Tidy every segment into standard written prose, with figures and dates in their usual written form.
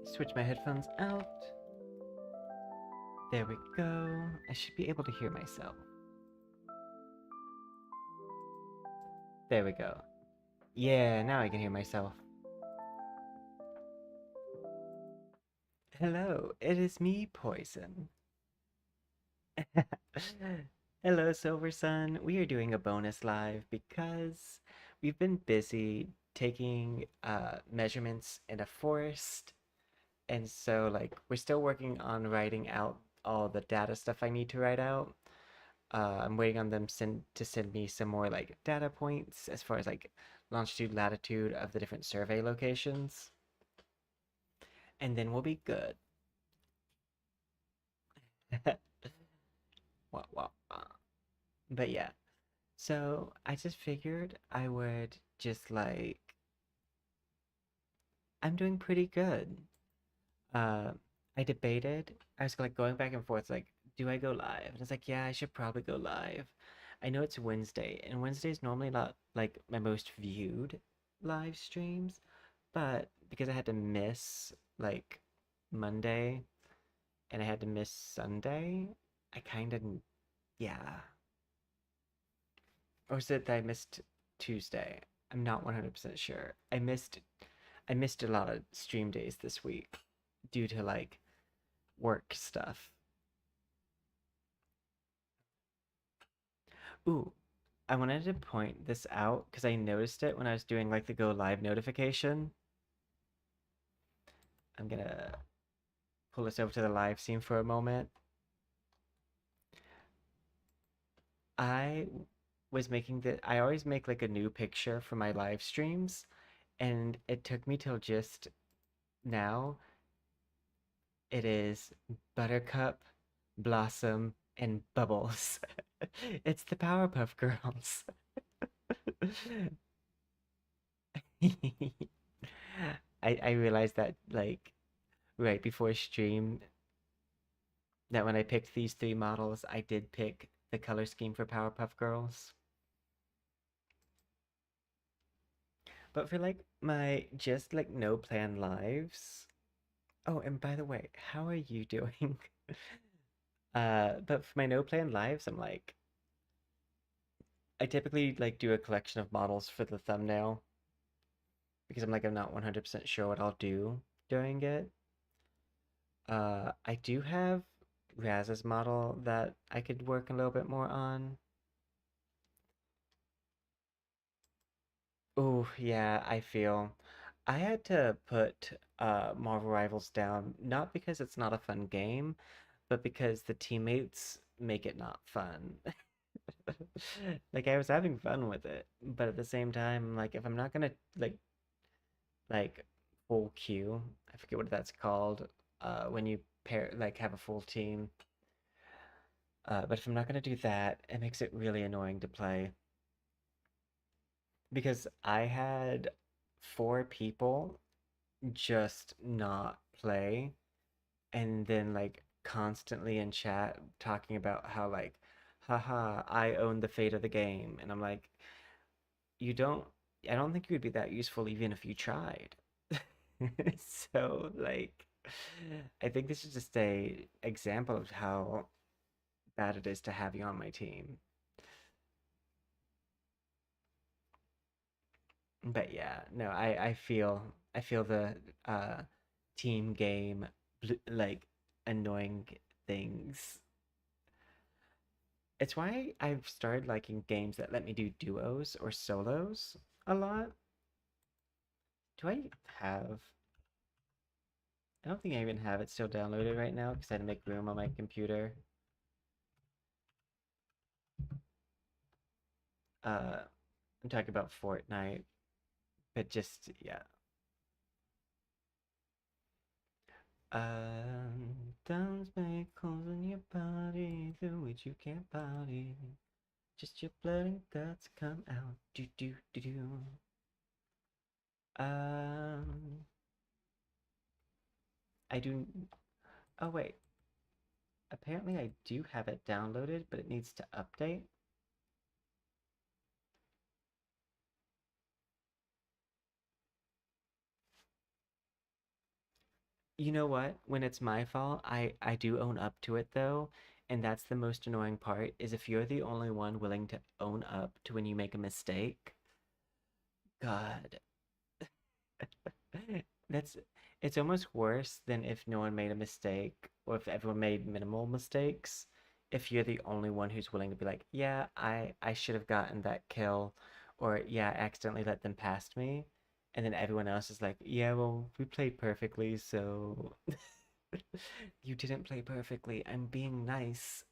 Switch my headphones out. There we go. I should be able to hear myself. There we go. Yeah, now I can hear myself. Hello, it is me, Poison. Hello, Silver Sun. We are doing a bonus live because we've been busy taking measurements in a forest. And so, like, we're still working on writing out all the data stuff I need to write out. I'm waiting on them to send me some more like data points as far as like longitude, latitude of the different survey locations, and then we'll be good. Wah, wah, wah. But yeah, so I just figured I would just like I'm doing pretty good. Uh, I debated. I was like going back and forth, like, do I go live? And I was like, yeah, I should probably go live. I know it's Wednesday, and Wednesday is normally not like my most viewed live streams, but because I had to miss like Monday and I had to miss Sunday, I kind of, yeah. Or is it that I missed Tuesday? I'm not 100% sure. I missed a lot of stream days this week due to like work stuff. Ooh, I wanted to point this out because I noticed it when I was doing like the go live notification. I'm gonna pull this over to the live scene for a moment. I was making I always make like a new picture for my live streams, and it took me till just now. It is Buttercup, Blossom, and Bubbles. It's the Powerpuff Girls. I realized that like right before stream that when I picked these three models, I did pick the color scheme for Powerpuff Girls. But for like my just like no plan lives. Oh, and by the way, how are you doing? But for my no plan lives, I'm like I typically like do a collection of models for the thumbnail because I'm not 100% sure what I'll do during it. I do have Raz's model that I could work a little bit more on. Oh, yeah, I feel I had to put Marvel Rivals down, not because it's not a fun game, but because the teammates make it not fun. Like I was having fun with it, but at the same time, like if I'm not gonna like full queue, I forget what that's called, when you pair like have a full team. But if I'm not gonna do that, it makes it really annoying to play because I had four people just not play and then like constantly in chat talking about how like haha I own the fate of the game, and I'm like, you don't, I don't think you would be that useful even if you tried. So like I think this is just a example of how bad it is to have you on my team. But yeah, no, I feel the uh team game like annoying things. It's why I've started liking games that let me do duos or solos a lot. Do I have? I don't think I even have it still downloaded right now because I had to make room on my computer. Uh, I'm talking about Fortnite, but just yeah. Thumbs make holes in your body through which you can't party. Just your blood and guts come out. Do do do do. Um, I do. Oh wait. Apparently I do have it downloaded, but it needs to update. You know what? When it's my fault, I do own up to it though, and that's the most annoying part is if you're the only one willing to own up to when you make a mistake. God, that's it's almost worse than if no one made a mistake or if everyone made minimal mistakes. If you're the only one who's willing to be like, yeah, I should have gotten that kill, or yeah, I accidentally let them past me, and then everyone else is like, yeah, well, we played perfectly, so you didn't play perfectly. I'm being nice.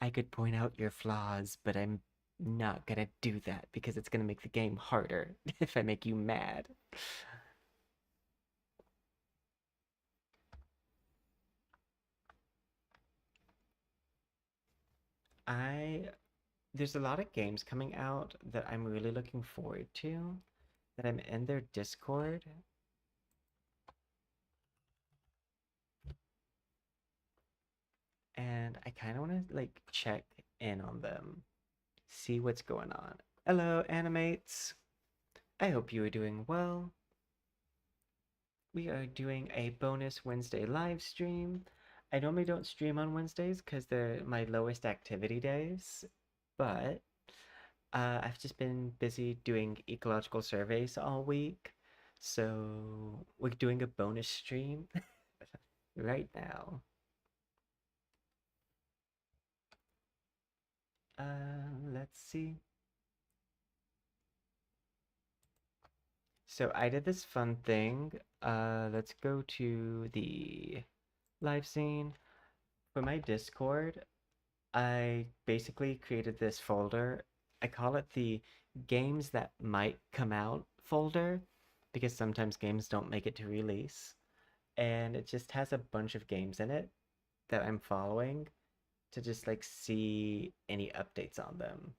I could point out your flaws, but I'm not gonna do that because it's gonna make the game harder if I make you mad. I There's a lot of games coming out that I'm really looking forward to, that I'm in their Discord, and I kind of want to like check in on them, see what's going on. Hello, animates. I hope you are doing well. We are doing a bonus Wednesday live stream. I normally don't stream on Wednesdays because they're my lowest activity days, but I've just been busy doing ecological surveys all week, so we're doing a bonus stream right now. Let's see. So I did this fun thing. Let's go to the live scene. For my Discord, I basically created this folder. I call it the games that might come out folder because sometimes games don't make it to release. And it just has a bunch of games in it that I'm following to just like see any updates on them.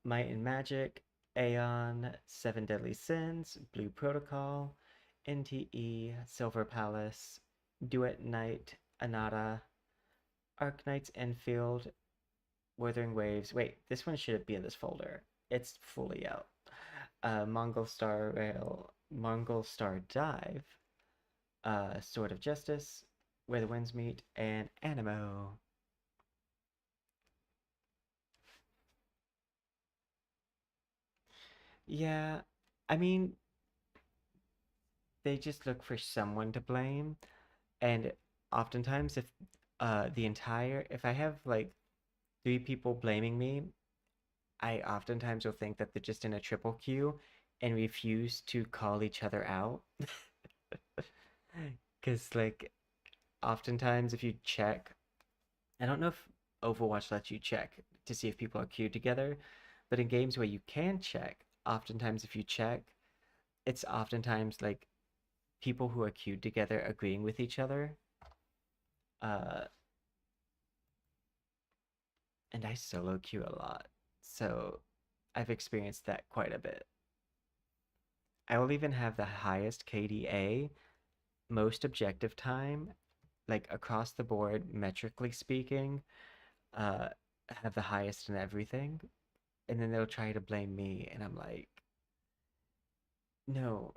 Might and Magic, Aeon, Seven Deadly Sins, Blue Protocol, NTE, Silver Palace, Duet Knight, Anata, Arknights Enfield, Wuthering Waves. Wait, this one should be in this folder. It's fully out. Mongol Star Rail, Mongol Star Dive, Sword of Justice, Where the Winds Meet, and Animo. Yeah, I mean, they just look for someone to blame, and oftentimes if I have like three people blaming me, I oftentimes will think that they're just in a triple queue and refuse to call each other out. Because like oftentimes if you check, I don't know if Overwatch lets you check to see if people are queued together, but in games where you can check, oftentimes if you check, it's oftentimes like people who are queued together agreeing with each other. Uh, and I solo queue a lot, so I've experienced that quite a bit. I will even have the highest KDA, most objective time, like across the board, metrically speaking, uh, have the highest in everything. And then they'll try to blame me, and I'm like, no,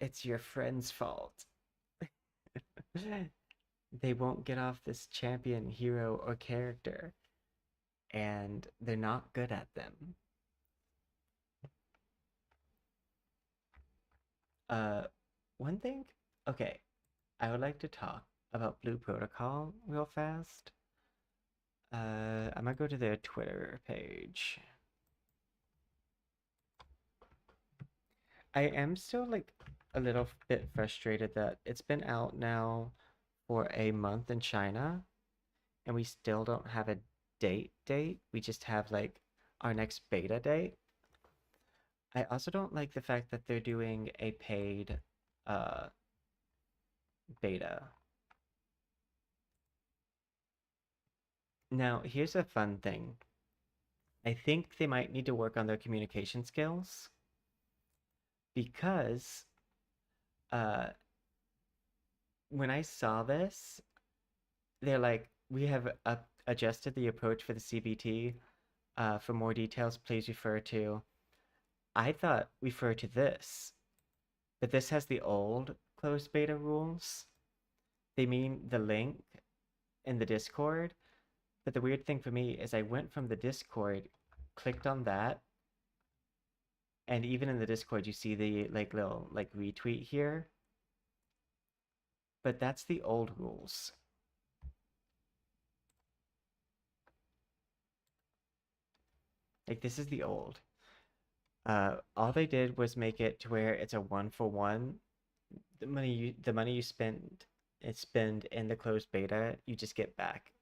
it's your friend's fault. They won't get off this champion, hero, or character, and they're not good at them. Uh, One thing, okay, I would like to talk about Blue Protocol real fast. I'm gonna go to their Twitter page. I am still like a little bit frustrated that it's been out now for a month in China and we still don't have a date. We just have like our next beta date. I also don't like the fact that they're doing a paid uh beta. Now, here's a fun thing. I think they might need to work on their communication skills because uh when I saw this, they're like, we have adjusted the approach for the CBT. For more details, please refer to. I thought refer to this. but this has the old closed beta rules. They mean the link in the Discord. But the weird thing for me is I went from the Discord, clicked on that, and even in the Discord you see the like little like retweet here, but that's the old rules. Like this is the old. All they did was make it to where it's a one for one. The money you spend in the closed beta, you just get back.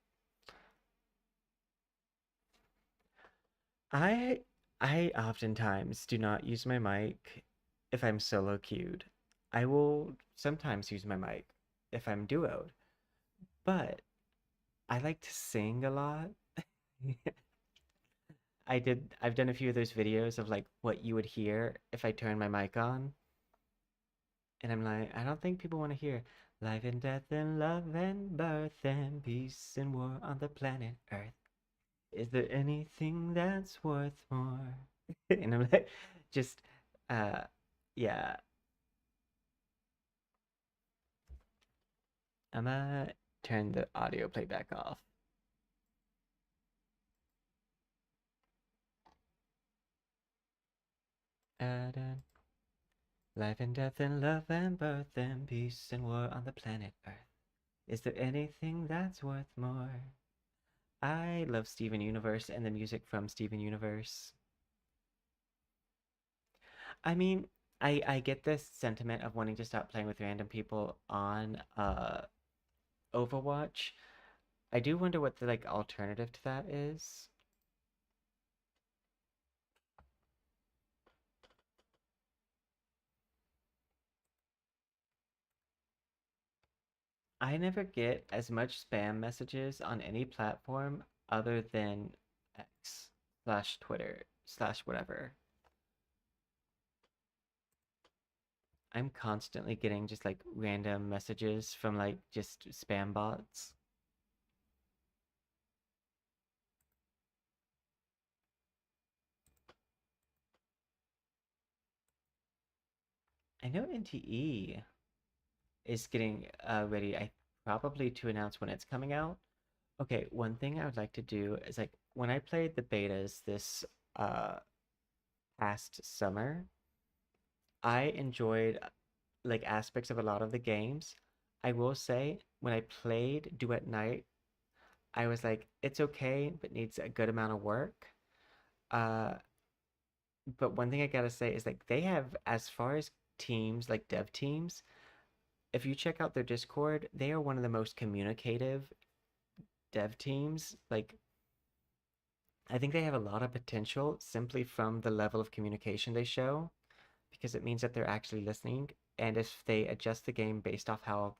I I oftentimes do not use my mic if I'm solo queued. I will sometimes use my mic if I'm duoed, but I like to sing a lot. I've done a few of those videos of like what you would hear if I turn my mic on, and I'm like, I don't think people want to hear life and death and love and birth and peace and war on the planet Earth. Is there anything that's worth more? And I'm like, just, uh, yeah, I'm gonna turn the audio playback off. Life and death and love and birth and peace and war on the planet Earth. Is there anything that's worth more? I love Steven Universe and the music from Steven Universe. I mean, I get this sentiment of wanting to stop playing with random people on Overwatch. I do wonder what the like alternative to that is. I never get as much spam messages on any platform other than X slash Twitter slash whatever. I'm constantly getting just like random messages from like just spam bots. I know NTE is getting ready, I probably to announce when it's coming out. Okay, one thing I would like to do is like when I played the betas this uh past summer, I enjoyed like aspects of a lot of the games. I will say when I played Duet Night, I was like, it's okay, but needs a good amount of work. Uh, but one thing I gotta say is like they have, as far as teams, like dev teams, if you check out their Discord, they are one of the most communicative dev teams. Like I think they have a lot of potential simply from the level of communication they show, because it means that they're actually listening. And if they adjust the game based off how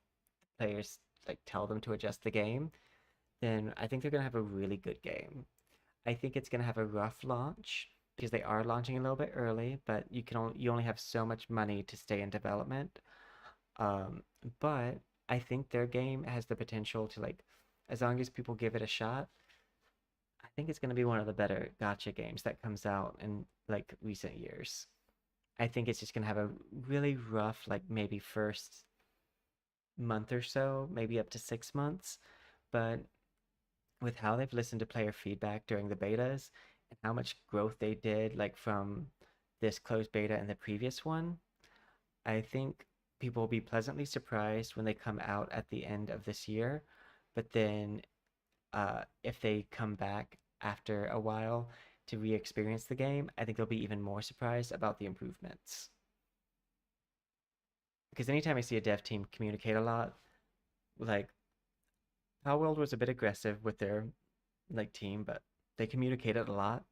players like tell them to adjust the game, then I think they're gonna have a really good game. I think it's gonna have a rough launch because they are launching a little bit early, but you only have so much money to stay in development. Um, but I think their game has the potential to like, as long as people give it a shot, I think it's gonna be one of the better gotcha games that comes out in like recent years. I think it's just gonna have a really rough, like maybe first month or so, maybe up to 6 months, but with how they've listened to player feedback during the betas and how much growth they did, like from this closed beta and the previous one, I think people will be pleasantly surprised when they come out at the end of this year. But then, if they come back after a while to re-experience the game, I think they'll be even more surprised about the improvements. Because anytime I see a dev team communicate a lot, like Palworld was a bit aggressive with their like team, but they communicated a lot.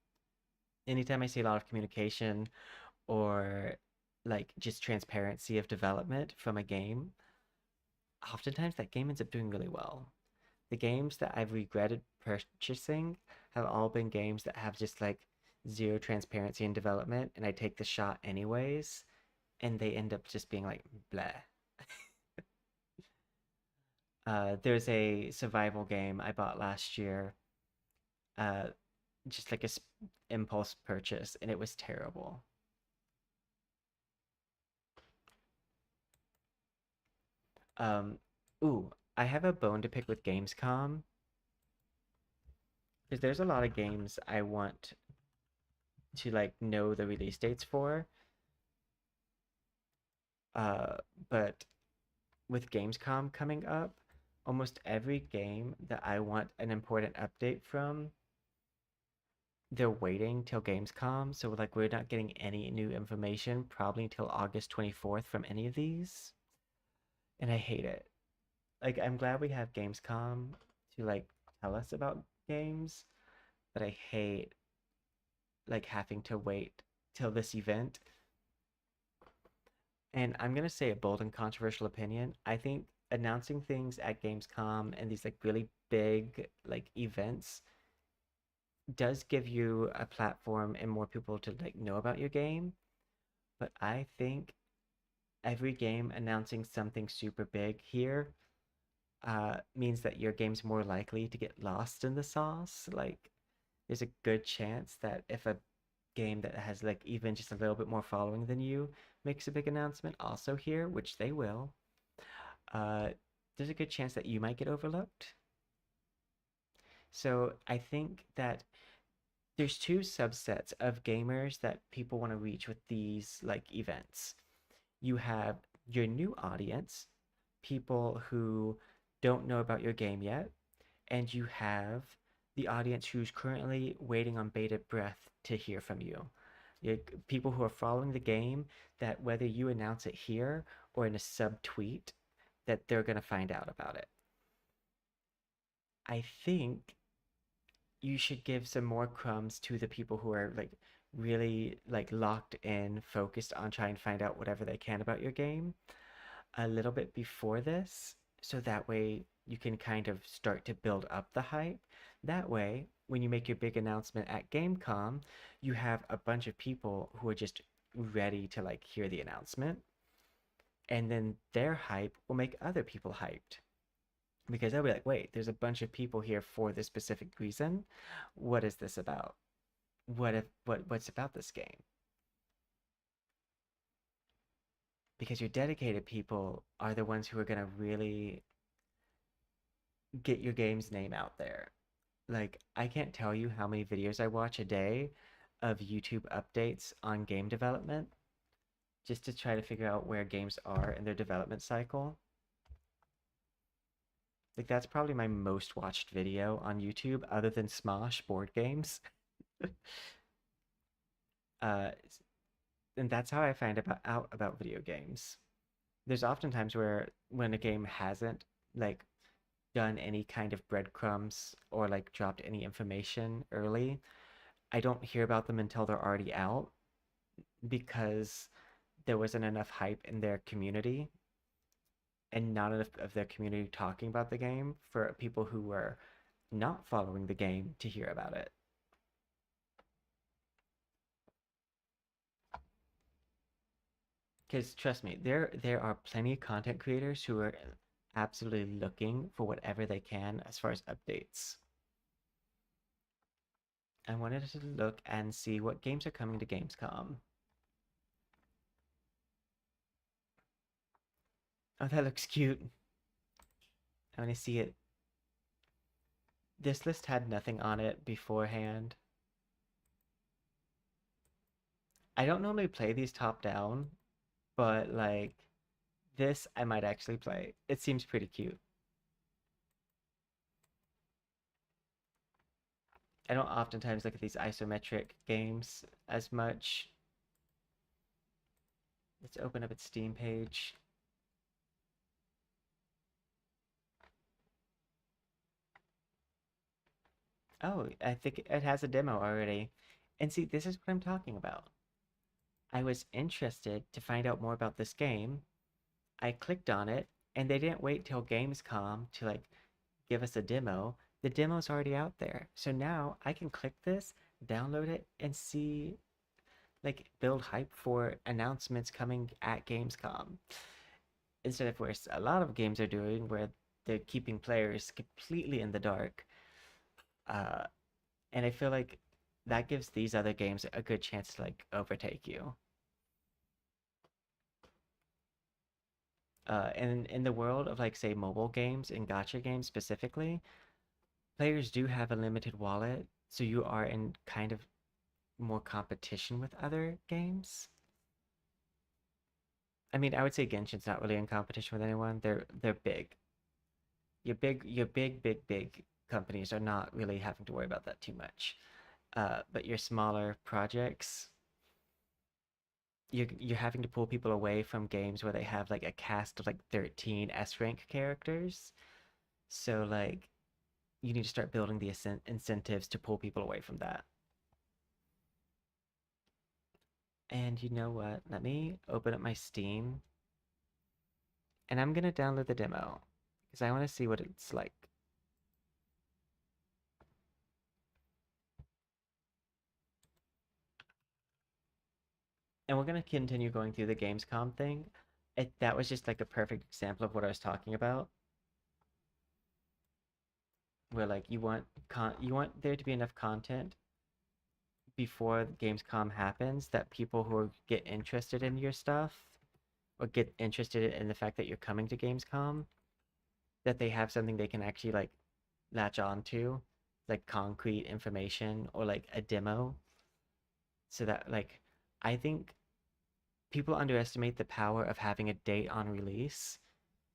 Anytime I see a lot of communication or like just transparency of development from a game, oftentimes that game ends up doing really well. The games that I've regretted purchasing have all been games that have just like zero transparency in development, and I take the shot anyways, and they end up just being like bleh. There's a survival game I bought last year, uh, just like a impulse purchase, and it was terrible. Um, ooh, I have a bone to pick with Gamescom because there's a lot of games I want to like know the release dates for. Uh, but with Gamescom coming up, almost every game that I want an important update from, they're waiting till Gamescom. So like we're not getting any new information probably until August 24th from any of these. And I hate it. Like I'm glad we have Gamescom to like tell us about games, but I hate like having to wait till this event. And I'm gonna say a bold and controversial opinion. I think announcing things at Gamescom and these like really big like events does give you a platform and more people to like know about your game. But I think every game announcing something super big here means that your game's more likely to get lost in the sauce. Like there's a good chance that if a game that has like even just a little bit more following than you makes a big announcement also here, which they will, uh, there's a good chance that you might get overlooked. So I think that there's two subsets of gamers that people want to reach with these like events. You have your new audience, people who don't know about your game yet, and you have the audience who's currently waiting on bated breath to hear from you. People who are following the game that whether you announce it here or in a sub tweet, that they're going to find out about it. I think you should give some more crumbs to the people who are like really like locked in, focused on trying to find out whatever they can about your game a little bit before this, so that way you can kind of start to build up the hype. That way, when you make your big announcement at Gamecom, you have a bunch of people who are just ready to like hear the announcement, and then their hype will make other people hyped because they'll be like, wait, there's a bunch of people here for this specific reason. What is this about? What's about this game? Because your dedicated people are the ones who are going to really get your game's name out there. Like, I can't tell you how many videos I watch a day of YouTube updates on game development just to try to figure out where games are in their development cycle. Like, that's probably my most watched video on YouTube other than Smosh board games. uh, and that's how I find out about video games. There's often times where when a game hasn't like done any kind of breadcrumbs or like dropped any information early, I don't hear about them until they're already out because there wasn't enough hype in their community and not enough of their community talking about the game for people who were not following the game to hear about it. Because trust me, there are plenty of content creators who are absolutely looking for whatever they can as far as updates. I wanted to look and see what games are coming to Gamescom. Oh, that looks cute. I want to see it. This list had nothing on it beforehand. I don't normally play these top down, but like this I might actually play. It seems pretty cute. I don't oftentimes look at these isometric games as much. Let's open up its Steam page. Oh, I think it has a demo already. And see, this is what I'm talking about. I was interested to find out more about this game. I clicked on it, and they didn't wait till Gamescom to like give us a demo. The demo's already out there. So now I can click this, download it, and see like build hype for announcements coming at Gamescom. Instead of where a lot of games are doing, where they're keeping players completely in the dark. Uh, and I feel like that gives these other games a good chance to like overtake you. in the world of like say mobile games and gacha games specifically, players do have a limited wallet, so you are in kind of more competition with other games. I mean, I would say Genshin's not really in competition with anyone. They're big. Your big companies are not really having to worry about that too much. But your smaller projects, you're having to pull people away from games where they have like a cast of like 13 S rank characters. So like you need to start building the incentives to pull people away from that. And you know what? Let me open up my Steam and I'm gonna download the demo because I want to see what it's like. And we're gonna continue going through the Gamescom thing. That was just like a perfect example of what I was talking about, where like you want there to be enough content before Gamescom happens that people who get interested in your stuff or get interested in the fact that you're coming to Gamescom, that they have something they can actually like latch on to, like concrete information or like a demo, so that like I think people underestimate the power of having a date on release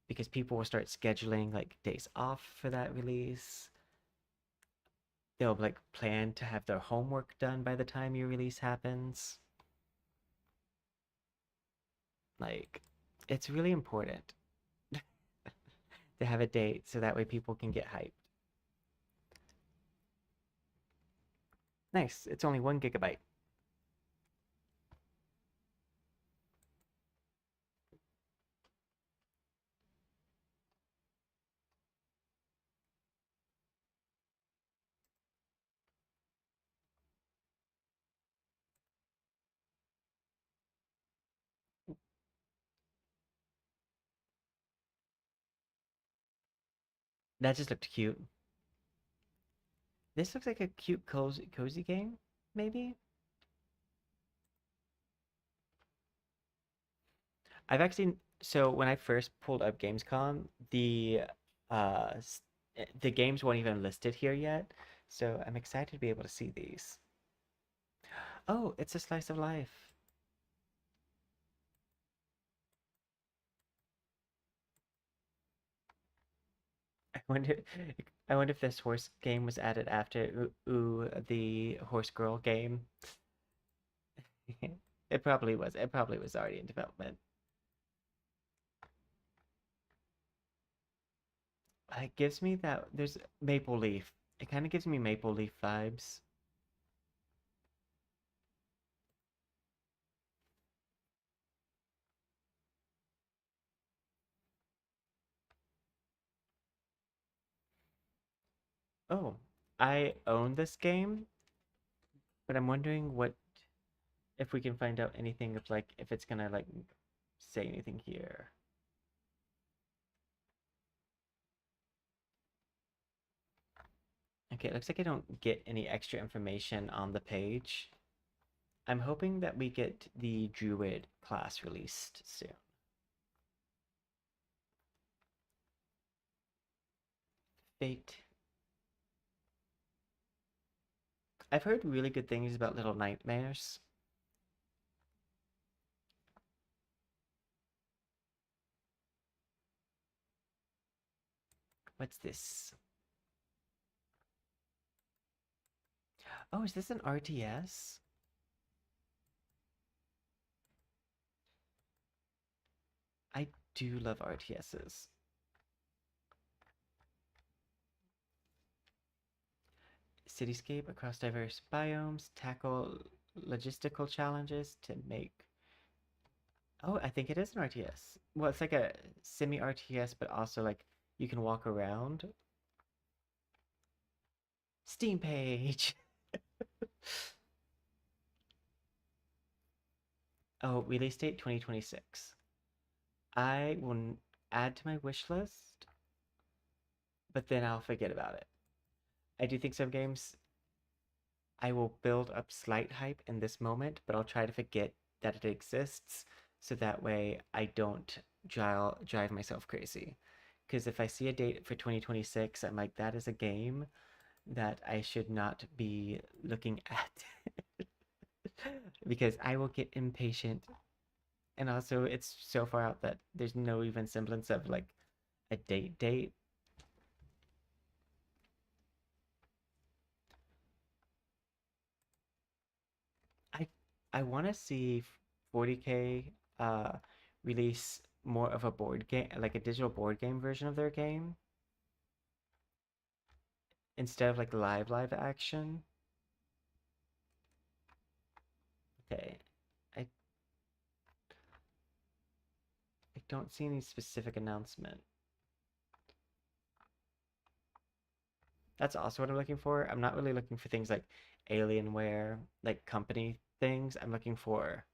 because people will start scheduling like days off for that release. They'll like plan to have their homework done by the time your release happens. Like, it's really important to have a date so that way people can get hyped. Nice. It's only 1 GB. That just looked cute. This looks like a cute, cozy game, maybe? I've actually, so when I first pulled up Gamescom, uh the games weren't even listed here yet. So I'm excited to be able to see these. Oh, it's a slice of life. I wonder I wonder if this horse game was added after the horse girl game. It probably was. It probably was already in development. It gives me that there's Maple Leaf. It kind of gives me Maple Leaf vibes. Oh, I own this game, but I'm wondering what if we can find out anything of like if it's gonna like say anything here. Okay, it looks like I don't get any extra information on the page. I'm hoping that we get the Druid class released soon. Fate. I've heard really good things about Little Nightmares. What's this? Oh, is this an RTS? I do love RTSs. Cityscape across diverse biomes, tackle logistical challenges to make. Oh, I think it is an RTS. Well, it's like a semi RTS, but also like you can walk around. Steam page. Oh, release date 2026. I will add to my wish list, but then I'll forget about it. I do think some games I will build up slight hype in this moment, but I'll try to forget that it exists so that way I don't drive myself crazy. Because if I see a date for 2026, I'm like, that is a game that I should not be looking at because I will get impatient. And also, it's so far out that there's no even semblance of like a date. I I want to see 40K release more of a board game, like a digital board game version of their game instead of like live action. Okay. I I don't see any specific announcement. That's also what I'm looking for. I'm not really looking for things like Alienware, like company things. I'm looking for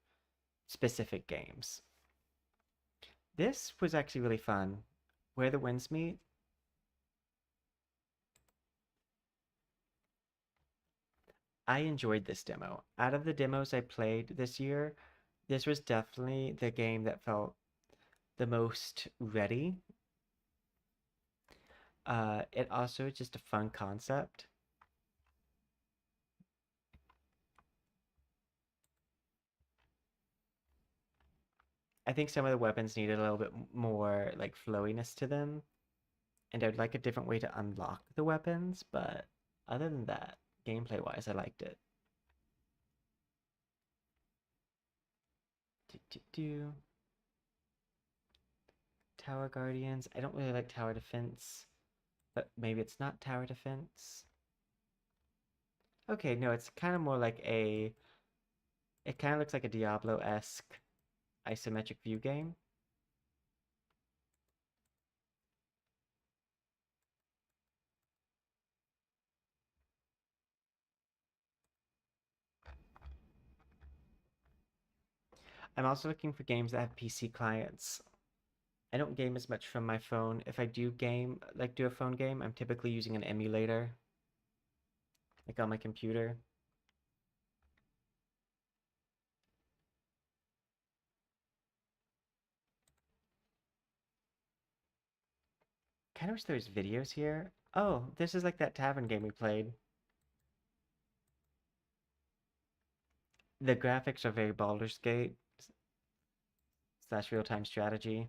specific games. This was actually really fun. Where the Winds Meet, I enjoyed this demo. Out of the demos I played this year, this was definitely the game that felt the most ready. It also is just a fun concept. I think some of the weapons needed a little bit more like flowiness to them, and I'd like a different way to unlock the weapons, but other than that, gameplay wise, I liked it. Do, do, do. Tower Guardians. I don't really like tower defense, but maybe it's not tower defense. Okay, no, it's kind of more like a. It kind of looks like a Diablo-esque isometric view game. I'm also looking for games that have PC clients. I don't game as much from my phone. If I do game, like do a phone game, I'm typically using an emulator, like on my computer. Kind of wish there was videos here. Oh, this is like that tavern game we played. The graphics are very Baldur's Gate slash real-time strategy.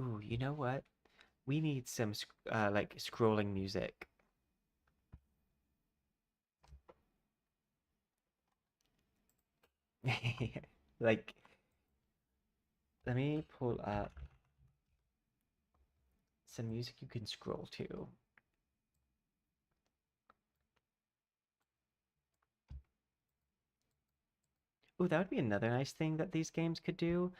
Ooh, you know what? We need some like scrolling music. Like, let me pull up some music you can scroll to. Ooh, that would be another nice thing that these games could do.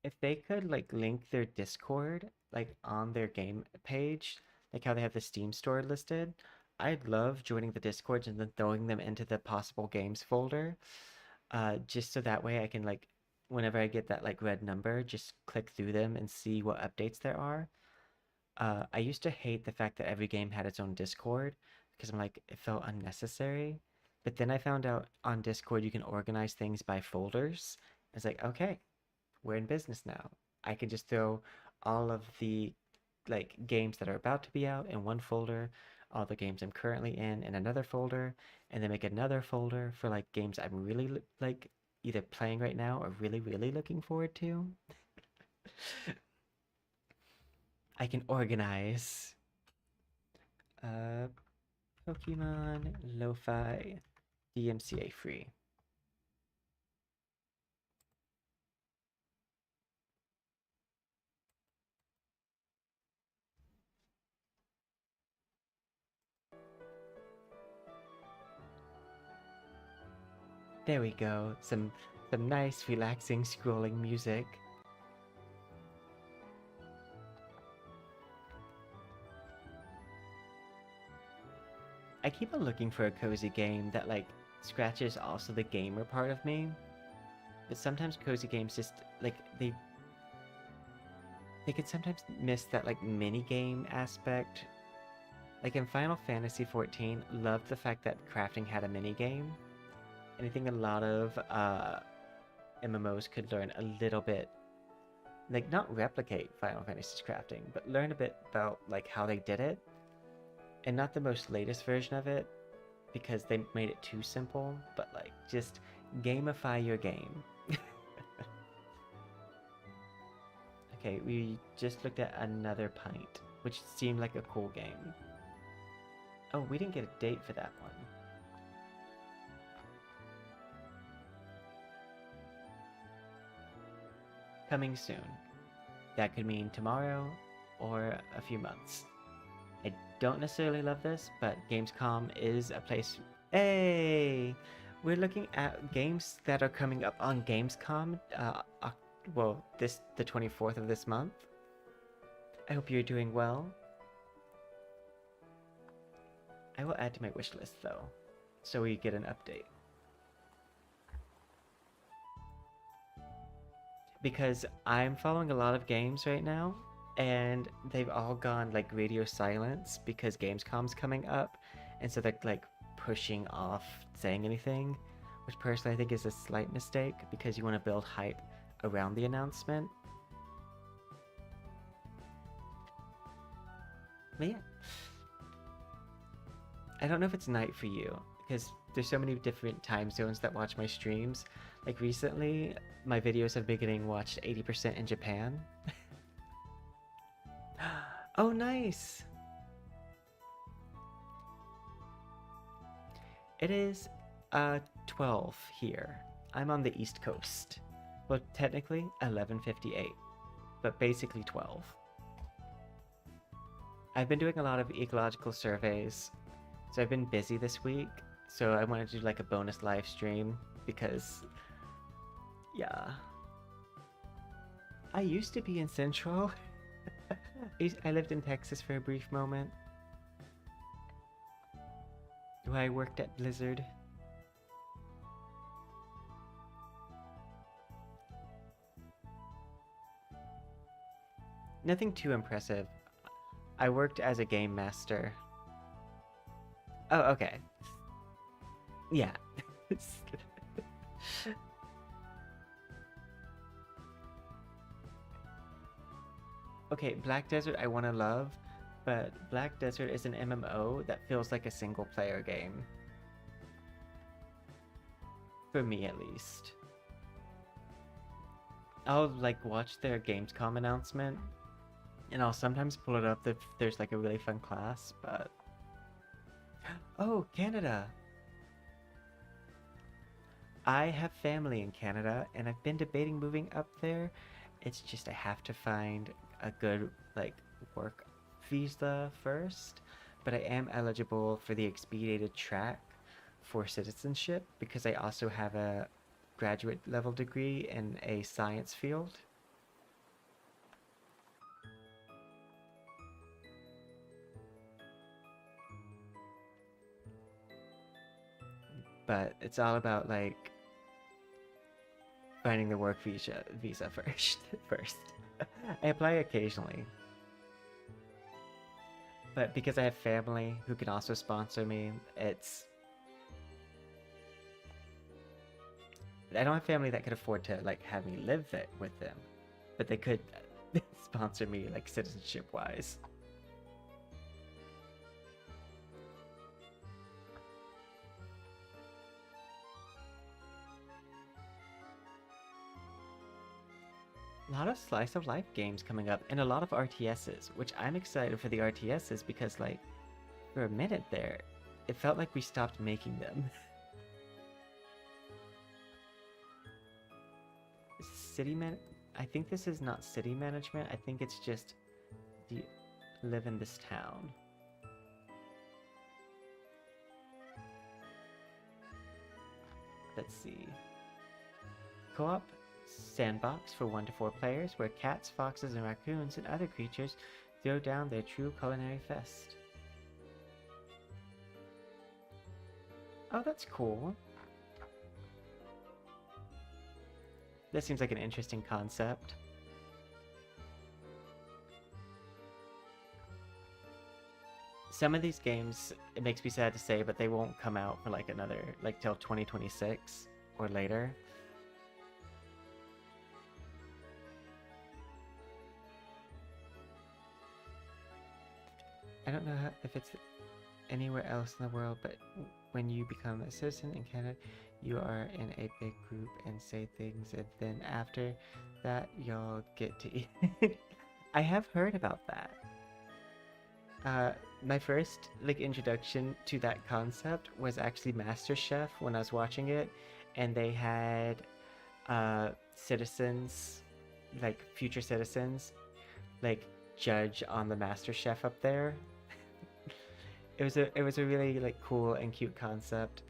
If they could like link their Discord like on their game page, like how they have the Steam store listed, I'd love joining the Discords and then throwing them into the possible games folder. Just so that way I can like whenever I get that like red number, just click through them and see what updates there are. I used to hate the fact that every game had its own Discord because I'm like, it felt unnecessary. But then I found out on Discord you can organize things by folders. It's like, okay, we're in business now. I can just throw all of the like games that are about to be out in one folder, all the games I'm currently in another folder, and then make another folder for like games I'm really like either playing right now or really looking forward to. I can organize. Uh, Pokemon Lo-Fi DMCA free. There we go. Some nice relaxing scrolling music. I keep on looking for a cozy game that like scratches also the gamer part of me. But sometimes cozy games just like they could sometimes miss that like mini game aspect Like in Final Fantasy XIV, loved the fact that crafting had a mini game. And I think a lot of MMOs could learn a little bit, like not replicate Final Fantasy's crafting, but learn a bit about like how they did it. And not the most latest version of it, because they made it too simple, but like just gamify your game. Okay, we just looked at Another Pint, which seemed like a cool game. Oh, we didn't get a date for that one. Coming soon. That could mean tomorrow or a few months. I don't necessarily love this, but Gamescom is a place. Hey! We're looking at games that are coming up on Gamescom, well, the 24th of this month. I hope you're doing well. I will add to my wish list though, so we get an update. Because I'm following a lot of games right now, and they've all gone like radio silence because Gamescom's coming up, and so they're like pushing off saying anything, which personally I think is a slight mistake because you want to build hype around the announcement. But yeah, I don't know if it's night for you because there's so many different time zones that watch my streams. Like recently, my videos have been getting watched 80% in Japan. Oh, nice! It is 12 here. I'm on the East Coast. Well, technically 11:58, but basically 12. I've been doing a lot of ecological surveys, so I've been busy this week. So I wanted to do like a bonus live stream because, yeah. I used to be in Central. I lived in Texas for a brief moment, where I worked at Blizzard. Nothing too impressive. I worked as a game master. Oh, okay. Yeah. Okay, Black Desert I want to love, but Black Desert is an MMO that feels like a single player game. For me at least. I'll like watch their Gamescom announcement, and I'll sometimes pull it up if there's like a really fun class, but... Oh, Canada! I have family in Canada, and I've been debating moving up there. It's just I have to find a good like work visa first, but I am eligible for the expedited track for citizenship because I also have a graduate level degree in a science field. But it's all about like finding the work visa first. I apply occasionally. But because I have family who can also sponsor me, I don't have family that could afford to like have me live there with them, but they could sponsor me like citizenship wise. A lot of slice of life games coming up and a lot of RTSs, which I'm excited for the RTSs because like for a minute there, it felt like we stopped making them. City man, I think this is not city management. I think it's just you live in this town. Let's see. Co-op sandbox for 1 to 4 players where cats, foxes, and raccoons and other creatures throw down their true culinary fest. Oh, that's cool. That seems like an interesting concept. some of these games, it makes me sad to say, but they won't come out for like another, like till 2026 or later. I don't know if it's anywhere else in the world, but when you become a citizen in Canada, you are in a big group and say things, and then after that, y'all get to eat. I have heard about that. Uh, my first like introduction to that concept was actually MasterChef when I was watching it, and they had citizens, like future citizens, like judge on the MasterChef up there. It was a really like cool and cute concept.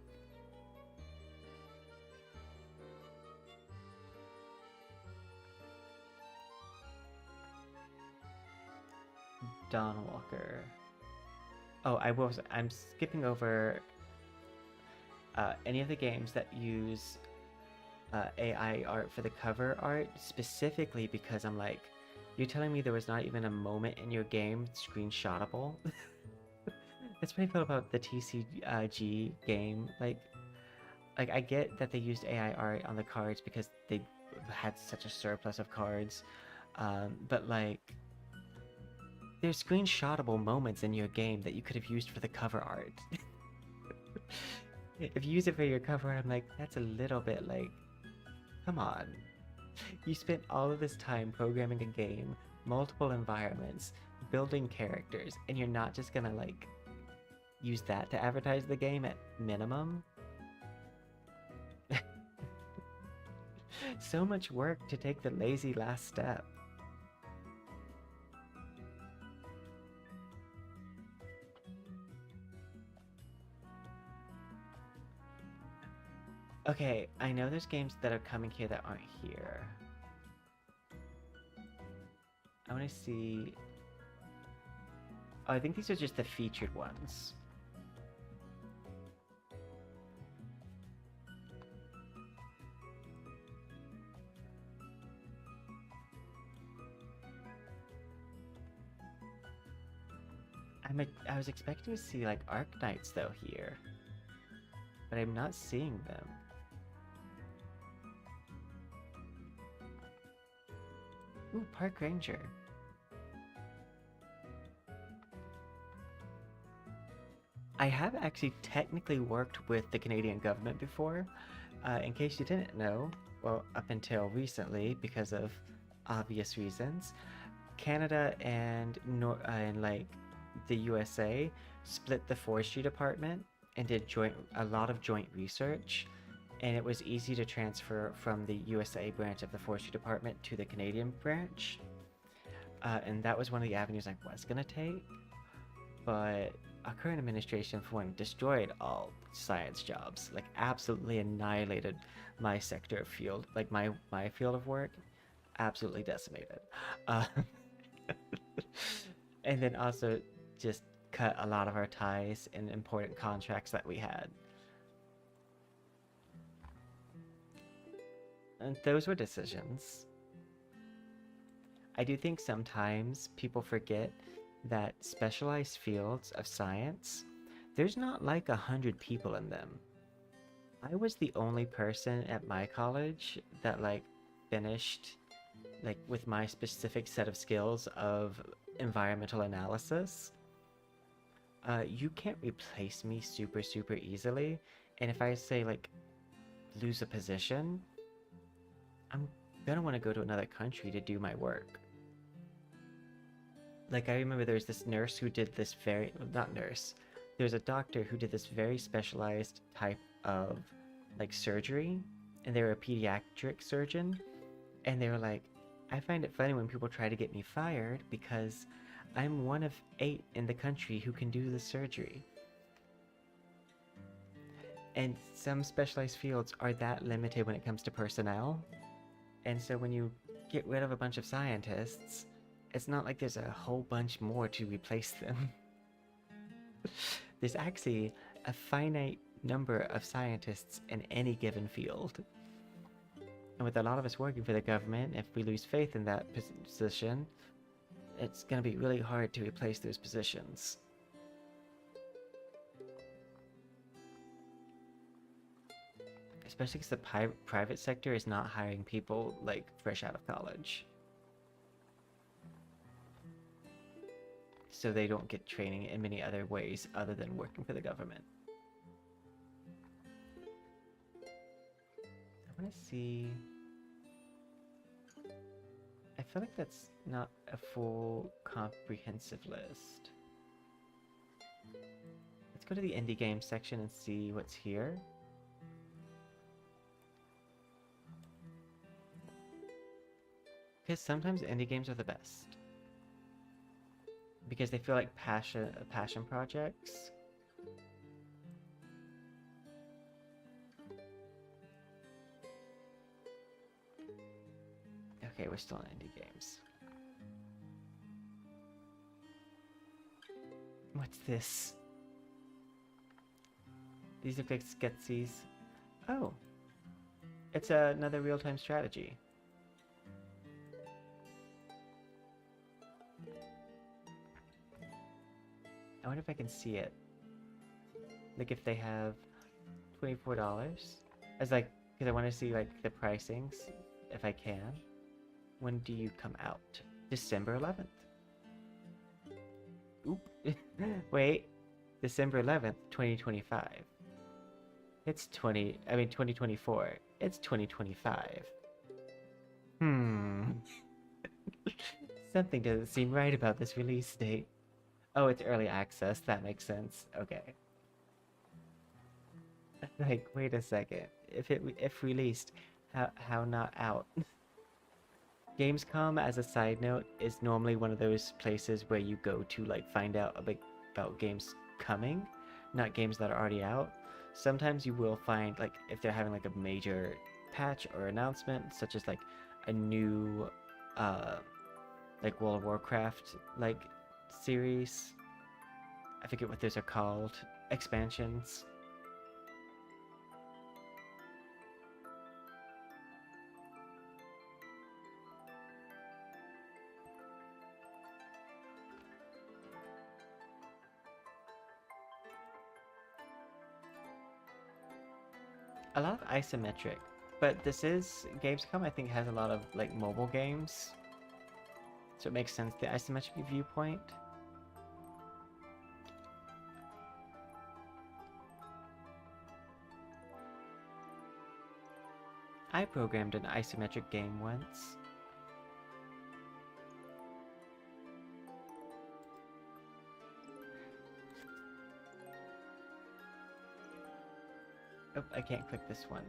Dawn Walker. Oh, I'm skipping over any of the games that use AI art for the cover art, specifically because I'm like, you're telling me there was not even a moment in your game screenshotable? That's what I feel about the TCG game. Like I get that they used AI art on the cards because they had such a surplus of cards, but like there's screenshotable moments in your game that you could have used for the cover art. If you use it for your cover art, I'm like, that's a little bit like, come on. You spent all of this time programming a game, multiple environments, building characters, and you're not just gonna like use that to advertise the game at minimum? So much work to take the lazy last step. Okay, I know there's games that are coming here that aren't here. I want to see... Oh, I think these are just the featured ones. I was expecting to see like Arknights though here, but I'm not seeing them. Ooh, Park Ranger. I have actually technically worked with the Canadian government before. In case you didn't know, well, up until recently, because of obvious reasons, Canada and like the USA split the forestry department and did a lot of joint research, and it was easy to transfer from the USA branch of the forestry department to the Canadian branch. And that was one of the avenues I was gonna take, but our current administration, for one, destroyed all science jobs, like absolutely annihilated my sector of field, like my field of work, absolutely decimated. Uh, and then also just cut a lot of our ties in important contracts that we had. And those were decisions. I do think sometimes people forget that specialized fields of science, there's not like 100 people in them. I was the only person at my college that like finished like with my specific set of skills of environmental analysis. You can't replace me super easily, and if I say like lose a position, I'm gonna want to go to another country to do my work. Like I remember there was this nurse who did this very, not nurse, there's a doctor who did this very specialized type of like surgery, and they were a pediatric surgeon, and they were like, I find it funny when people try to get me fired because I'm one of 8 in the country who can do the surgery. And some specialized fields are that limited when it comes to personnel. And so when you get rid of a bunch of scientists, it's not like there's a whole bunch more to replace them. There's actually a finite number of scientists in any given field. And with a lot of us working for the government, if we lose faith in that position, it's going to be really hard to replace those positions. Especially because the private sector is not hiring people like fresh out of college. So they don't get training in many other ways other than working for the government. I want to see... I feel like that's not a full comprehensive list. Let's go to the indie games section and see what's here. Because sometimes indie games are the best. Because they feel like passion projects. Okay, we're still in indie games. What's this? These look like Sketchies. Oh! It's another real-time strategy. I wonder if I can see it. Like if they have $24. As like, because I want to see like the pricings, if I can. When do you come out? December 11th. Oop. Wait. December 11th, 2025. It's 2024. It's 2025. Something doesn't seem right about this release date. Oh, it's early access. That makes sense. Okay. Like, wait a second. If released, how not out? Gamescom, as a side note, is normally one of those places where you go to like find out about games coming, not games that are already out. Sometimes you will find like if they're having like a major patch or announcement, such as like a new like World of Warcraft like series. I forget what those are called. Expansions. A lot of isometric, but this is Gamescom. I think has a lot of like mobile games, so it makes sense the isometric viewpoint. I programmed an isometric game once. Oh, I can't click this one.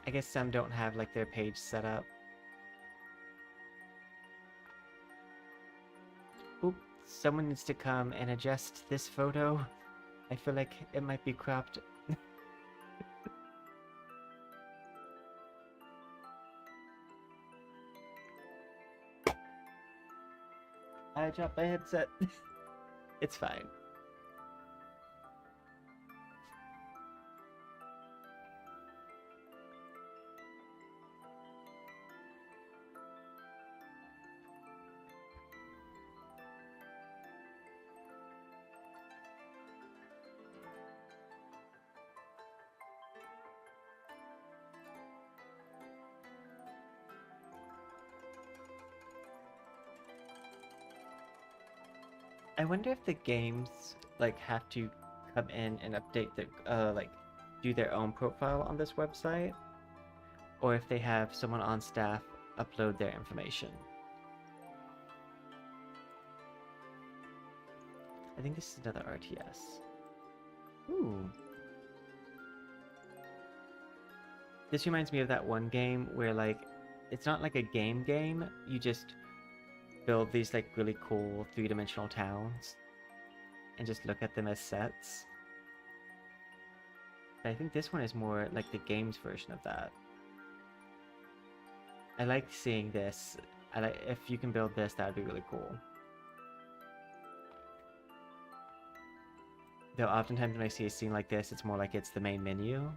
I guess some don't have like their page set up. Oop, someone needs to come and adjust this photo. I feel like it might be cropped. I dropped my headset. It's fine. I wonder if the games like have to come in and update their like do their own profile on this website, or if they have someone on staff upload their information. I think this is another RTS. Ooh. This reminds me of that one game where like it's not like a game, you just build these like really cool three-dimensional towns and just look at them as sets. But I think this one is more like the games version of that. I like seeing this. If you can build this, that would be really cool. Though oftentimes when I see a scene like this, it's more like it's the main menu.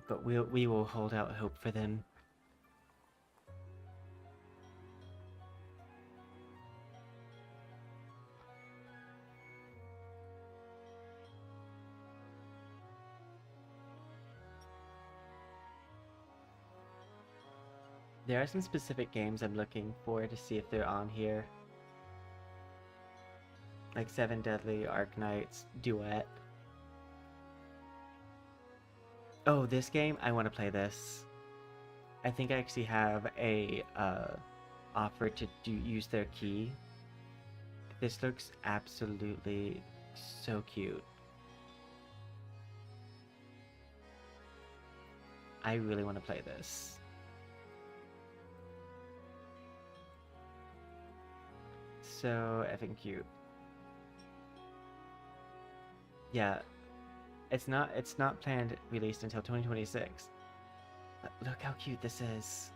But we will hold out hope for them. There are some specific games I'm looking for to see if they're on here. Like Seven Deadly, Arknights, Duet. Oh, this game? I want to play this. I think I actually have a offer to use their key. This looks absolutely so cute. I really want to play this. So effing cute. Yeah, it's not planned released until 2026. But look how cute this is.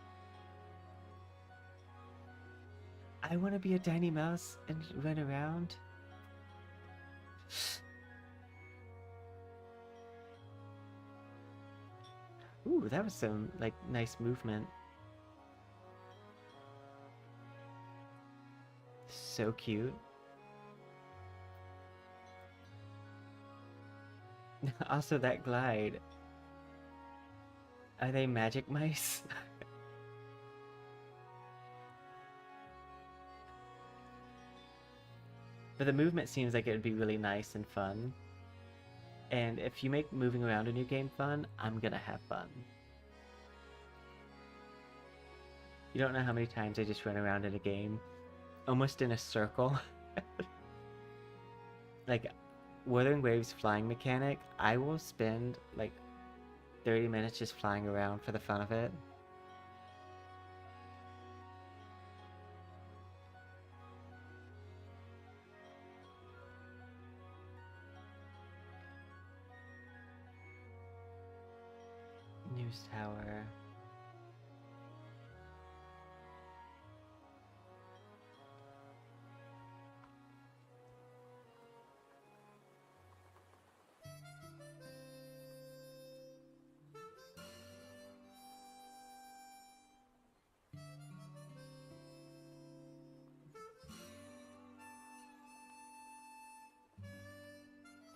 I want to be a tiny mouse and run around. Ooh, that was some like nice movement. So cute. Also, that glide. Are they magic mice? But the movement seems like it would be really nice and fun. And if you make moving around a new game fun, I'm gonna have fun. You don't know how many times I just run around in a game, almost in a circle. Like, Wuthering Waves flying mechanic, I will spend like 30 minutes just flying around for the fun of it. News Tower.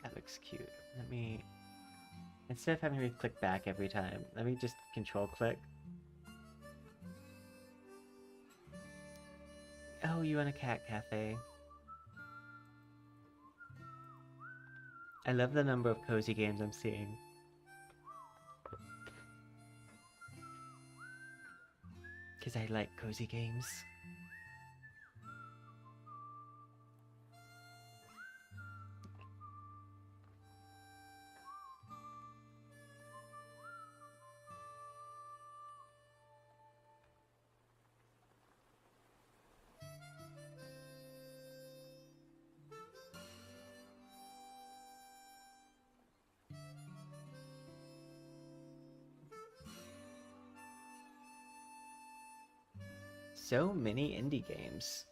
That looks cute. Let me, instead of having me click back every time, let me just control click. Oh, you want a cat cafe? I love the number of cozy games I'm seeing. Because I like cozy games. So many indie games.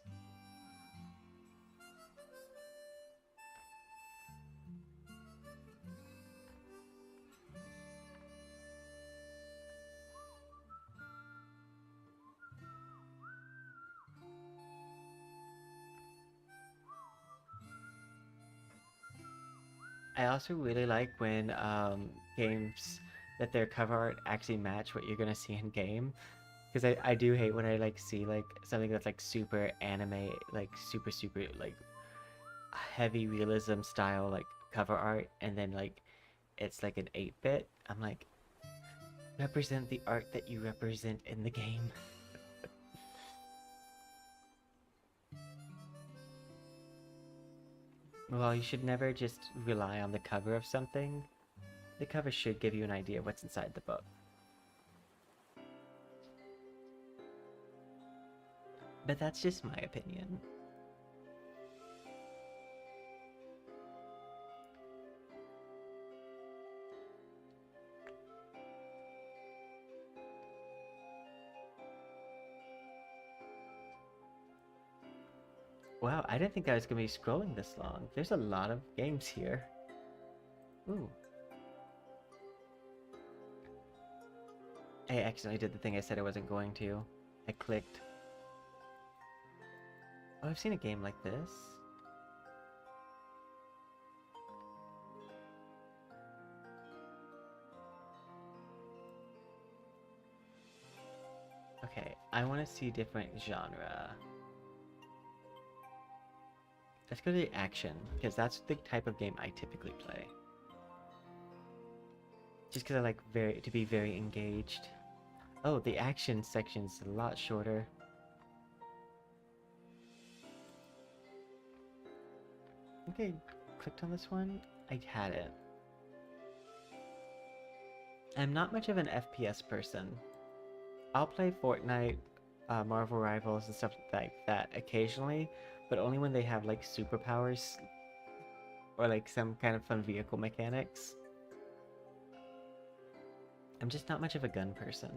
I also really like when games that their cover art actually match what you're gonna see in game. Because I do hate when I like see like something that's like super anime, like super like heavy realism style like cover art, and then like it's like an 8-bit. I'm like, represent the art that you represent in the game. Well, you should never just rely on the cover of something. The cover should give you an idea of what's inside the book. But that's just my opinion. Wow, I didn't think I was going to be scrolling this long. There's a lot of games here. Ooh. I accidentally did the thing I said I wasn't going to. I clicked. Oh, I've seen a game like this. Okay, I want to see different genre. Let's go to the action, because that's the type of game I typically play. Just because I like to be very engaged. Oh, the action section's a lot shorter. I think I clicked on this one. I had it. I'm not much of an FPS person. I'll play Fortnite, Marvel Rivals, and stuff like that occasionally, but only when they have like superpowers or like some kind of fun vehicle mechanics. I'm just not much of a gun person.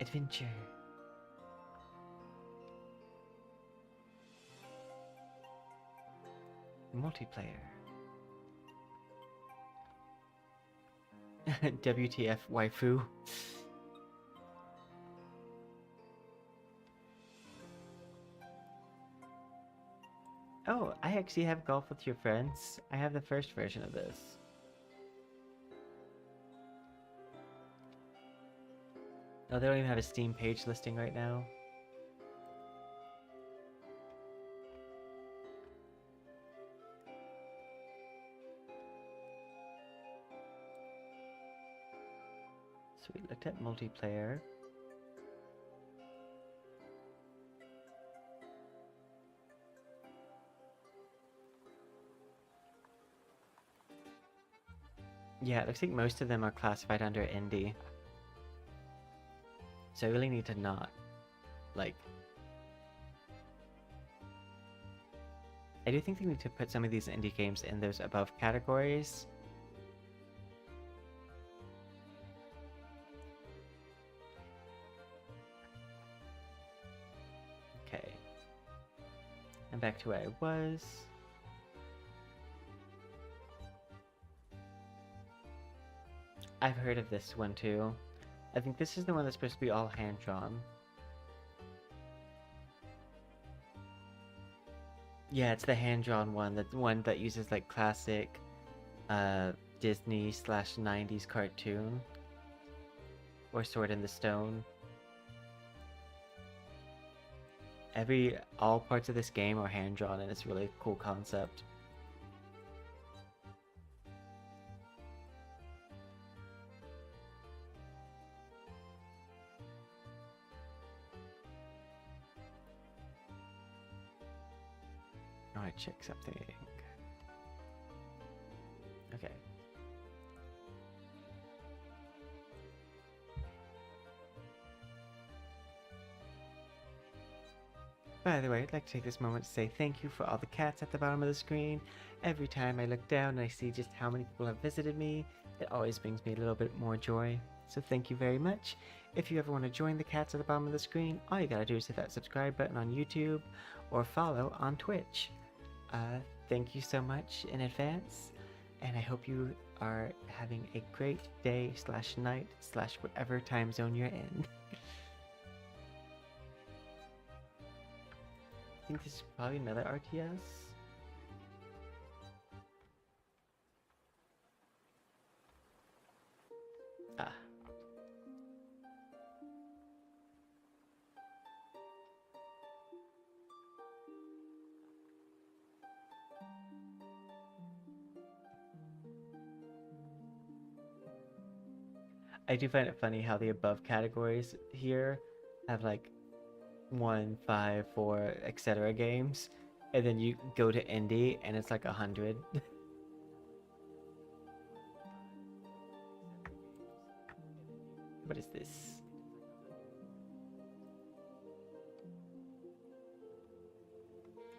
Adventure. Multiplayer. WTF waifu. Oh, I actually have Golf with Your Friends. I have the first version of this. Oh, they don't even have a Steam page listing right now. So we looked at multiplayer. Yeah, it looks like most of them are classified under indie. So I really need to not, like... I do think they need to put some of these indie games in those above categories. Okay. And back to where I was. I've heard of this one too. I think this is the one that's supposed to be all hand-drawn. Yeah, it's the hand-drawn one. The one that uses like classic Disney / 90s cartoon. Or Sword in the Stone. All parts of this game are hand-drawn and it's a really cool concept. I want to check something. Okay. By the way, I'd like to take this moment to say thank you for all the cats at the bottom of the screen. Every time I look down and I see just how many people have visited me, it always brings me a little bit more joy. So thank you very much. If you ever want to join the cats at the bottom of the screen, all you gotta do is hit that subscribe button on YouTube or follow on Twitch. Thank you so much in advance, and I hope you are having a great day / night / whatever time zone you're in. I think this is probably another RTS. Ah. I do find it funny how the above categories here have like 1, 5, 4, etc. games, and then you go to indie and it's like 100. What is this?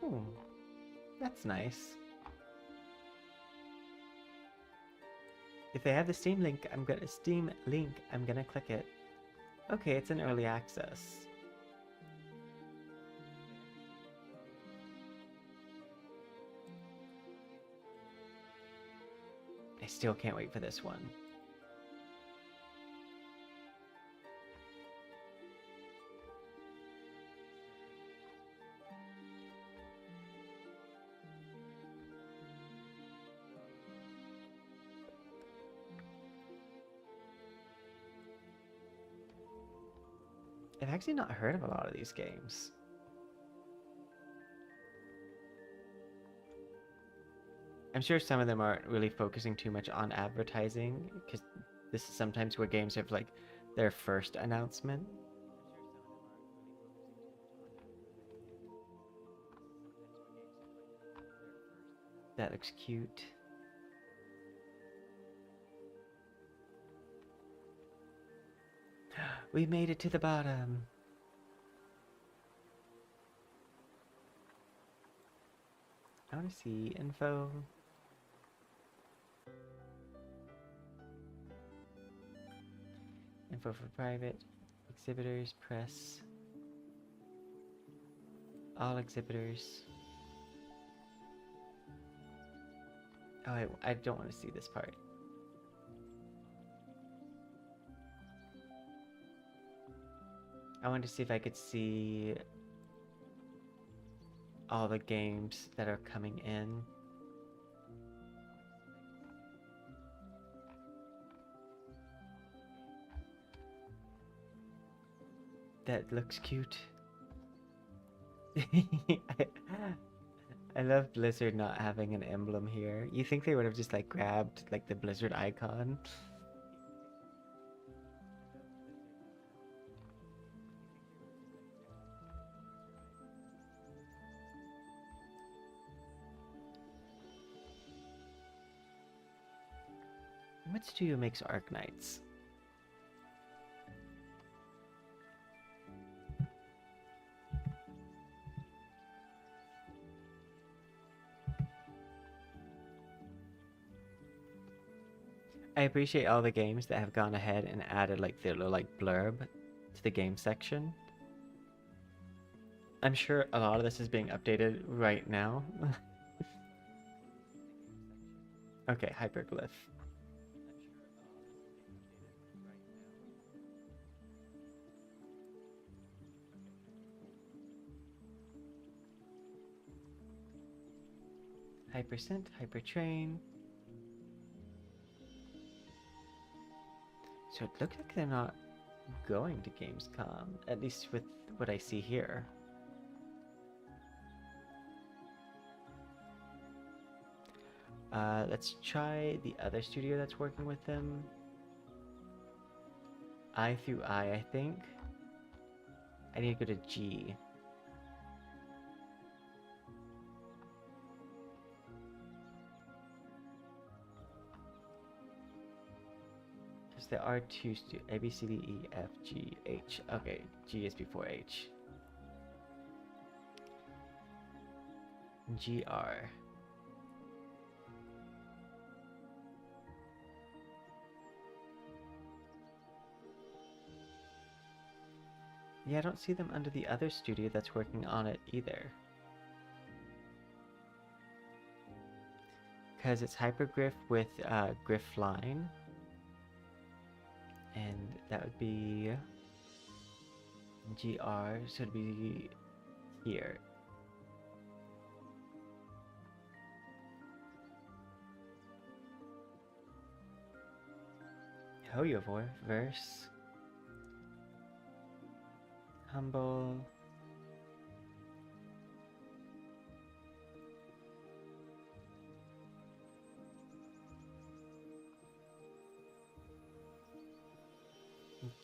Oh, that's nice. If they have the Steam link, I'm gonna click it. Okay, it's in early access. I still can't wait for this one. I've actually not heard of a lot of these games. I'm sure some of them aren't really focusing too much on advertising because this is sometimes where games have like their first announcement. That looks cute. We made it to the bottom. I want to see info. Info for private. Exhibitors, press. All exhibitors. Oh, I don't want to see this part. I wanted to see if I could see all the games that are coming in. That looks cute. I love Blizzard not having an emblem here. You think they would have just like grabbed like the Blizzard icon? What studio makes Arknights? I appreciate all the games that have gone ahead and added like their little like blurb to the game section. I'm sure a lot of this is being updated right now. Okay, hyperglyph. Hypercent, hypertrain. So it looks like they're not going to Gamescom, at least with what I see here. Let's try the other studio that's working with them. I through I think. I need to go to G. Because there are two A, B, C, D, E, F, G, H. Okay, G is before H. GR. Yeah, I don't see them under the other studio that's working on it either. Because it's Hypergriff with Griffline. And that would be GR, so it'd be here. Verse. Humble.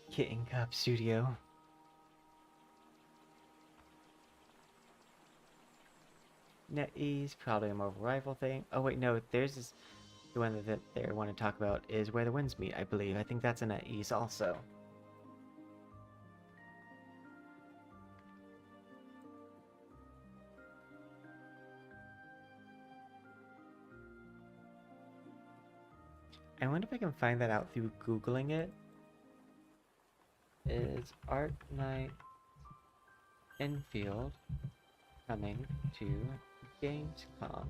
Kitten Cup Studio. NetEase, probably a more rival thing. Oh wait, no, there's this, the one that they want to talk about is Where the Winds Meet, I believe. I think that's a NetEase also. I wonder if I can find that out through Googling it. Is Arknight Enfield coming to Gamescom?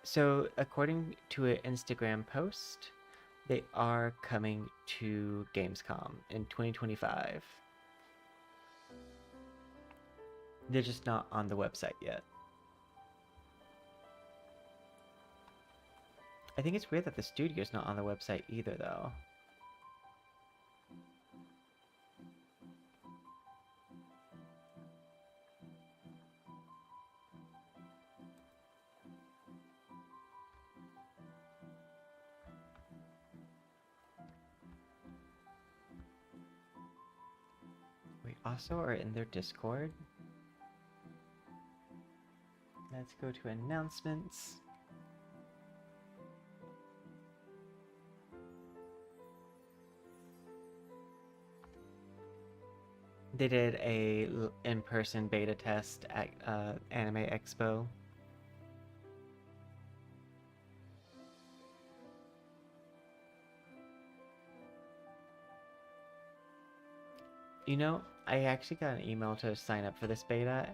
So, according to an Instagram post, they are coming to Gamescom in 2025. They're just not on the website yet. I think it's weird that the studio's not on the website either, though. We also are in their Discord. Let's go to announcements. They did a in-person beta test at Anime Expo. You know, I actually got an email to sign up for this beta,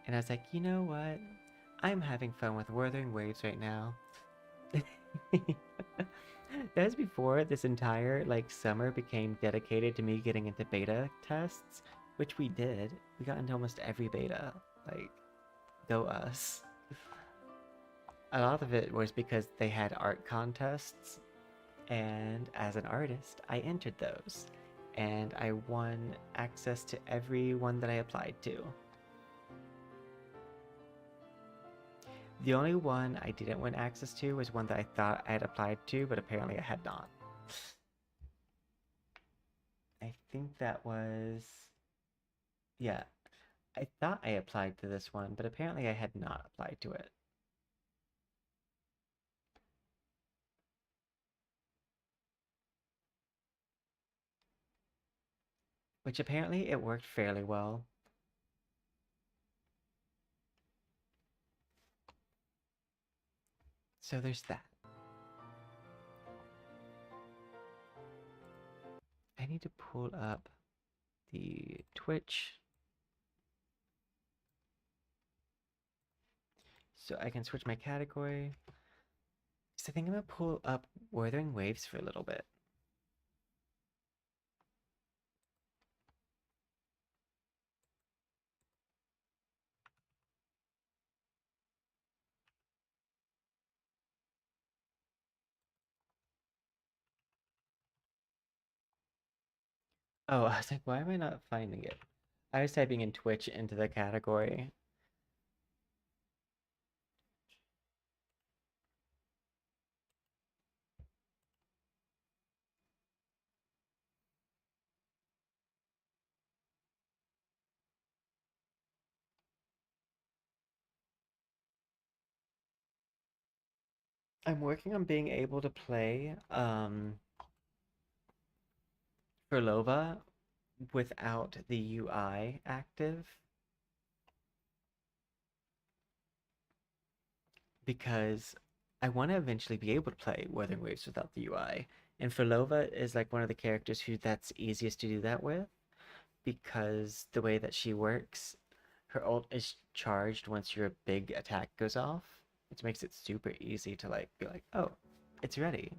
and I was like, you know what? I'm having fun with Wuthering Waves right now. That was before this entire summer became dedicated to me getting into beta tests, which we did. We got into almost every beta. Like, go us. A lot of it was because they had art contests, and as an artist, I entered those. And I won access to every one that I applied to. The only one I didn't win access to was one that I thought I had applied to, but apparently I had not. I think that was... Yeah, I thought I applied to this one, but apparently I had not applied to it. Which apparently it worked fairly well. So there's that. I need to pull up the Twitch so I can switch my category. So I think I'm gonna pull up Wuthering Waves for a little bit. Oh, I was like, why am I not finding it? I was typing in Twitch into the category. I'm working on being able to play Furlova without the UI active because I want to eventually be able to play Wuthering Waves without the UI. And Furlova is like one of the characters who that's easiest to do that with because the way that she works, her ult is charged once your big attack goes off, which makes it super easy to be like, oh, it's ready.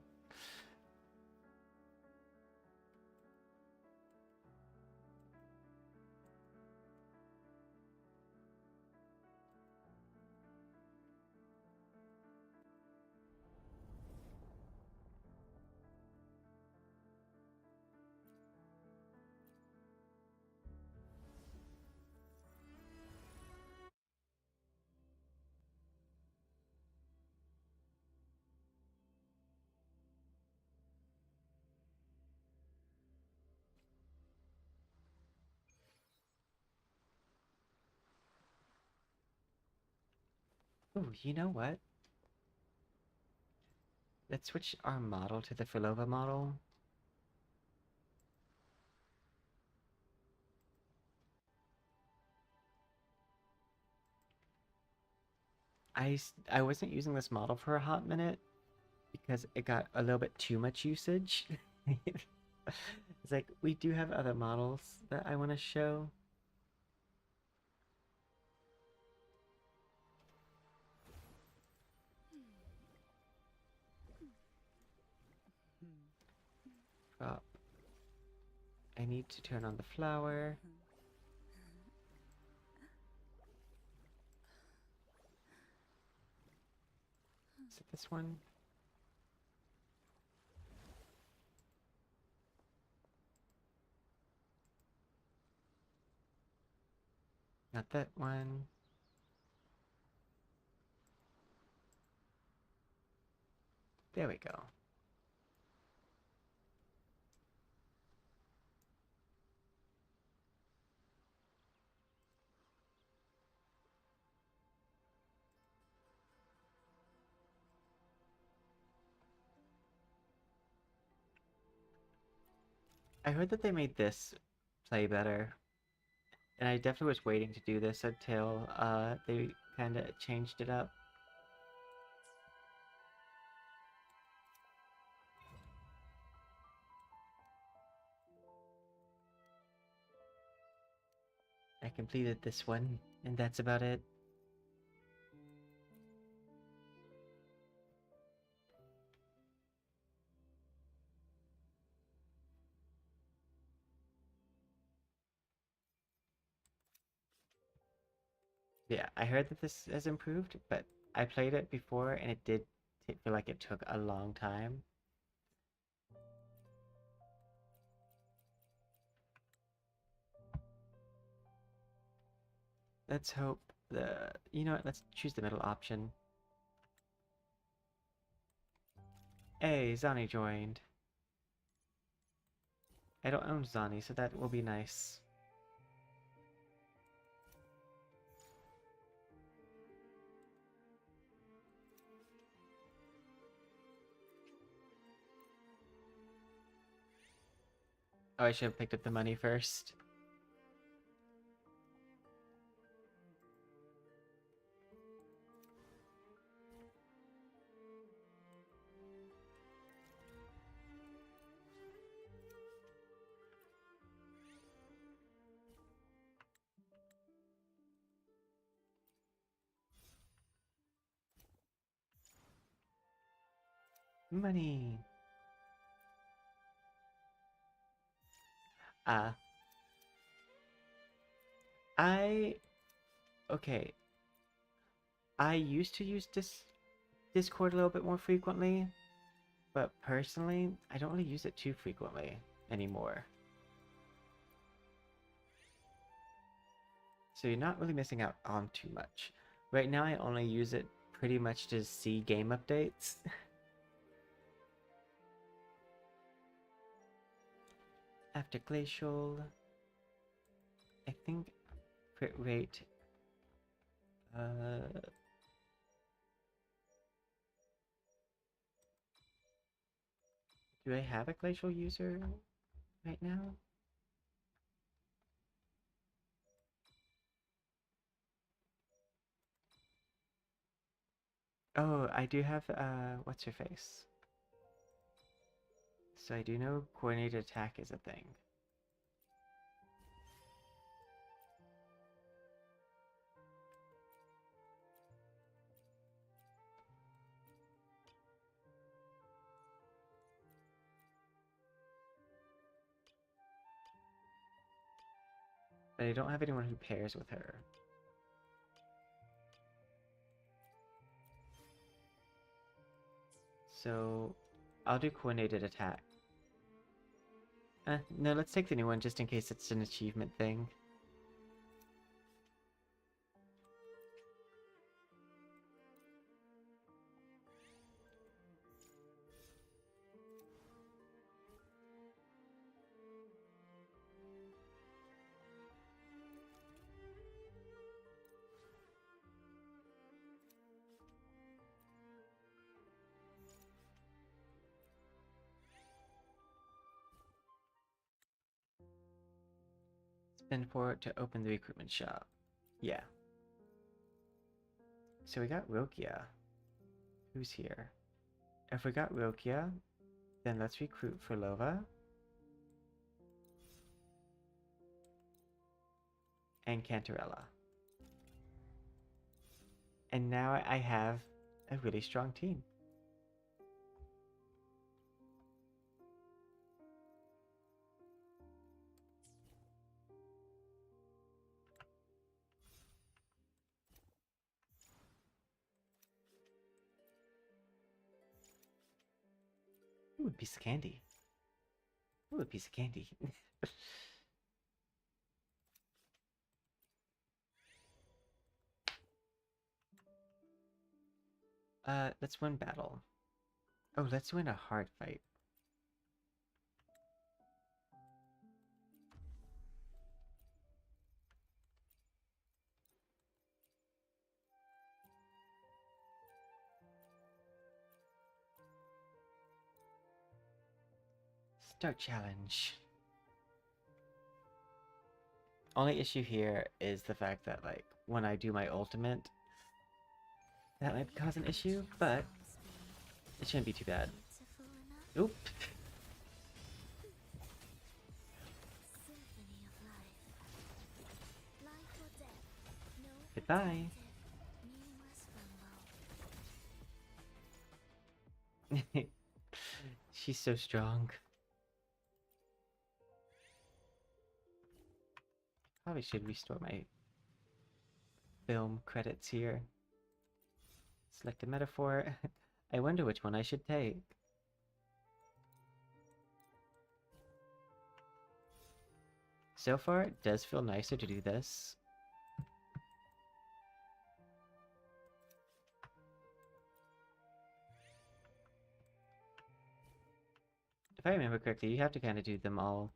Oh, you know what? Let's switch our model to the Furlova model. I wasn't using this model for a hot minute because it got a little bit too much usage. It's like, we do have other models that I want to show. Oh, I need to turn on the flower. Is it this one? Not that one. There we go. I heard that they made this play better, and I definitely was waiting to do this until they kind of changed it up. I completed this one, and that's about it. Yeah, I heard that this has improved, but I played it before, and it did feel like it took a long time. Let's hope the... You know what? Let's choose the middle option. Hey, Zani joined. I don't own Zani, so that will be nice. Oh, I should have picked up the money first. Money! Uh, I... Okay. I used to use Discord a little bit more frequently, but personally, I don't really use it too frequently anymore. So you're not really missing out on too much. Right now, I only use it pretty much to see game updates. After Glacial, I think crit rate... Uh, do I have a Glacial user right now? Oh, I do have, what's her face? So I do know coordinated attack is a thing. But I don't have anyone who pairs with her. So I'll do coordinated attack. No, let's take the new one just in case it's an achievement thing. Spend 4 to open the recruitment shop. Yeah. So we got Rokia. Who's here? If we got Rokia, then let's recruit for Lova. And Cantarella. And now I have a really strong team. Ooh, a piece of candy. Ooh, a piece of candy. Let's win battle. Oh, let's win a hard fight. Start challenge. Only issue here is the fact that, like, when I do my ultimate, that might cause an issue, but it shouldn't be too bad. Oop. Goodbye. She's so strong. Probably should restore my film credits here. Select a metaphor. I wonder which one I should take. So far, it does feel nicer to do this. If I remember correctly, you have to kind of do them all.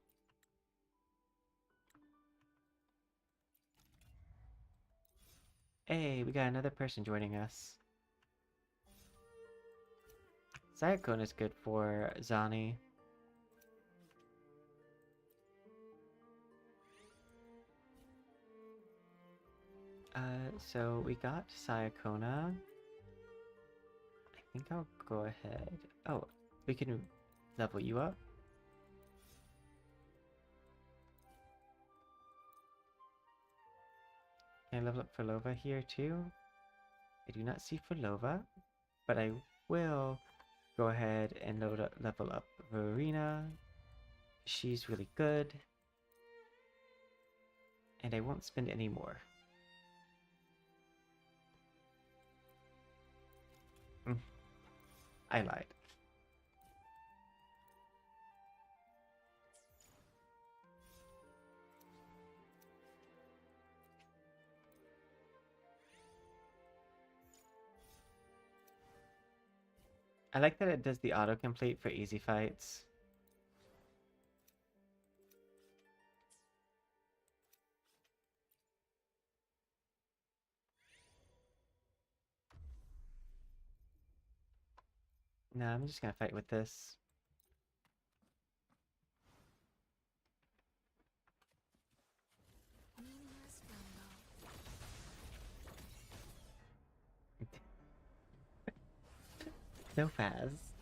Hey, we got another person joining us. Sayakone is good for Zani. So we got Sayakona. I think I'll go ahead. Oh, we can level you up. Can I level up Furlova here too? I do not see Furlova, but I will go ahead and level up Verena. She's really good. And I won't spend any more. I lied. I like that it does the autocomplete for easy fights. No, I'm just gonna fight with this. So fast.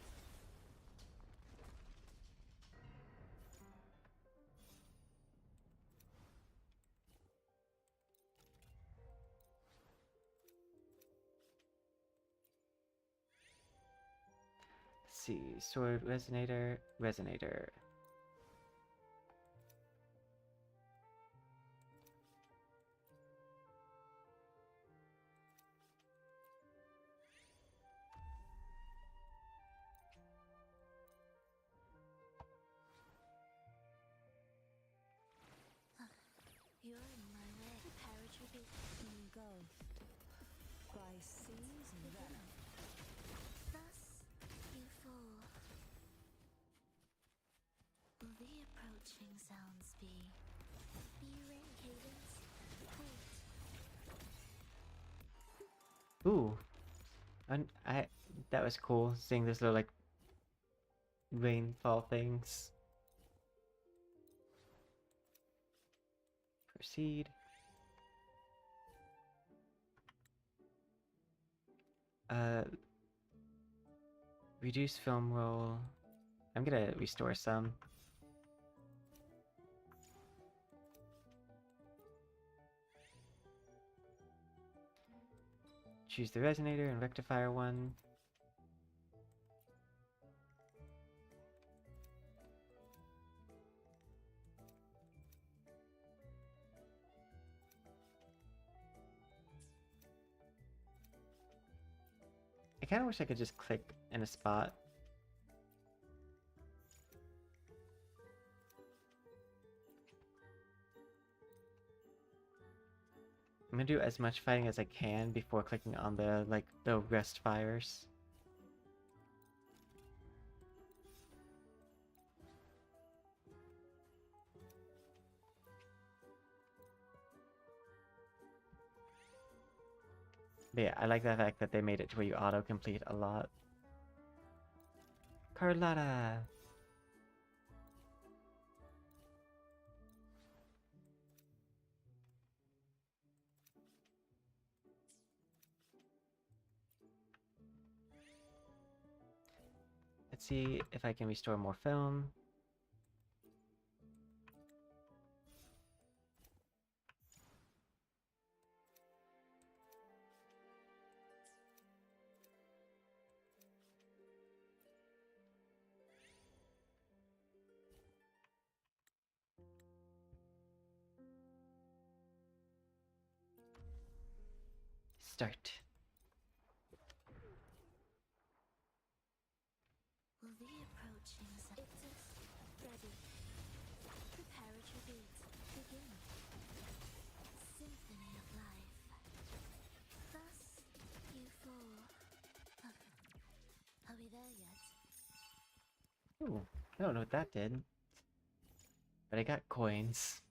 Let's see, sword, resonator, resonator. You're in my way. Paratrooper go by seas and venom. Thus you fall. Will the approaching sounds be? B-ray cadence. Wait. Ooh. And that was cool, seeing those little, like, rainfall things. Proceed. Reduce film roll. I'm gonna restore some. Choose the resonator and rectifier one. I kind of wish I could just click in a spot. I'm gonna do as much fighting as I can before clicking on the rest fires. But yeah, I like the fact that they made it to where you auto-complete a lot. Carlotta! Let's see if I can restore more film. Start. Will the approaching Ictus, ready. Preparatory beats, begin. Symphony of life. Thus, you fall. Are we there yet? Ooh, I don't know what that did. But I got coins.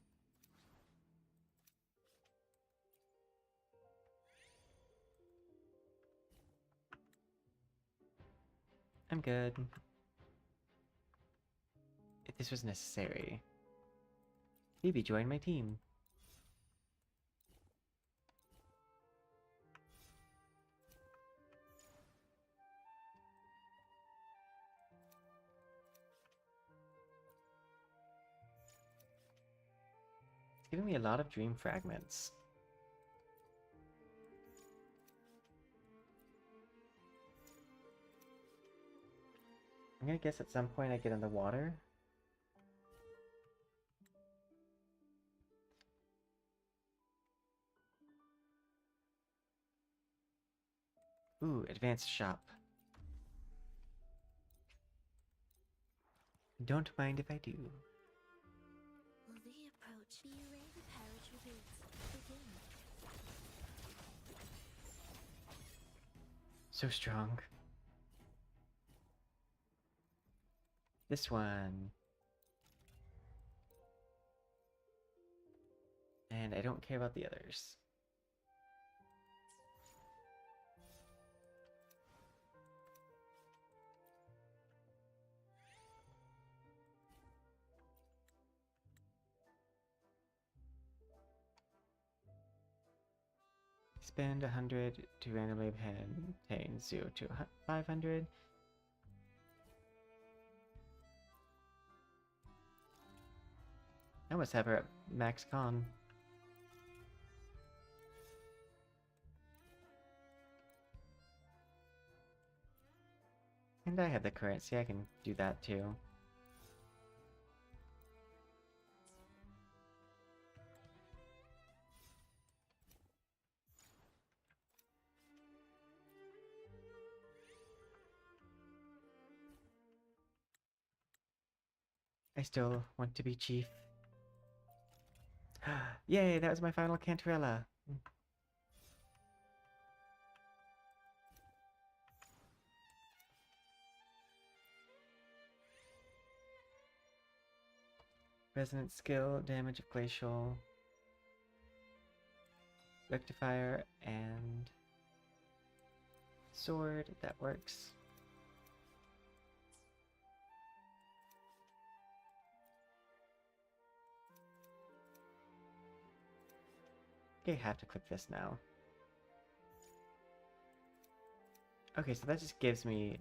I'm good. If this was necessary. Phoebe joined my team. It's giving me a lot of dream fragments. I'm gonna guess at some point I get in the water. Ooh, advanced shop. Don't mind if I do. Will the approach be ready? Preparatory beats, begin. So strong. This one. And I don't care about the others. Spend 100 to randomly obtain 0 to 500. I must have her at max con. And I have the currency, I can do that too. I still want to be chief. Yay, that was my final Cantarella. Resonant skill, damage of glacial, rectifier, and sword. That works. Okay, have to click this now. Okay, so that just gives me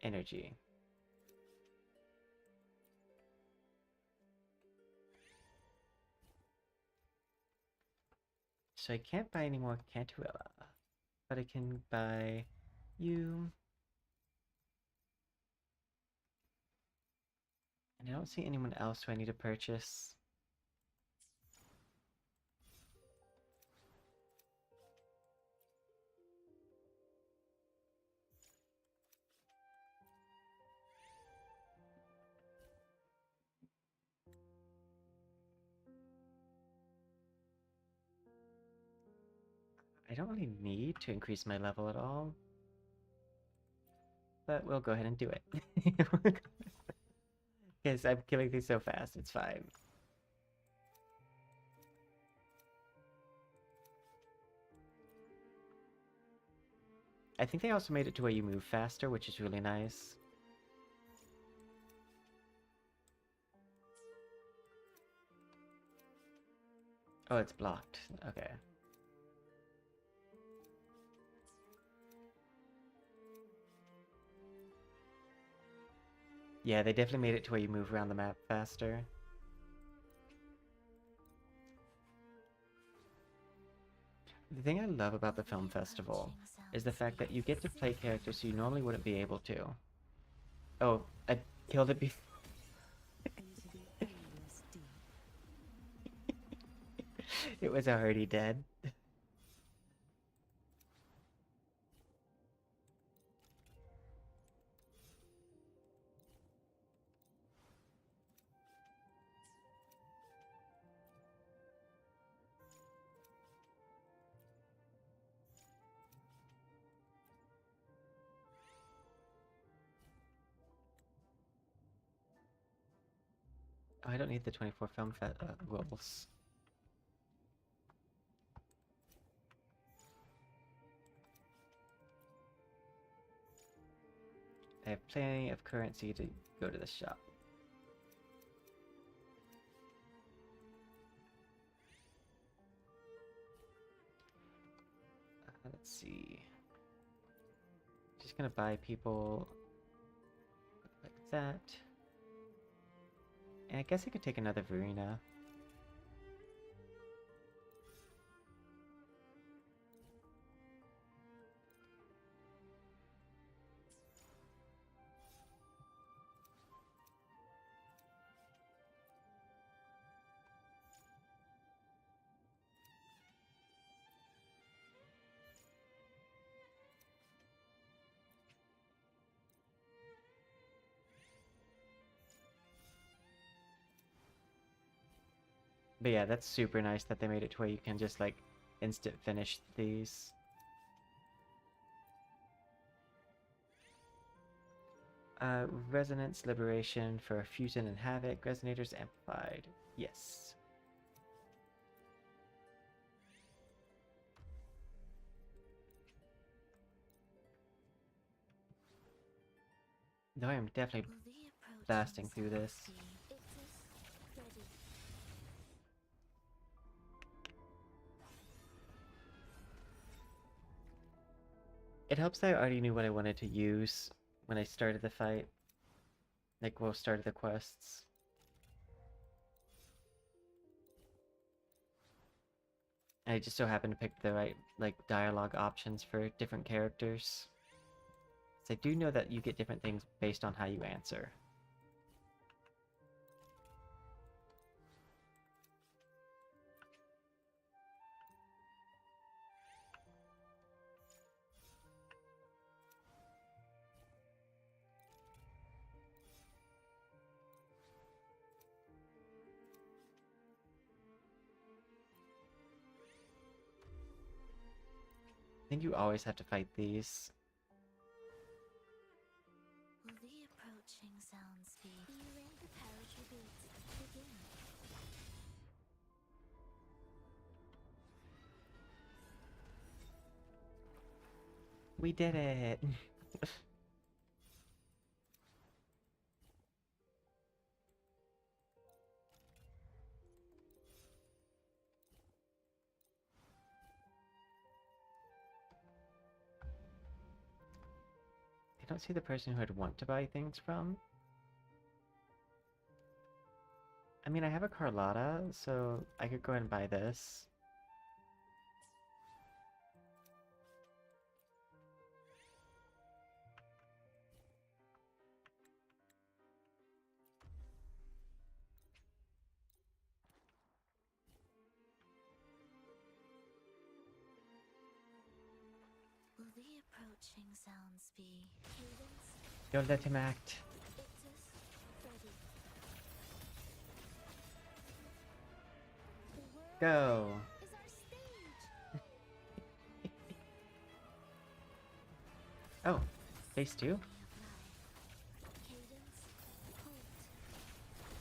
energy. So I can't buy any more Cantarella, but I can buy you. And I don't see anyone else who I need to purchase. I don't really need to increase my level at all, but we'll go ahead and do it. Because I'm killing things so fast, it's fine. I think they also made it to where you move faster, which is really nice. Oh, it's blocked. Okay. Yeah, they definitely made it to where you move around the map faster. The thing I love about the film festival is the fact that you get to play characters you normally wouldn't be able to. Oh, I killed it before. It was already dead. Oh, I don't need the 24 film rules. I have plenty of currency to go to the shop. Let's see. Just gonna buy people like that. And I guess I could take another Verena. But yeah, that's super nice that they made it to where you can just like instant finish these. Resonance Liberation for Fusion and Havoc. Resonators amplified. Yes. Though I am definitely blasting through this. It helps that I already knew what I wanted to use when I started the fight. Like, well, started the quests. I just so happened to pick the right, like, dialogue options for different characters. So I do know that you get different things based on how you answer. I think you always have to fight these. Will the approaching sounds be? Be ready, the carriage reboots. Begin. We did it! I don't see the person who I'd want to buy things from. I mean, I have a Carlotta, so I could go ahead and buy this. Will the approaching sounds be? Cadence. Don't let him act. Ictus. Ready. The world Go! is our stage. Oh, phase two? Symphony of life. Cadence, hold.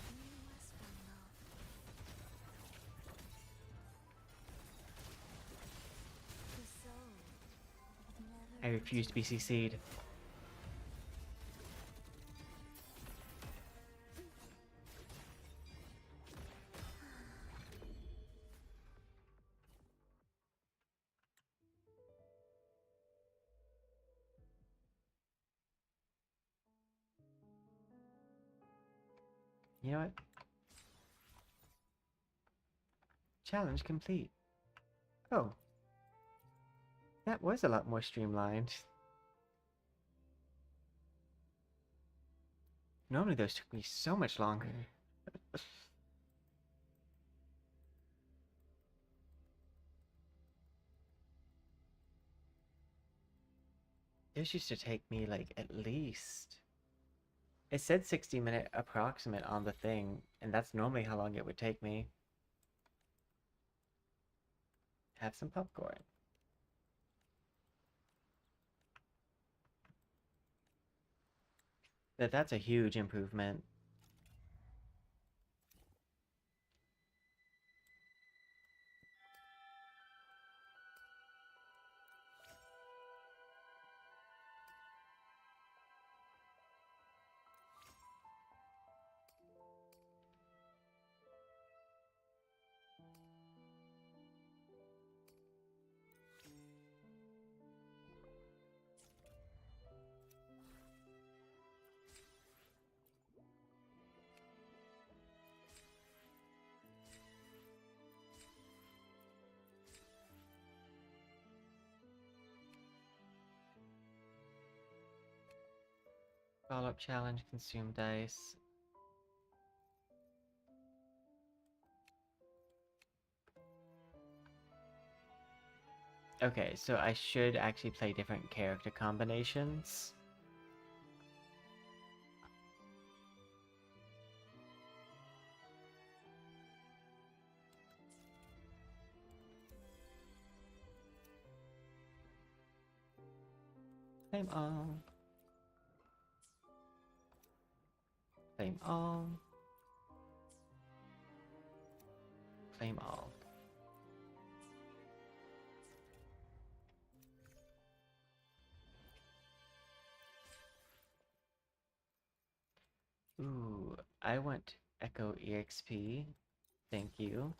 Meaningless from love. The soul I never refuse to be empties. CC'd. You know what? Challenge complete. Oh, that was a lot more streamlined. Normally those took me so much longer. Those used to take me like at least. It said 60-minute approximate on the thing, and that's normally how long it would take me. Have some popcorn. But that's a huge improvement. Follow-up challenge, consume dice. Okay, so I should actually play different character combinations. Claim all. Claim all. Claim all. Ooh, I want Echo EXP. Thank you.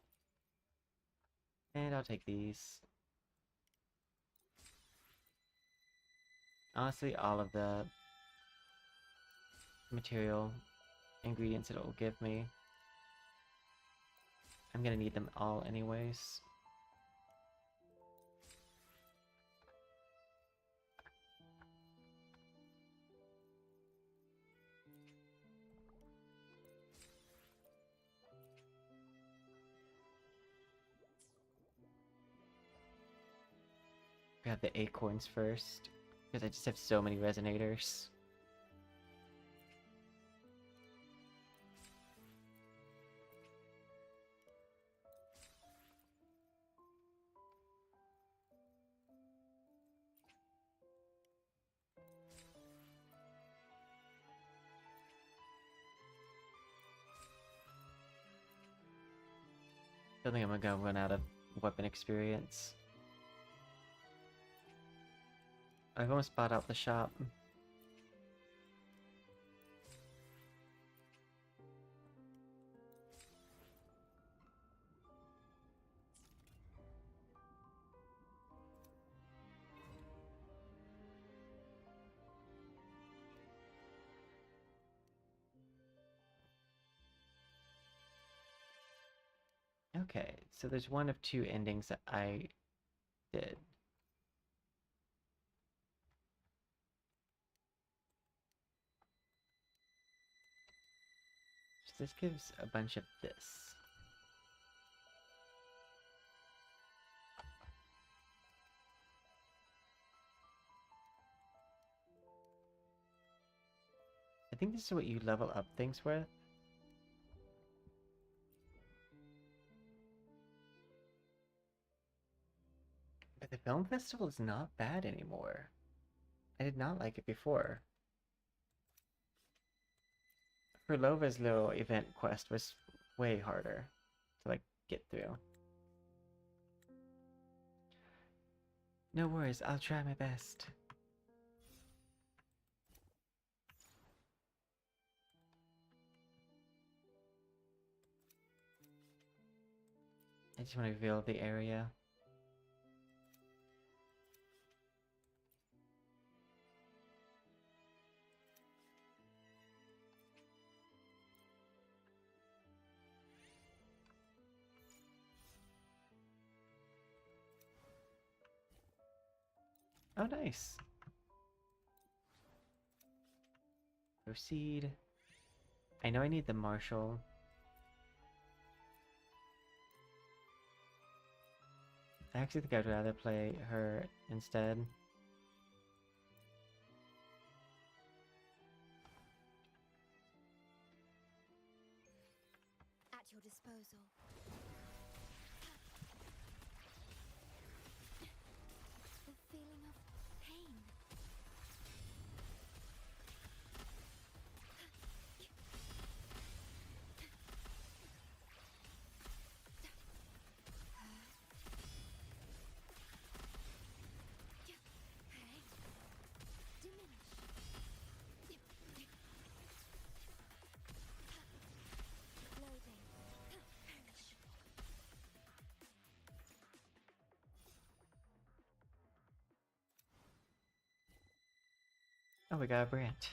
And I'll take these. Honestly, all of the material ingredients it will give me. I'm gonna need them all anyways. Grab the acorns first, because I just have so many resonators. Don't think I'm gonna run out of weapon experience. I've almost bought out the shop. Okay, so there's one of two endings that I did. So this gives a bunch of this. I think this is what you level up things with. But the film festival is not bad anymore. I did not like it before. Kurlova's little event quest was way harder to like get through. No worries, I'll try my best. I just want to reveal the area. Oh, nice. Proceed. I know I need the marshal. I actually think I'd rather play her instead. At your disposal. The feeling of pain. Oh, we got a branch.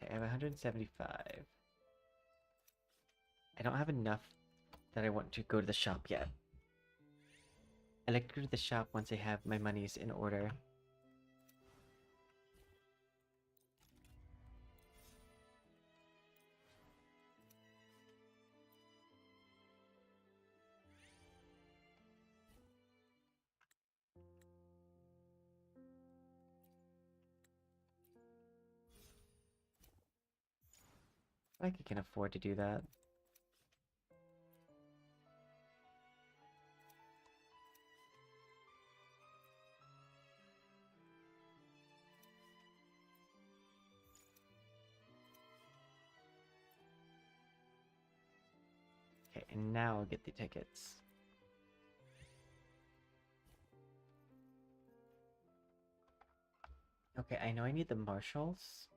Okay, I have 175. I don't have enough that I want to go to the shop yet. I like to go to the shop once I have my monies in order. I think I can afford to do that. Okay, and now I'll get the tickets. Okay, I know I need the marshals.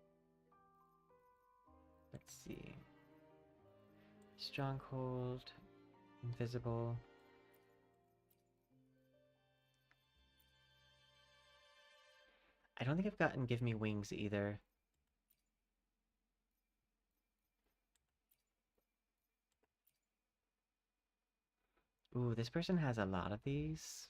Let's see. Stronghold, invisible. I don't think I've gotten Give Me Wings either. Ooh, this person has a lot of these.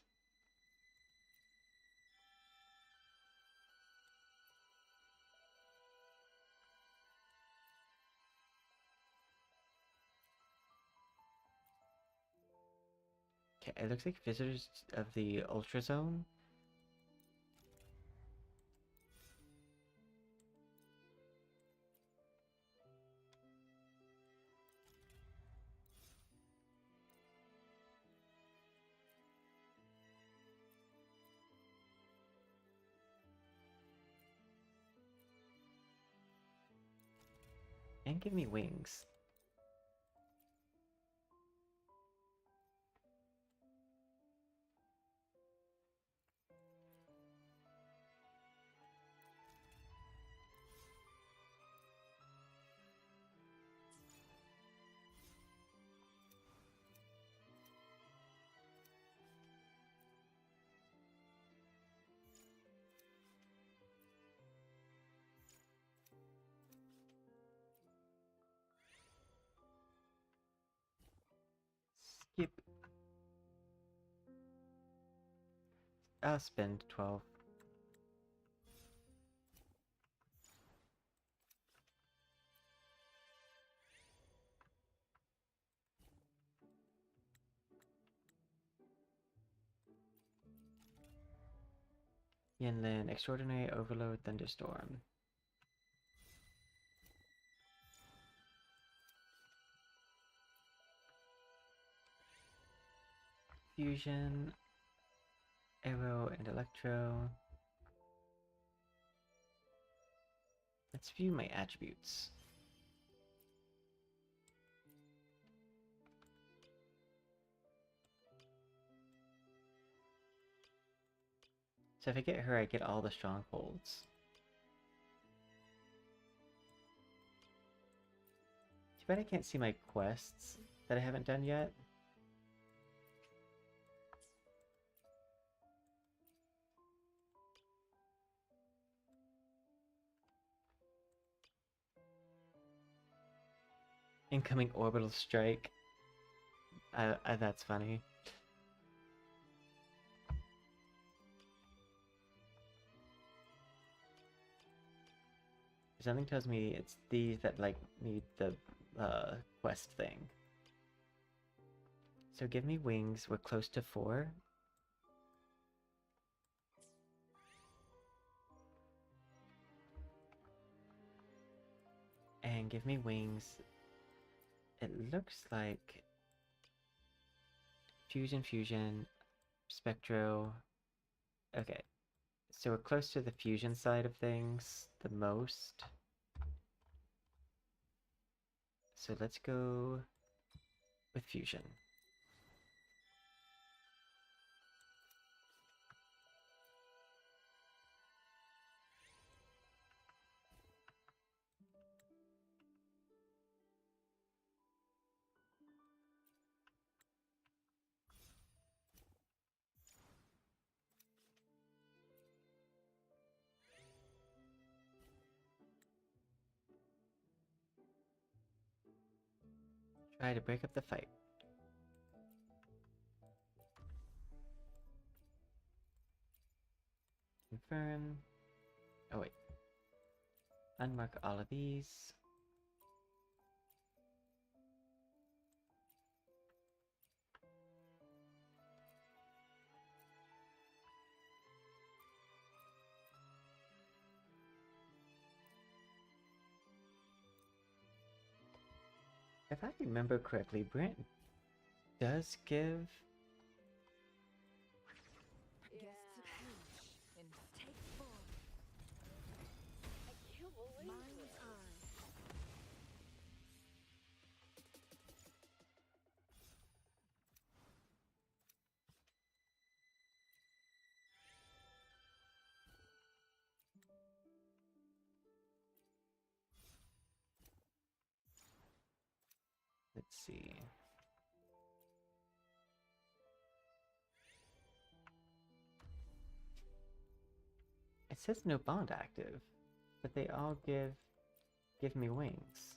Okay, it looks like visitors of the Ultra Zone. And Give Me Wings. Skip. I'll spend 12. Yinlin, Extraordinary Overload Thunderstorm. Fusion, Arrow, and Electro. Let's view my attributes. So if I get her, I get all the strongholds. Too bad I can't see my quests that I haven't done yet. Incoming orbital strike. That's funny. Something tells me it's these that like need the quest thing. So give me wings. We're close to 4. And give me wings. It looks like fusion, spectro. Okay, so we're close to the fusion side of things the most. So let's go with fusion. Try to break up the fight. Confirm. Oh wait. Unmark all of these. If I remember correctly, Brent does give... Gets to push and take form. Mind's eye. Let's see. It says no bond active, but they all give me wings.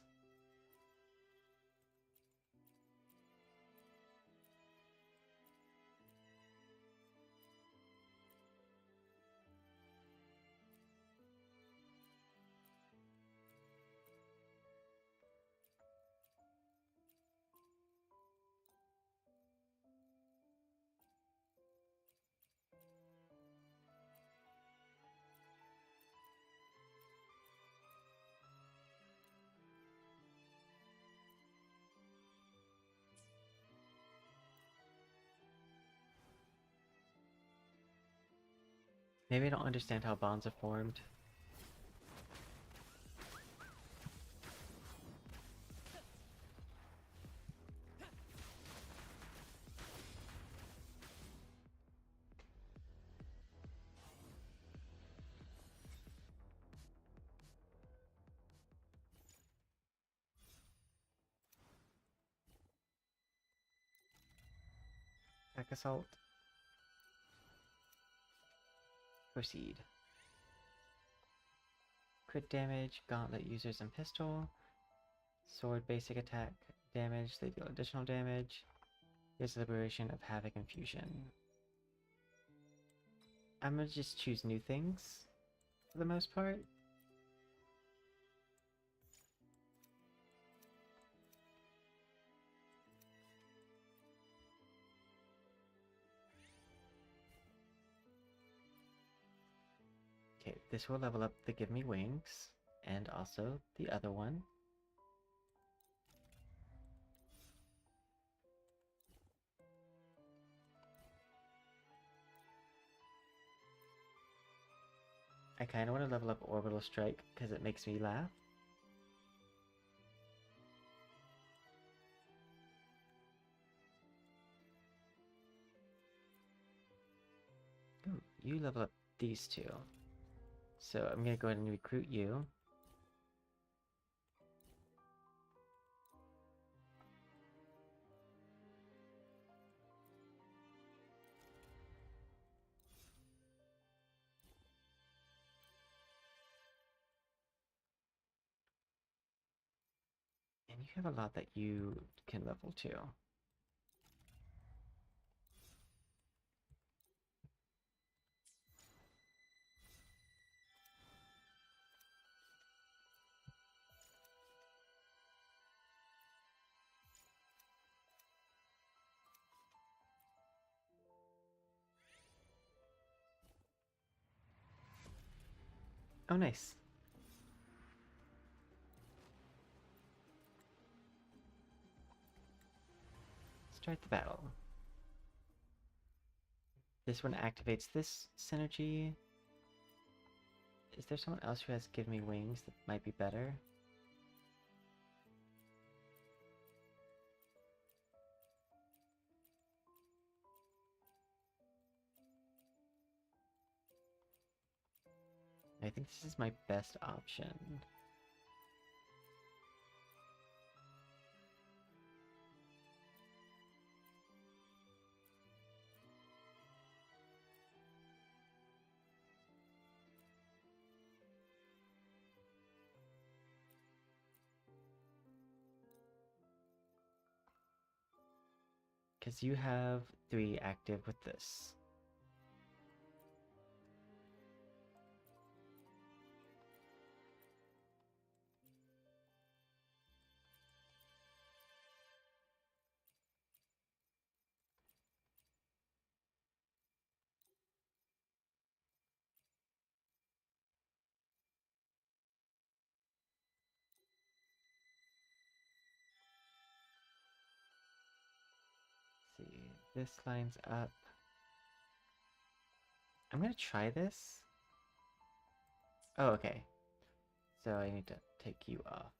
Maybe I don't understand how bonds are formed. Attack assault. Proceed. Crit damage, gauntlet users and pistol. Sword basic attack damage, they deal additional damage. Here's liberation of havoc and fusion. I'm gonna just choose new things for the most part. Okay, this will level up the give me wings and also the other one. I kind of want to level up Orbital Strike because it makes me laugh. Ooh, you level up these two. So I'm going to go ahead and recruit you. And you have a lot that you can level too. Oh, nice. Start the battle. This one activates this synergy. Is there someone else who has Give Me Wings that might be better? I think this is my best option. Because you have 3 active with this. Let's see, this lines up. I'm gonna try this. Oh, okay. So I need to take you off.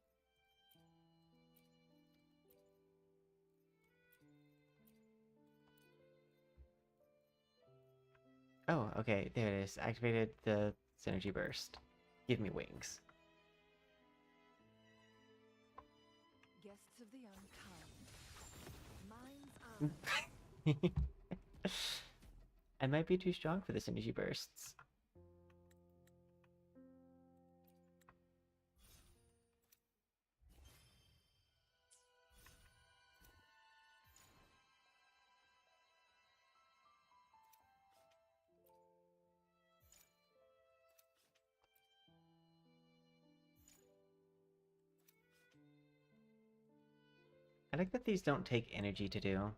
Oh, okay, there it is. Activated the synergy burst. Give me wings. Guests of the unkind. Minds are. I might be too strong for the synergy bursts. I like that these don't take energy to do.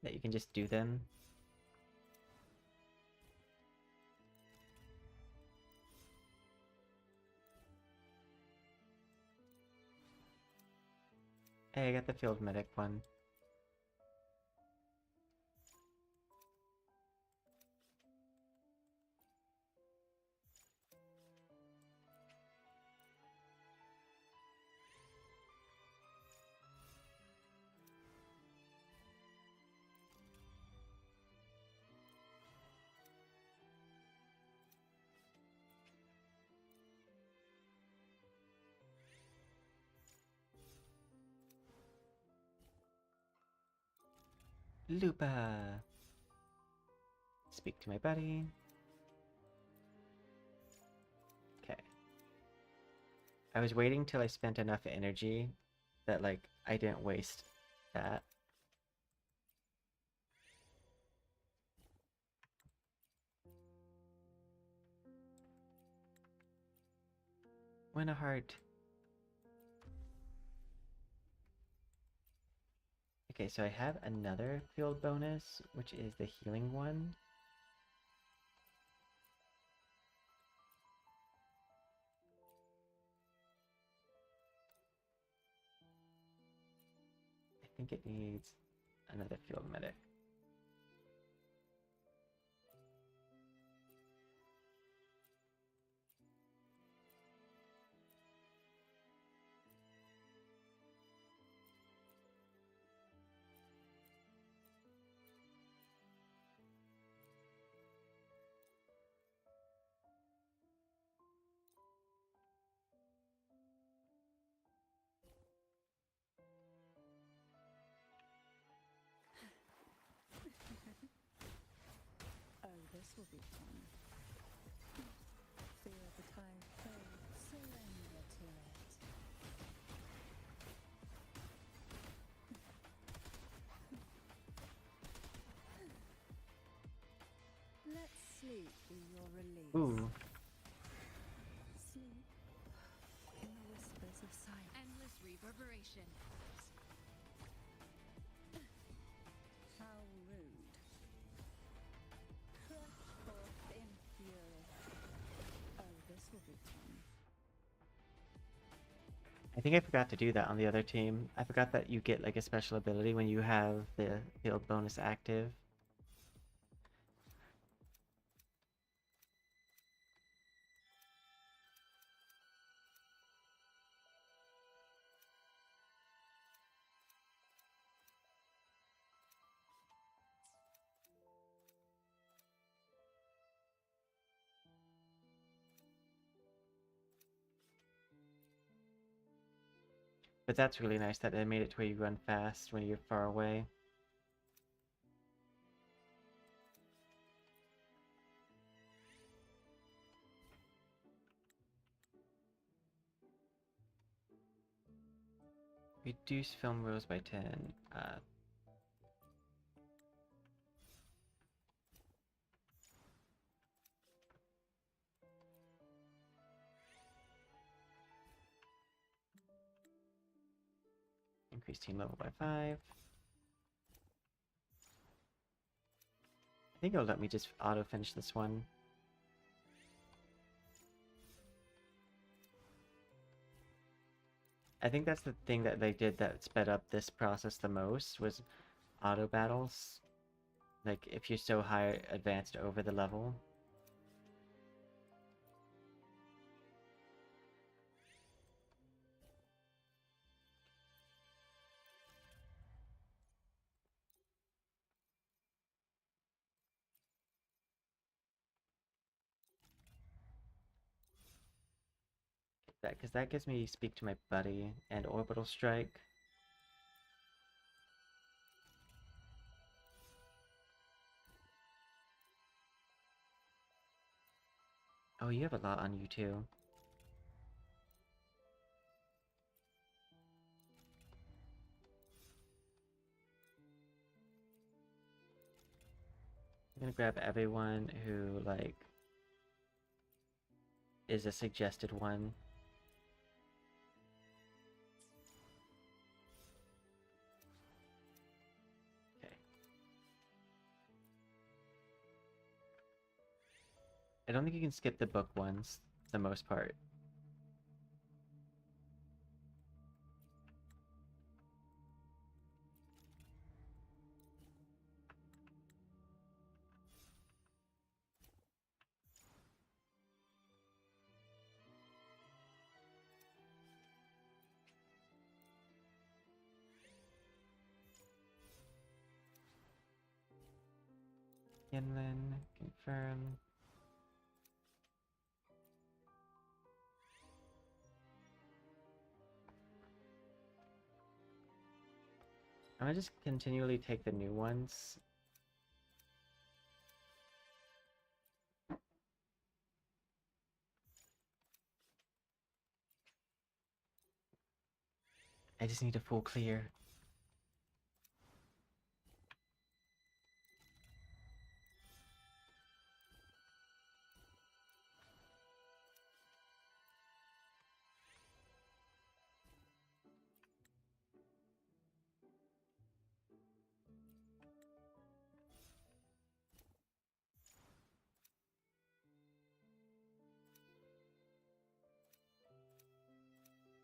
That you can just do them. Hey, I got the field medic one. Lupa! Speak to my buddy. Okay. I was waiting till I spent enough energy that, like, I didn't waste that. Win a heart. Okay, so I have another field bonus, which is the healing one. I think it needs another field medic. will be fun. Feel the tide flow. Surrender to it. Let sleep be your release. Ooh. Sleep in the whispers of silence. Endless reverberation. How rude. Crush forth in fury. Oh, this will be fun. I think I forgot to do that on the other team. I forgot that you get like a special ability when you have the field bonus active. But that's really nice that they made it to where you run fast when you're far away. Reduce film rolls by 10. Increase team level by 5. I think it'll let me just auto finish this one. I think that's the thing that they did that sped up this process the most was auto battles. Like if you're so high advanced over the level. Because that gives me speak to my buddy and orbital strike. Oh, you have a lot on you too. I'm gonna grab everyone who like is a suggested one. Okay. I don't think you can skip the book ones, for the most part. Inland, confirm. I'm gonna just continually take the new ones. I just need a full clear.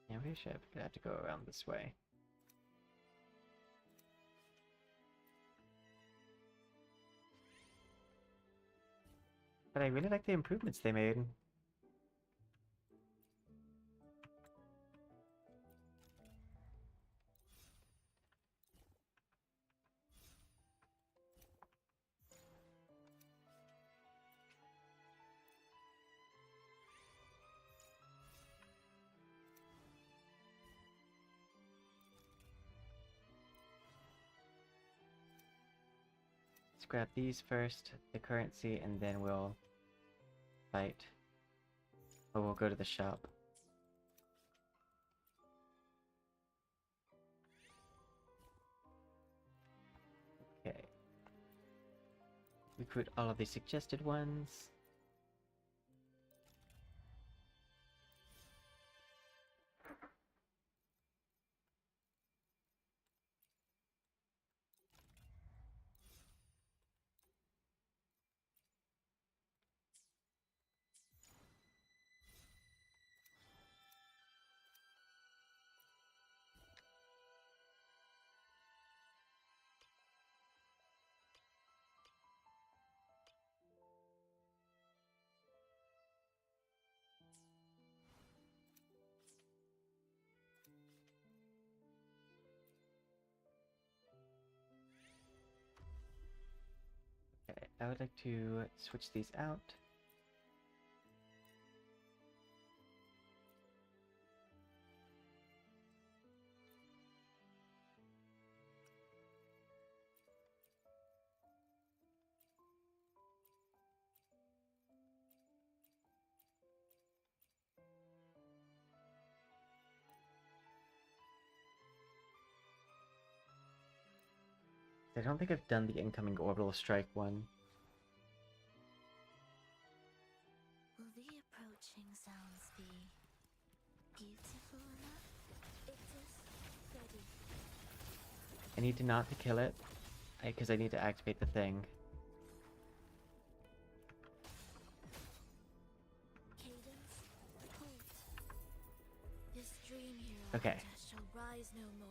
Yeah, we should have to go around this way. But I really like the improvements they made. Let's grab these first, the currency, and then we'll fight. Or we'll go to the shop. Okay. Recruit all of the suggested ones. Okay, I would like to switch these out. I don't think I've done the incoming orbital strike one. Will the approaching sounds be beautiful enough? It is ready. I need to not to kill it, because I need to activate the thing. Cadence, halt. This dream Okay. hereafter shall rise no more.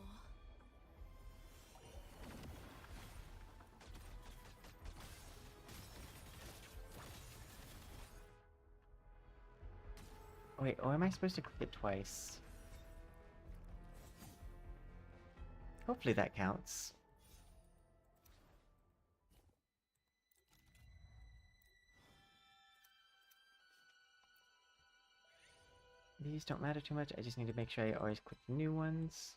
Wait, or am I supposed to click it twice? Hopefully that counts. These don't matter too much, I just need to make sure I always click the new ones.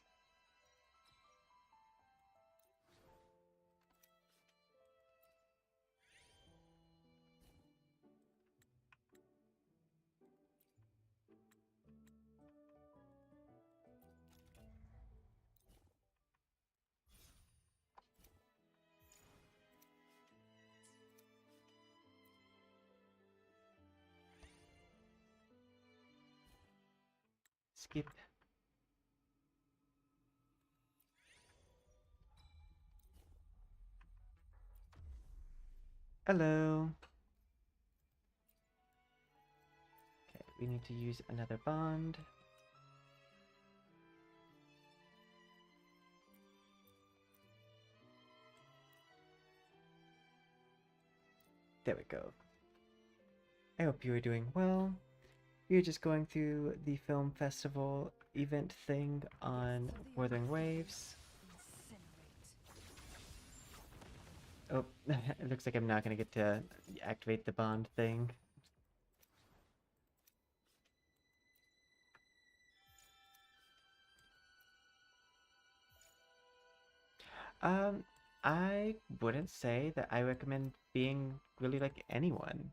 Skip. Hello. Okay, we need to use another bond. There we go. I hope you are doing well. We are just going through the film festival event thing on Wuthering Waves. Oh, it looks like I'm not going to get to activate the bond thing. Um, I wouldn't say that I recommend being really like anyone.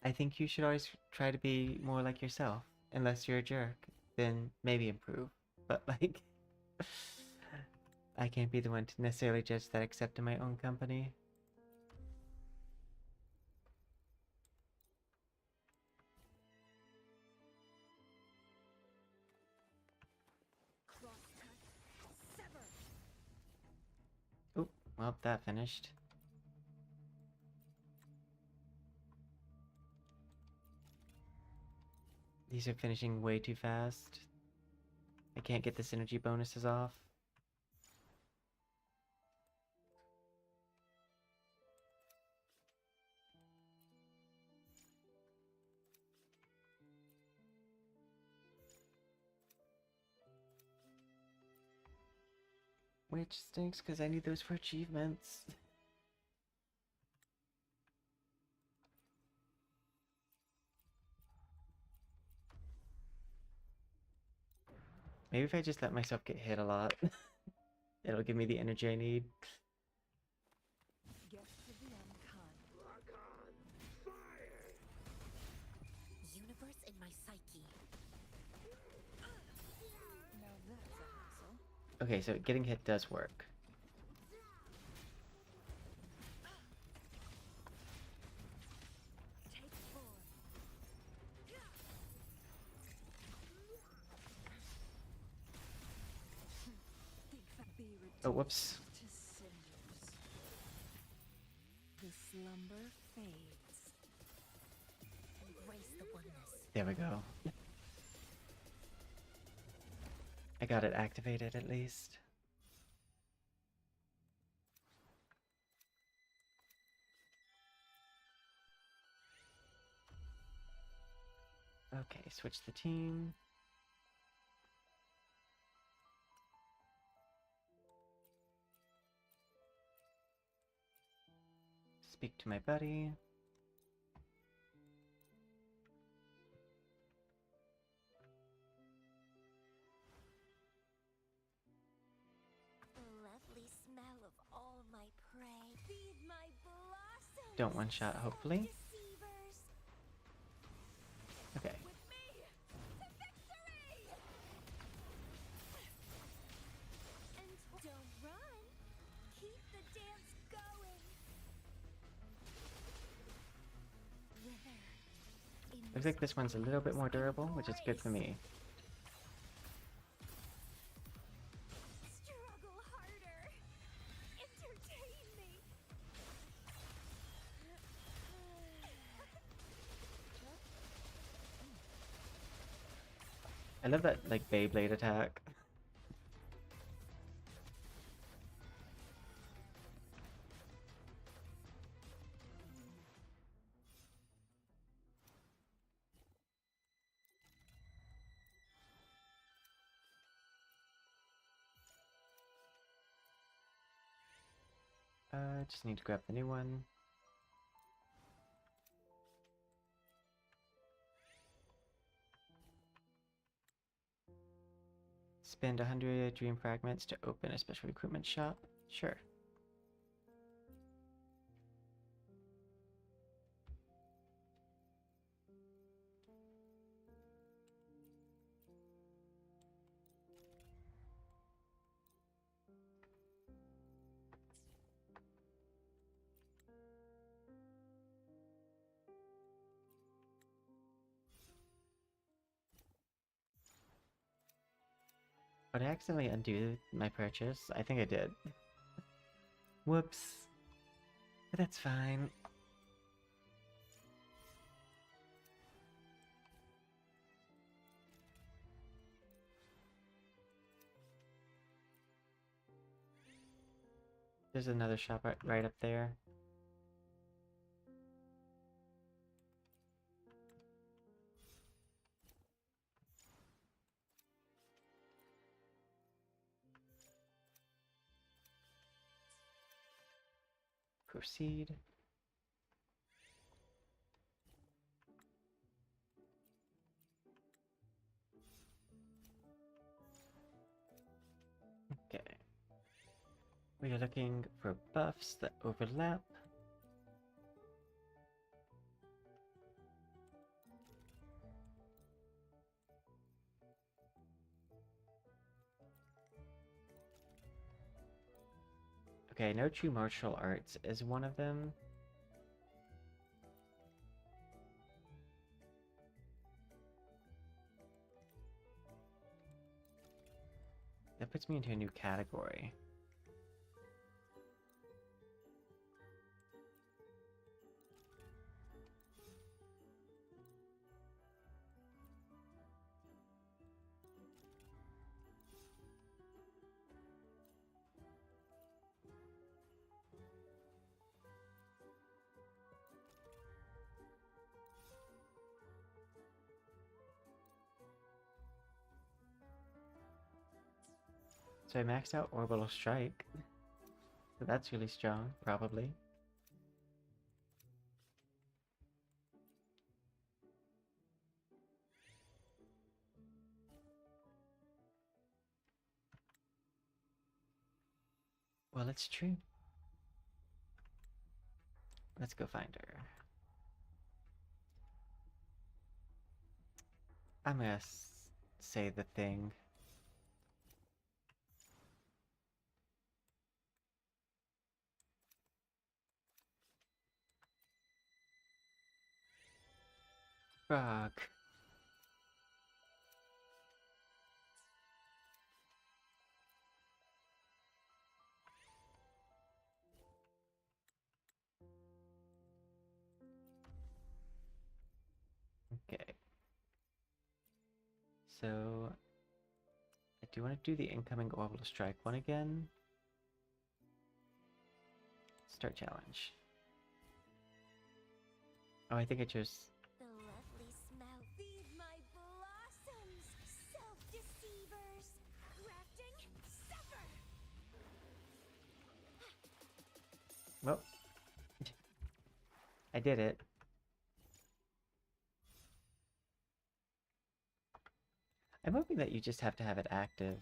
I think you should always try to be more like yourself. Unless you're a jerk, then maybe improve. But like, I can't be the one to necessarily judge that except in my own company. Oh, well, that finished. These are finishing way too fast. I can't get the synergy bonuses off. Which stinks because I need those for achievements. Maybe if I just let myself get hit a lot, it'll give me the energy I need. Okay, so getting hit does work. Take form. Think be Oh, reduced whoops. to cinders. The slumber fades. Embrace the oneness. There we go. I got it activated at least. Okay, switch the team. Speak to my buddy. The lovely smell of all my prey. Feed my blossoms. Don't one-shot, hopefully. Deceivers. Okay. With me to victory. And don't run. Keep the dance going. Looks like this one's a little bit more durable, which is good for me. Struggle harder. Entertain me. I love that, like, Beyblade attack. Just need to grab the new one. Spend 100 dream fragments to open a special recruitment shop. Sure. Did I accidentally undo my purchase? I think I did. Whoops. But that's fine. There's another shop right up there. Proceed. Okay. We are looking for buffs that overlap. Okay, no true martial arts is one of them. That puts me into a new category. So I maxed out Orbital Strike. So that's really strong, probably. Well, it's true. Let's go find her. I'm gonna say the thing. Frog. Okay. So I do want to do the incoming orbital strike one again. Start challenge. Oh, I think I chose. The lovely smell. Feed my blossoms, self-deceivers. Crafting, suffer. Well, I did it. I'm hoping that you just have to have it active.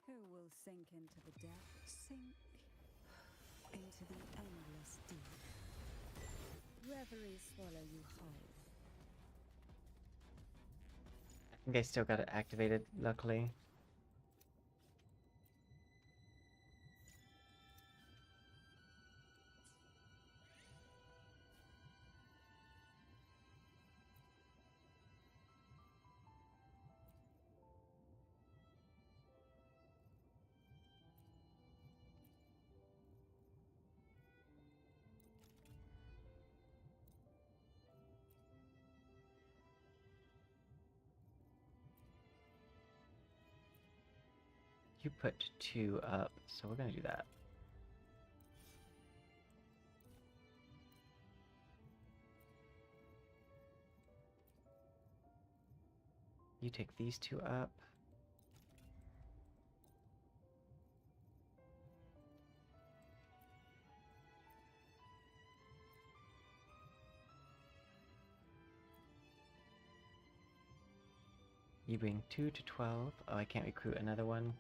Who will sink into the depths? Sink into the endless deep. Reverie swallow you whole. I think I still got it activated, luckily. You put 2 up, so we're gonna do that. You take these 2 up. You bring 2 to 12. Oh, I can't recruit another one.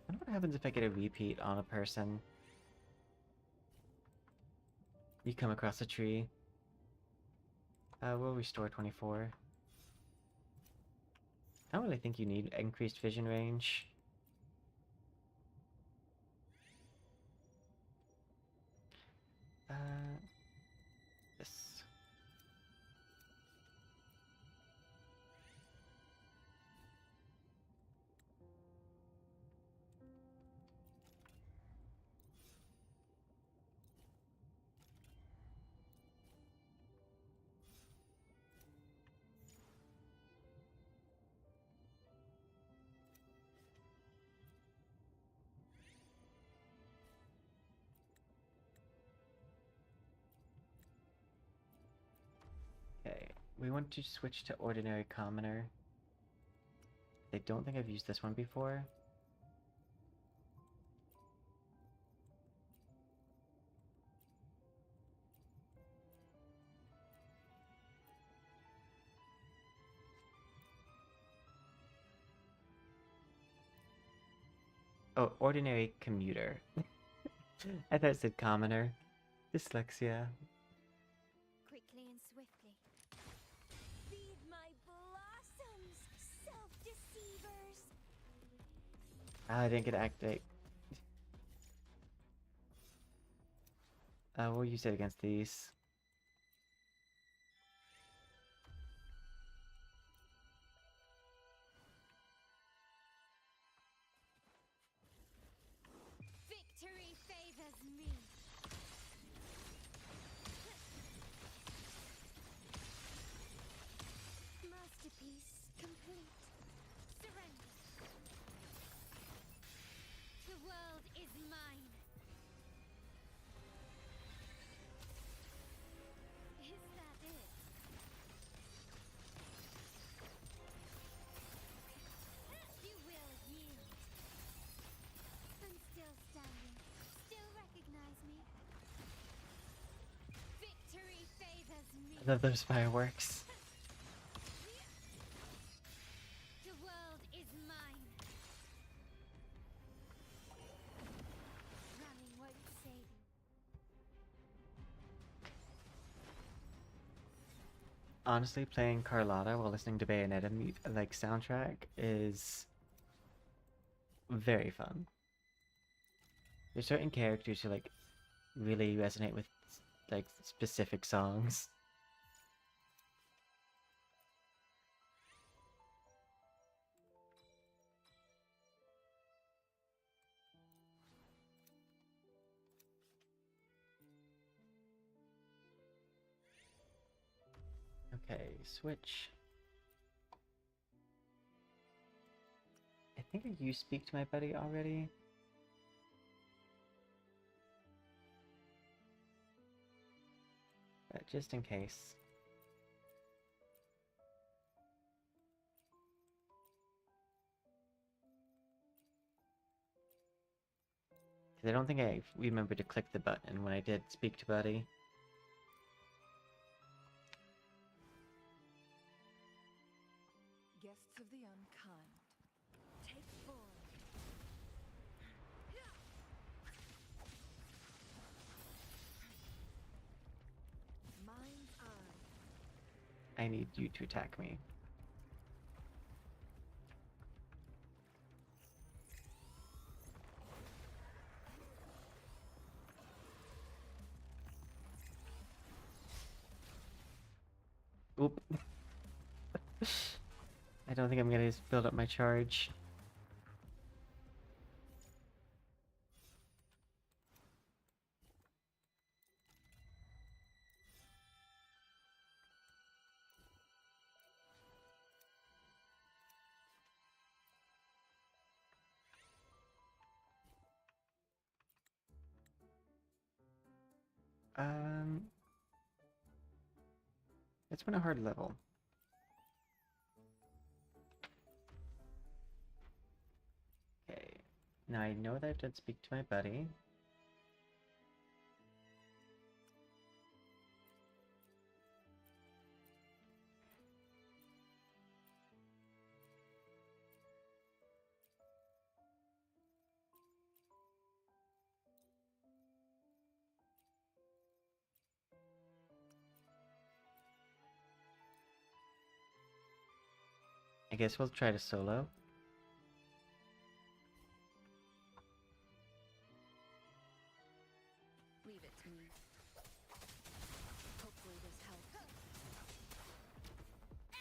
I wonder what happens if I get a repeat on a person. You come across a tree. We'll restore 24. I don't really think you need increased vision range. This. Okay, we want to switch to ordinary commoner. I don't think I've used this one before. Oh, ordinary commuter. I thought it said commoner. Dyslexia. Quickly and swiftly. Feed my blossoms, self-deceivers. Ah, I didn't get to activate. We'll use it against these. Victory favors me. Masterpiece complete. Surrender. me. I love those fireworks. The world is mine. Running won't save you. Honestly, playing Carlotta while listening to Bayonetta like soundtrack is very fun. There's certain characters who like really resonate with like specific songs. Okay, switch. I think you speak to my buddy already. But just in case. Because I don't think I remembered to click the button when I did speak to buddy. Guests of the unkind, take form. Mind's eye. I need you to attack me. Oop. I don't think I'm gonna build up my charge. Um, it's been a hard level. Okay. Now I know that I did speak to my buddy. I guess we'll try to solo. Leave it to me. Hopefully this helps.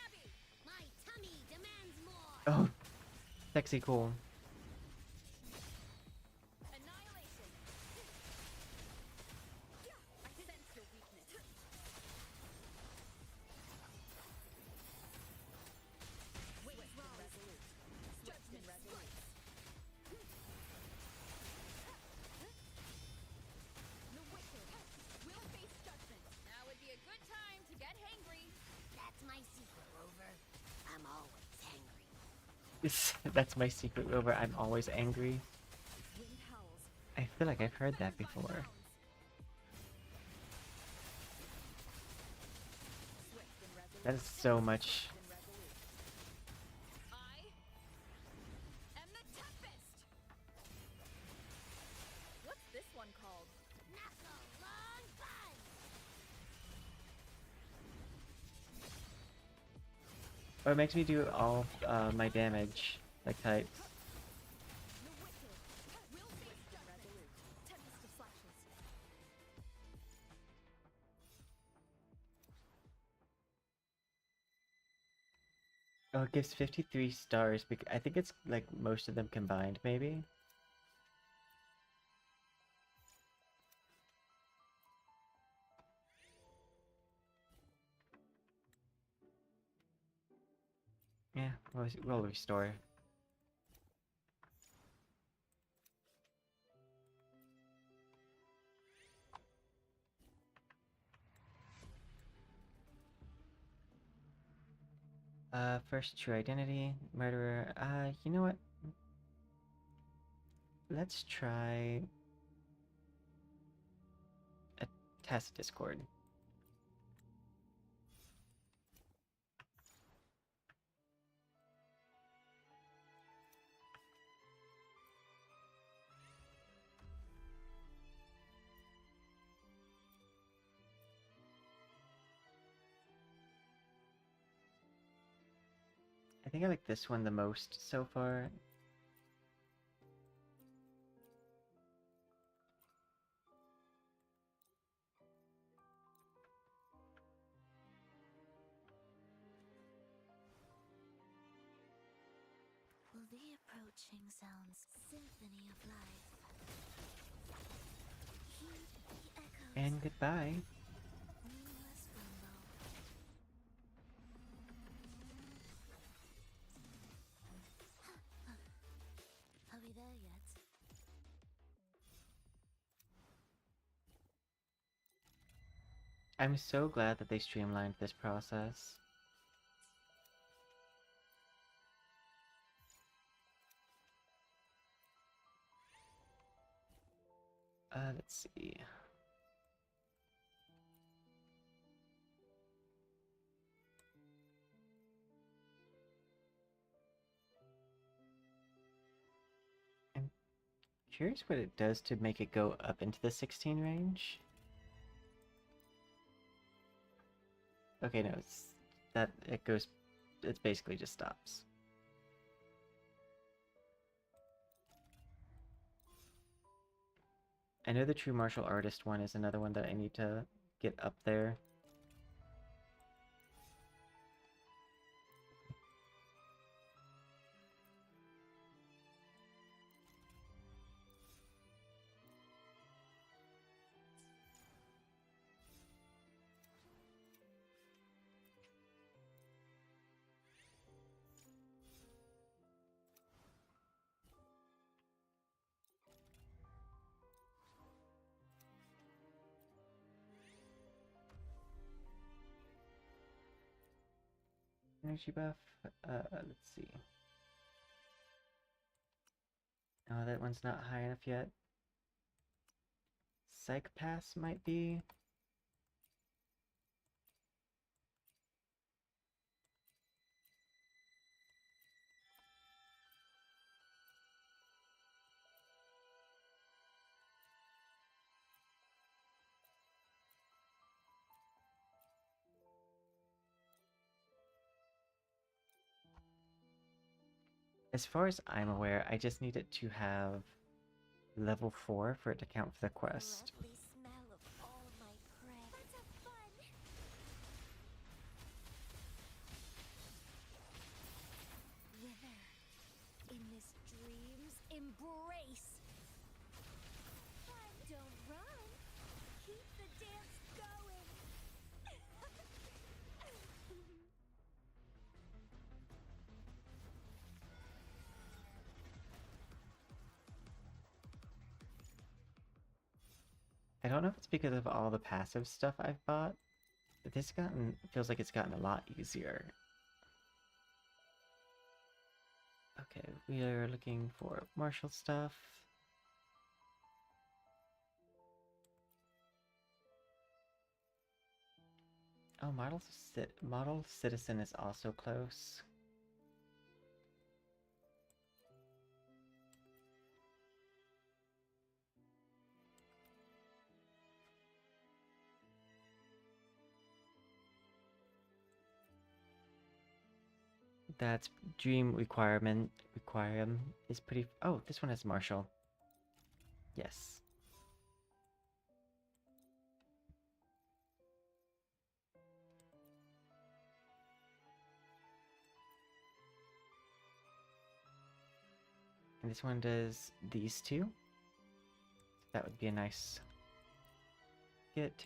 Abby, my tummy demands more. Oh, sexy cool. Annihilation. I sense your weakness. Swift and resolute. Swift and resolute. The wicked will face judgment. Now would be a good time to get hangry. That's my secret, Rover. I'm always hangry. That's my secret, Rover. I'm always angry. Wind howls. I feel like I've heard that before. Swift and resolute. That is so much. And resolute. I am the Tempest. What's this one called? Knuckle long bun. Or it makes me do all my damage, like types. The wicked will face judgment. Resolute. Tempest of flashes. Oh, it gives 53 stars because I think it's like most of them combined, maybe. Yeah, we'll restore. First true identity, murderer. You know what? Let's try a test Discord. think I like this one the most so far. Will the approaching sounds symphony of life? Heed the echoes. And goodbye. Meaningless rumble. Are we there yet? I'm so glad that they streamlined this process. Let's see. I'm curious what it does to make it go up into the 16 range. Okay, no, it basically just stops. I know the True Martial Artist one is another one that I need to get up there. Energy buff. Let's see. Oh, that one's not high enough yet. Psych Pass might be. As far as I'm aware, I just need it to have level 4 for it to count for the quest. Lovely smell of all my prey. Let's have fun! Wither in this dream's embrace. Fun, don't run. Keep the dance going. I don't know if it's because of all the passive stuff I've bought, but feels like it's gotten a lot easier. Okay, we are looking for martial stuff. Oh, Model Citizen is also close. That's Dream Requirement is pretty. Oh, this one has Martial. Yes. And this one does these two. That would be a nice get.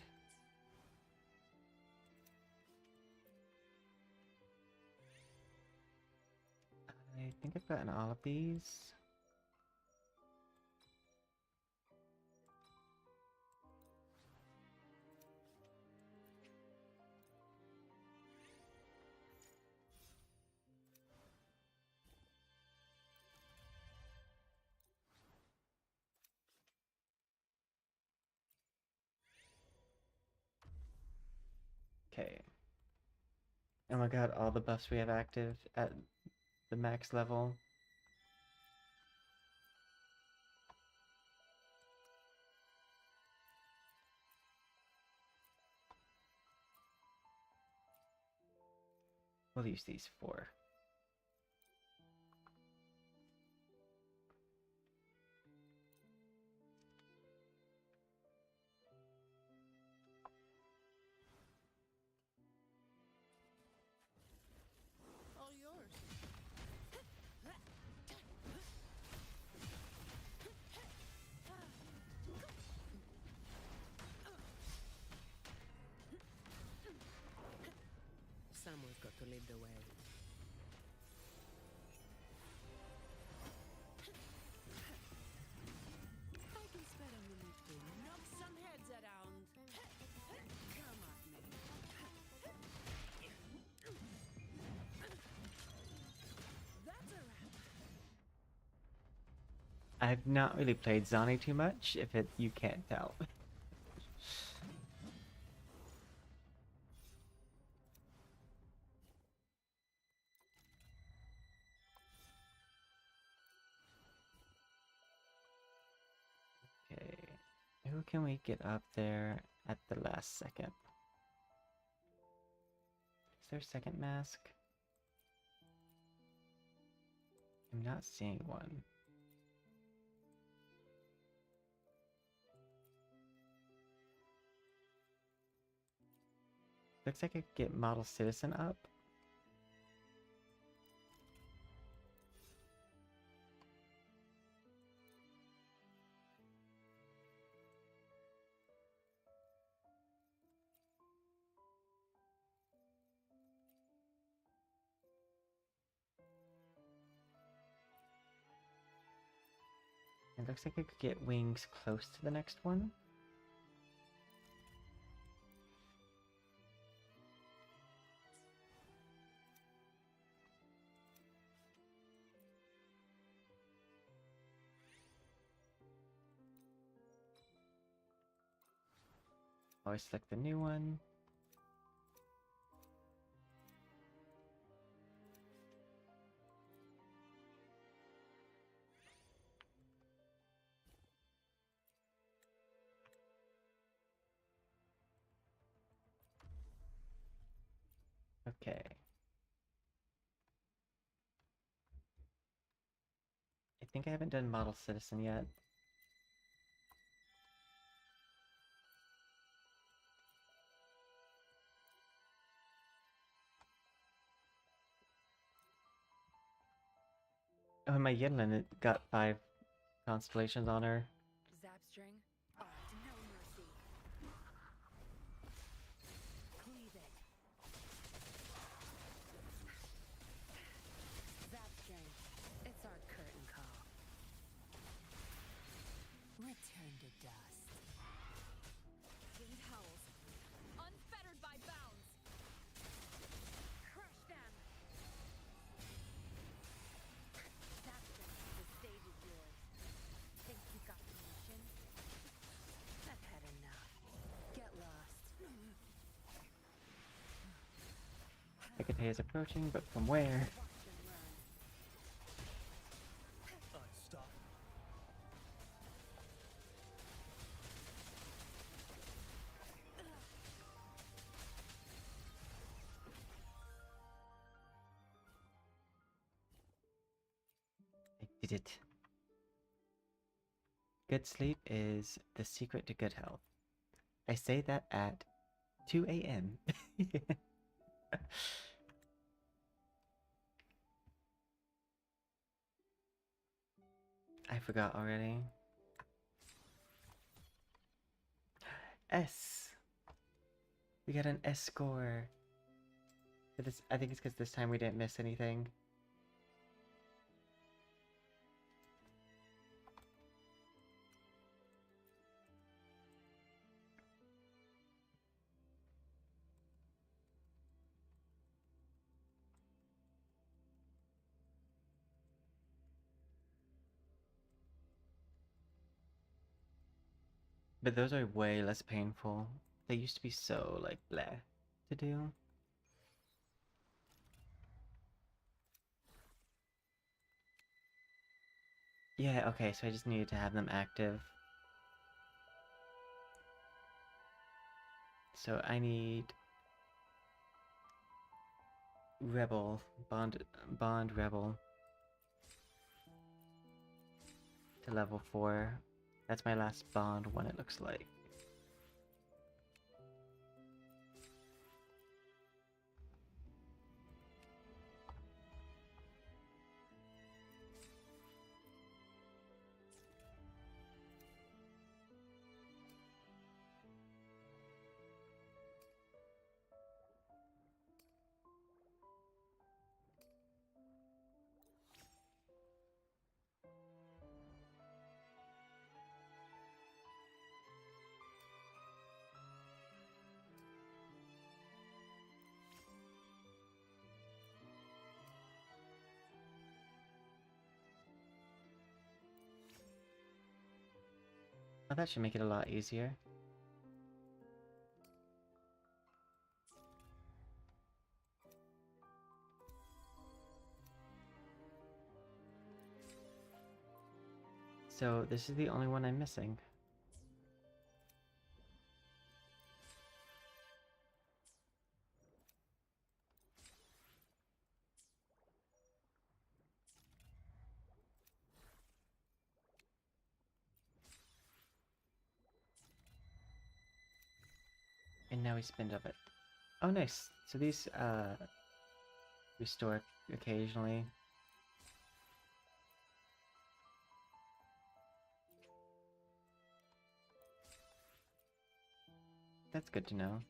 I think I've gotten all of these. Okay. Oh my god, all the buffs we have active at the max level. We'll use these 4. I've got to lead the way. I can spare a minute to knock some heads around. Come at me. That's a wrap. I've not really played Zani too much, if you can't tell. Okay, who can we get up there at the last second? Is there a second mask? I'm not seeing one. Looks like I could get Model Citizen up. It looks like I could get wings close to the next one. Always select the new one. Okay. I think I haven't done Model Citizen yet. Oh, and my Yinlin, it got 5 constellations on her. Zap string. Art, no mercy. Cleave it. Zap string. It's our curtain call. Return to dust. Wind howls, unfettered by bounds. Crush them. Zap string, the stage is yours. Think you got the mission? I've had enough. Get lost. Hecate is approaching, but from where? Watch them run. Stop. I did it. Good sleep is the secret to good health. I say that at 2 a.m. I forgot already. S. We got an S score. But this, I think it's because this time we didn't miss anything. But those are way less painful. They used to be so, like, bleh to do. Yeah, okay, so I just needed to have them active. So I need Rebel, Bond Rebel to level 4. That's my last Bond one, it looks like. Oh, that should make it a lot easier. So this is the only one I'm missing. And now we spend of it. Oh, nice. So these, restore occasionally. That's good to know.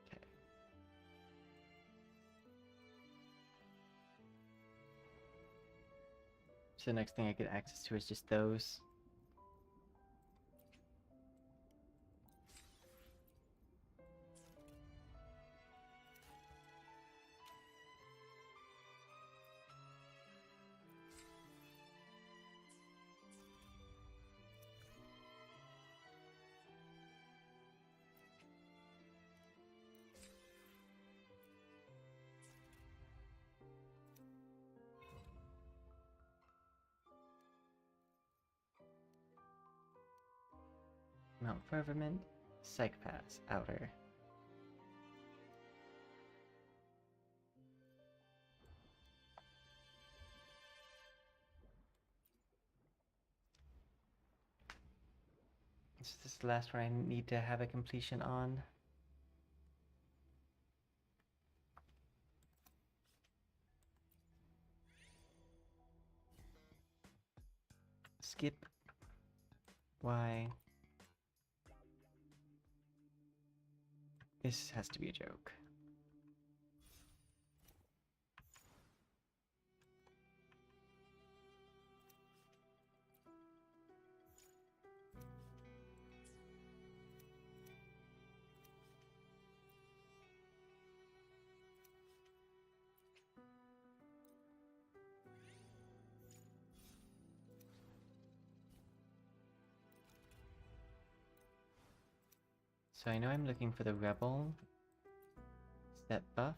Okay. So the next thing I get access to is just those. Mount Fervament, Psych Pass, Outer. This is the last one I need to have a completion on. Skip. Why? This has to be a joke. So I know I'm looking for the Rebel set buff.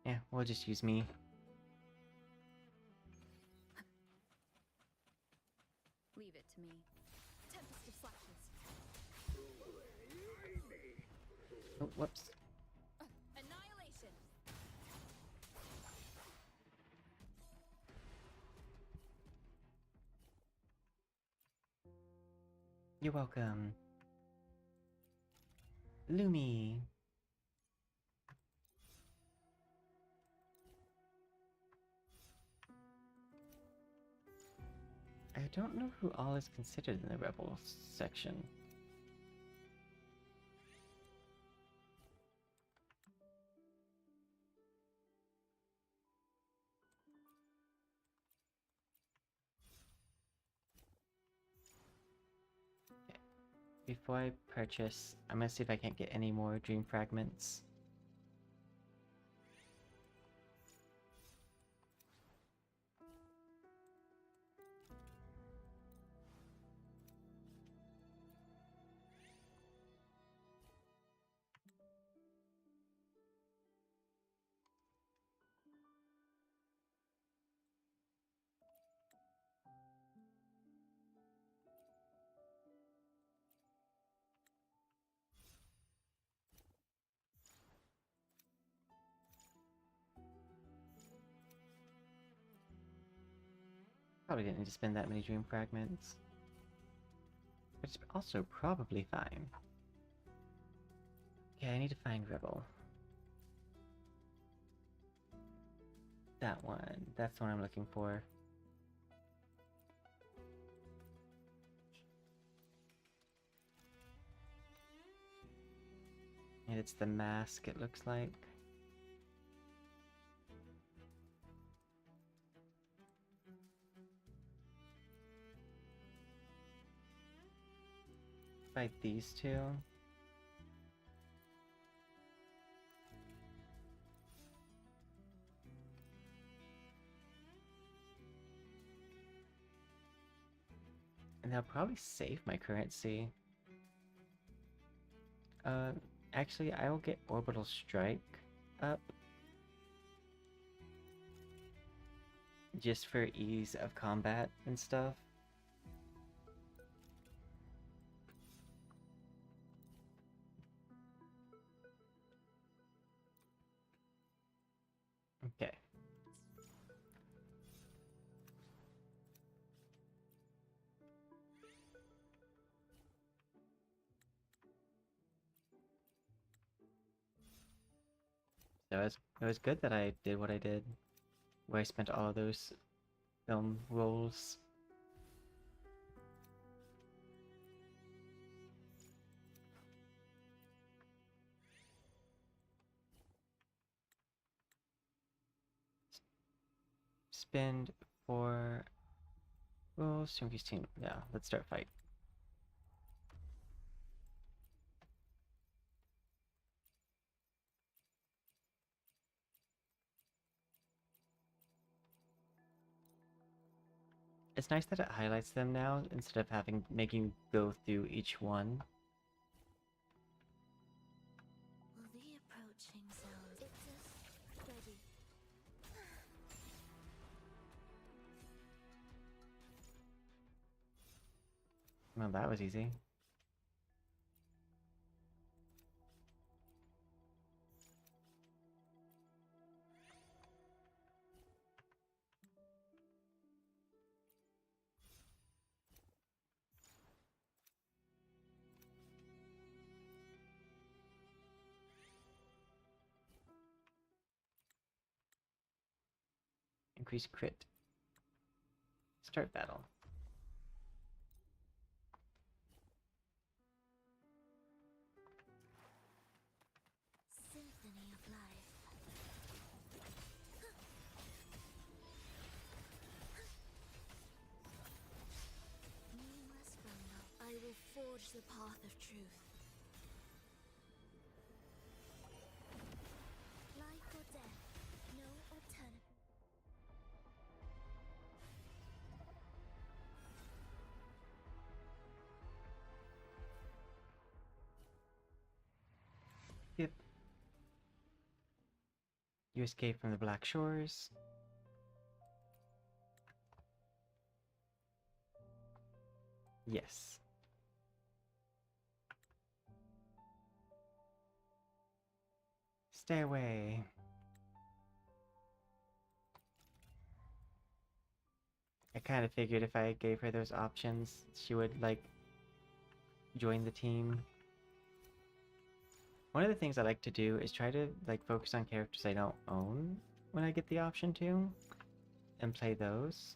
Yeah, we'll just use me. Leave it to me. Tempest of Slashes. Oh, whoops. Annihilation. You're welcome. Lumi. I don't know who all is considered in the Rebel section. Okay. Before I purchase, I'm gonna see if I can't get any more dream fragments. Probably didn't need to spend that many dream fragments. But it's also probably fine. Okay, I need to find Rebel. That one. That's the one I'm looking for. And it's the mask, it looks like. Fight these two. And they'll probably save my currency. Uh, actually, I will get Orbital Strike up. Just for ease of combat and stuff. Okay. So it was good that I did what I did, where I spent all of those film rolls. Spend for rolls, 16. Yeah, let's start fight. It's nice that it highlights them now instead of having making you go through each one. Well, the approaching sounds. It's us ready. Well, that was easy. Increase crit. Start battle. Symphony of life. Nameless Rumble. I will forge the path of truth. Life or death, no alternative. Yep. You escape from the Black Shores. Yes. Stay away. I kind of figured if I gave her those options, she would, like, join the team. One of the things I like to do is try to, like, focus on characters I don't own when I get the option to, and play those.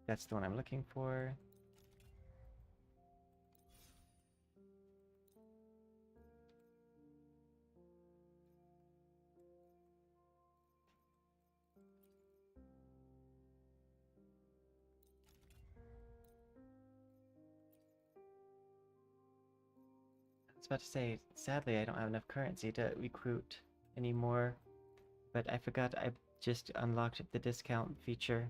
That's the one I'm looking for. I was about to say, sadly, I don't have enough currency to recruit anymore, but I forgot I just unlocked the discount feature.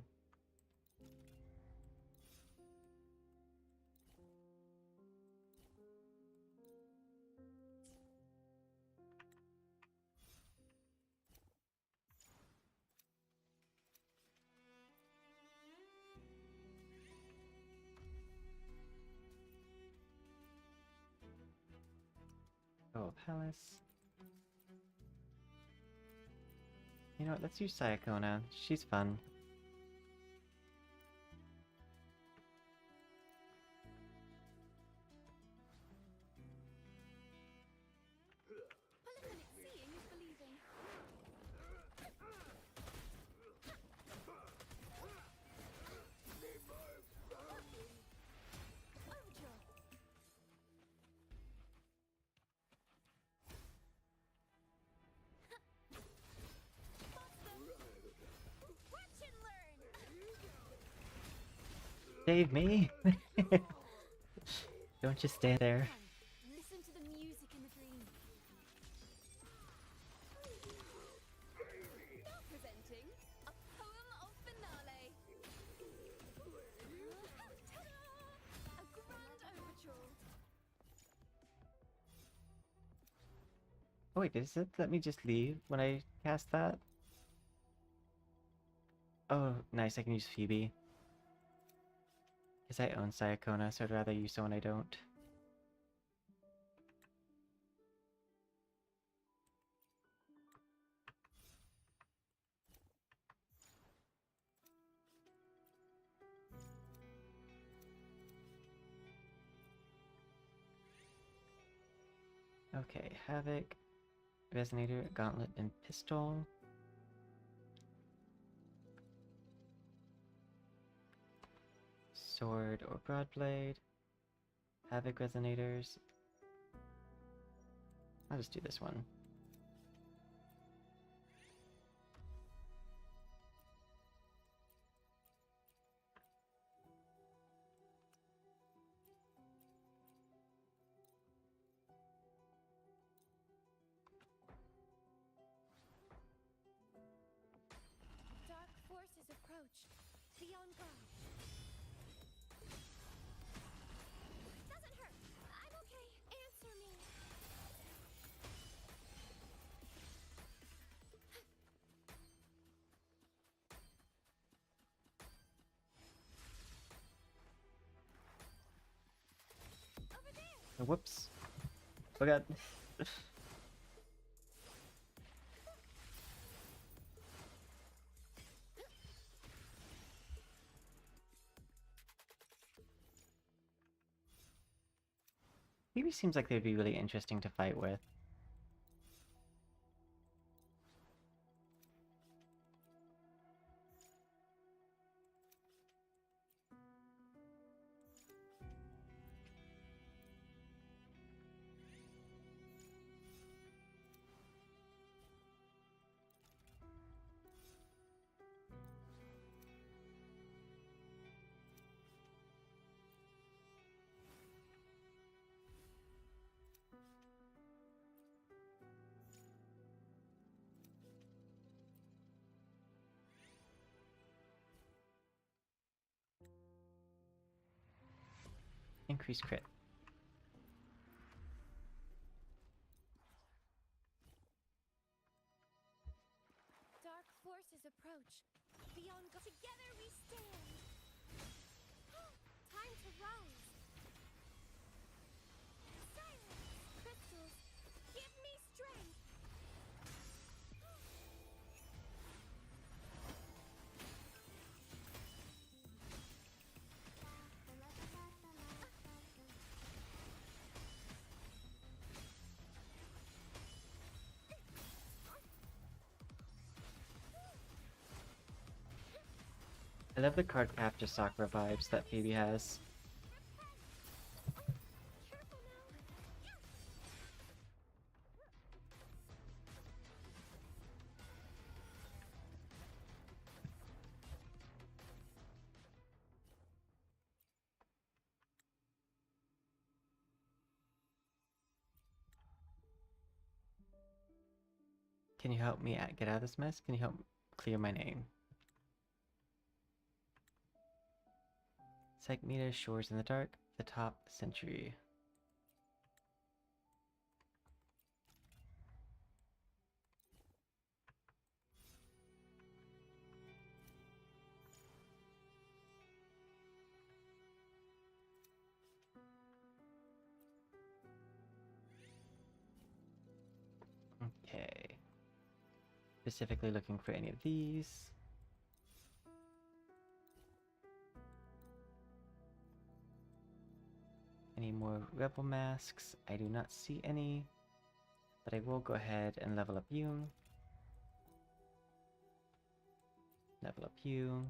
Oh, Palace. You know what, let's use Sayakona. She's fun. Save me! Don't just stand there. Listen to the music in the dream. Now presenting a poem of finale. Ta-da! A grand overture. Oh wait, does it let me just leave when I cast that? Oh, nice, I can use Phoebe. Because I own Sayakona, so I'd rather use someone I don't. Okay, Havoc, Resonator, Gauntlet, and Pistol. Sword or Broadblade. Havoc Resonators. I'll just do this one. Dark forces approach. Be on guard. Doesn't hurt. I'm okay. Answer me. Over there. Oh, whoops. Oh god. Phoebe seems like they'd be really interesting to fight with. Increase crit. Dark forces approach. Be on guard. Together we stand. Time to rise. Silence. Crystals, give me strength. I love the card capture Sakura vibes that Phoebe has. Careful now. Can you help me get out of this mess? Can you help clear my name? Psych meter, shores in the dark, the top century. Okay. Specifically looking for any of these. Any more rebel masks? I do not see any, but I will go ahead and level up you. Level up you.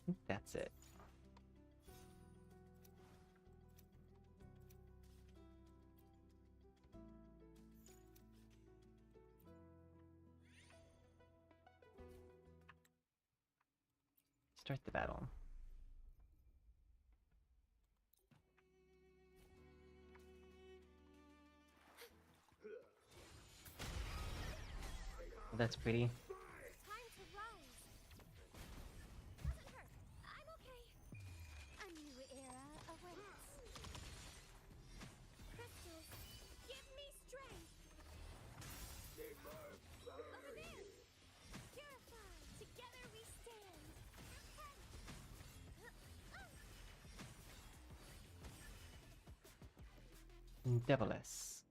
think that's it. Start the battle. That's pretty. Time to rise. Doesn't hurt. I'm okay. A new era awaits. Crystals, give me strength. Over there. Purify. Together we stand. Devilish.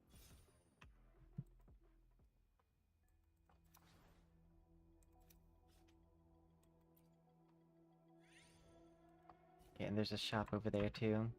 Okay, and there's a shop over there too.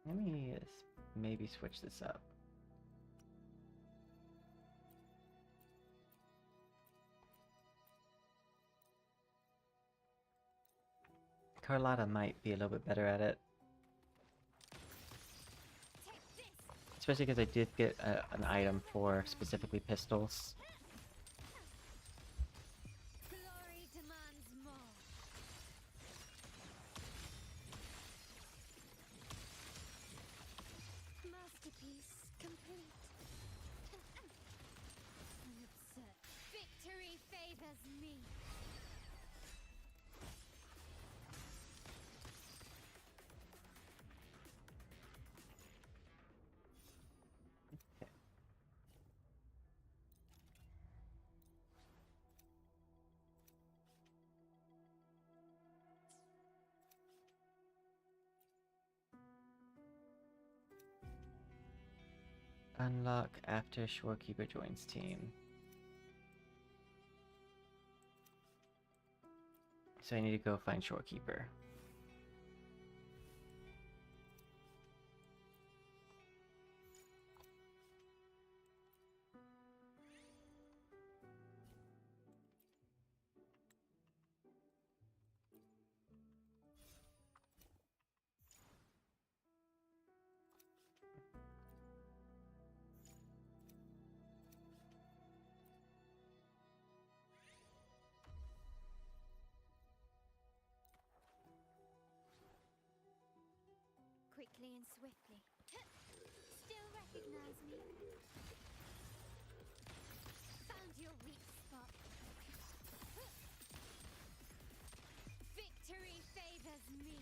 Let me maybe switch this up. Carlotta might be a little bit better at it. Take this. Especially because I did get an item for specifically pistols. Glory demands more. Masterpiece complete. Unabsurd. Victory favors me. Unlock after Shorekeeper joins team. So I need to go find Shorekeeper. Quickly and swiftly. Still recognize me? Found your weak spot. Victory favors me.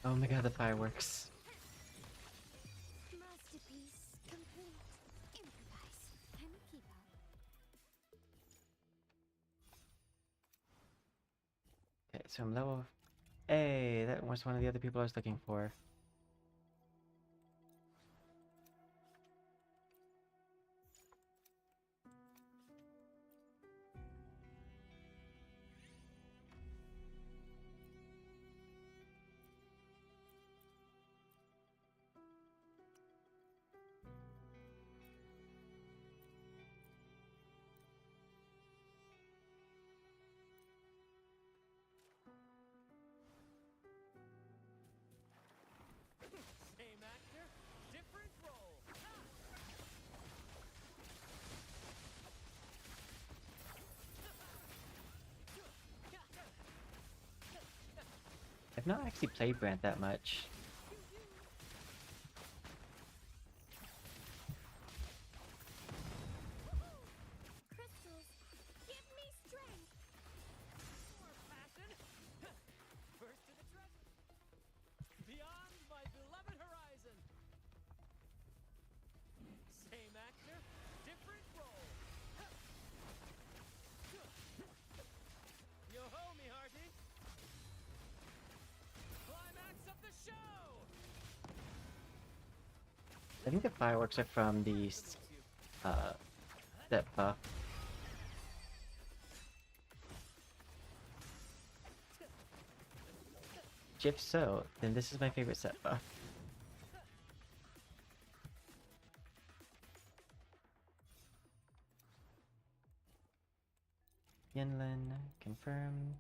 Oh my god, the fireworks. Masterpiece complete. Improvise. Can we keep up? Okay, so I'm level... Hey, that was one of the other people I was looking for. Same actor, different role. I've not actually played Brant that much. Crystals, give me strength. More passion. First to the treasure. Beyond my beloved horizon. Same actor, different role. I think the fireworks are from the uh, set buff. If so, then this is my favorite set buff. Yinlin, confirm.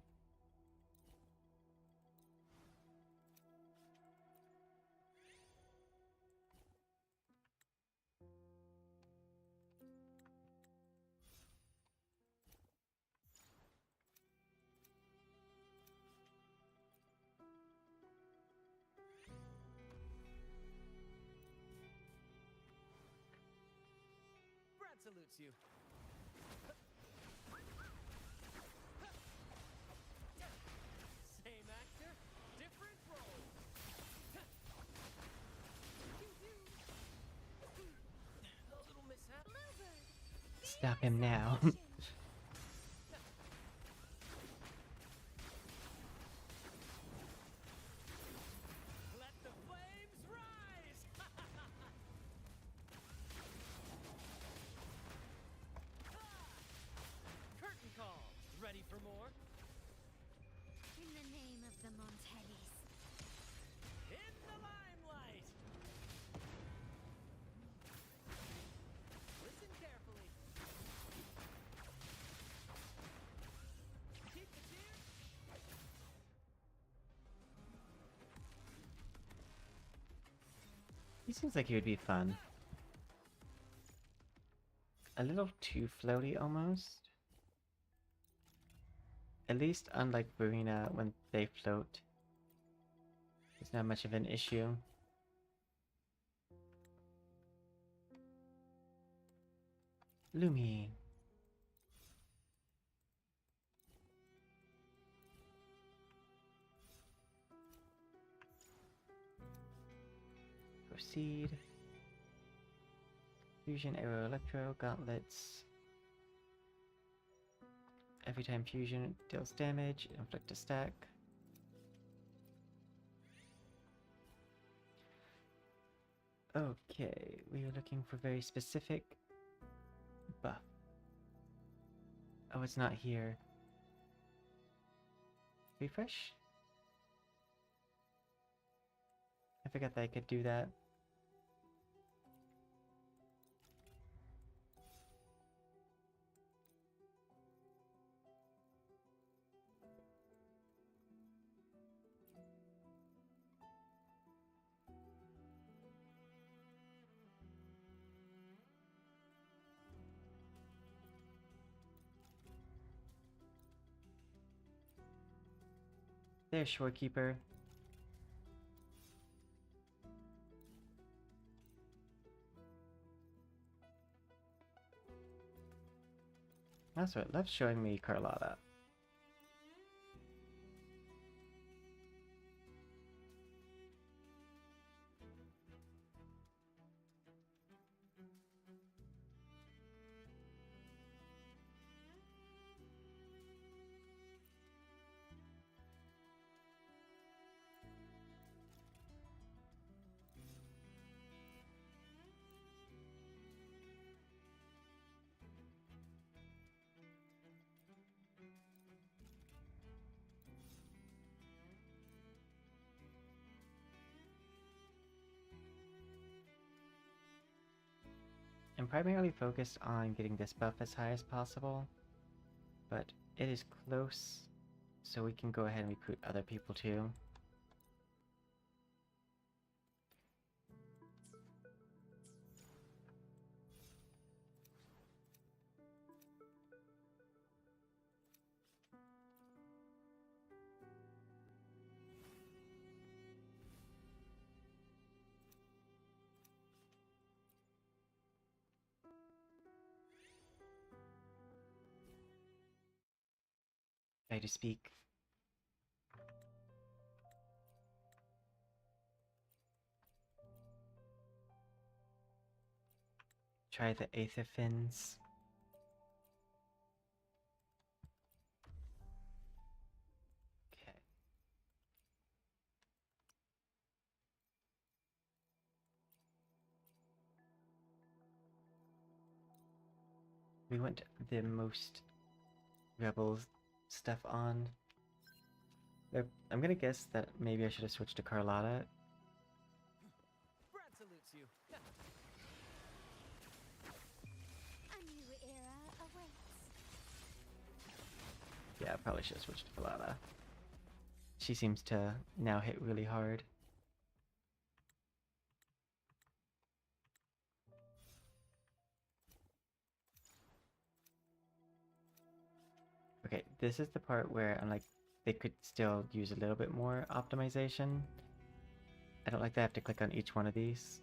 Brad salutes you. Same actor, different role. A little mishap. Stop him now. Let the flames rise! Curtain call. Ready for more? In the name of the Montellis. In the limelight! Listen carefully. Keep the cheer. He seems like he would be fun. A little too floaty almost. At least unlike Verena when they float. It's not much of an issue. Lumi. Proceed. Fusion, Aero, Electro, Gauntlets. Every time fusion deals damage, inflict a stack. Okay, we are looking for very specific buff. Oh, it's not here. Refresh? I forgot that I could do that. There's Shorekeeper. That's what, loves showing me Carlotta. I'm primarily focused on getting this buff as high as possible, but it is close, so we can go ahead and recruit other people too. Try to speak. Try the Aether Fins. Okay. we want the most rebels stuff on. I'm gonna guess that maybe I should have switched to Carlotta. Brad salutes you. A new era awaits. Yeah, I probably should have switched to Carlotta. She seems to now hit really hard. Okay, this is the part where I'm like, they could still use a little bit more optimization. I don't like that I have to click on each one of these.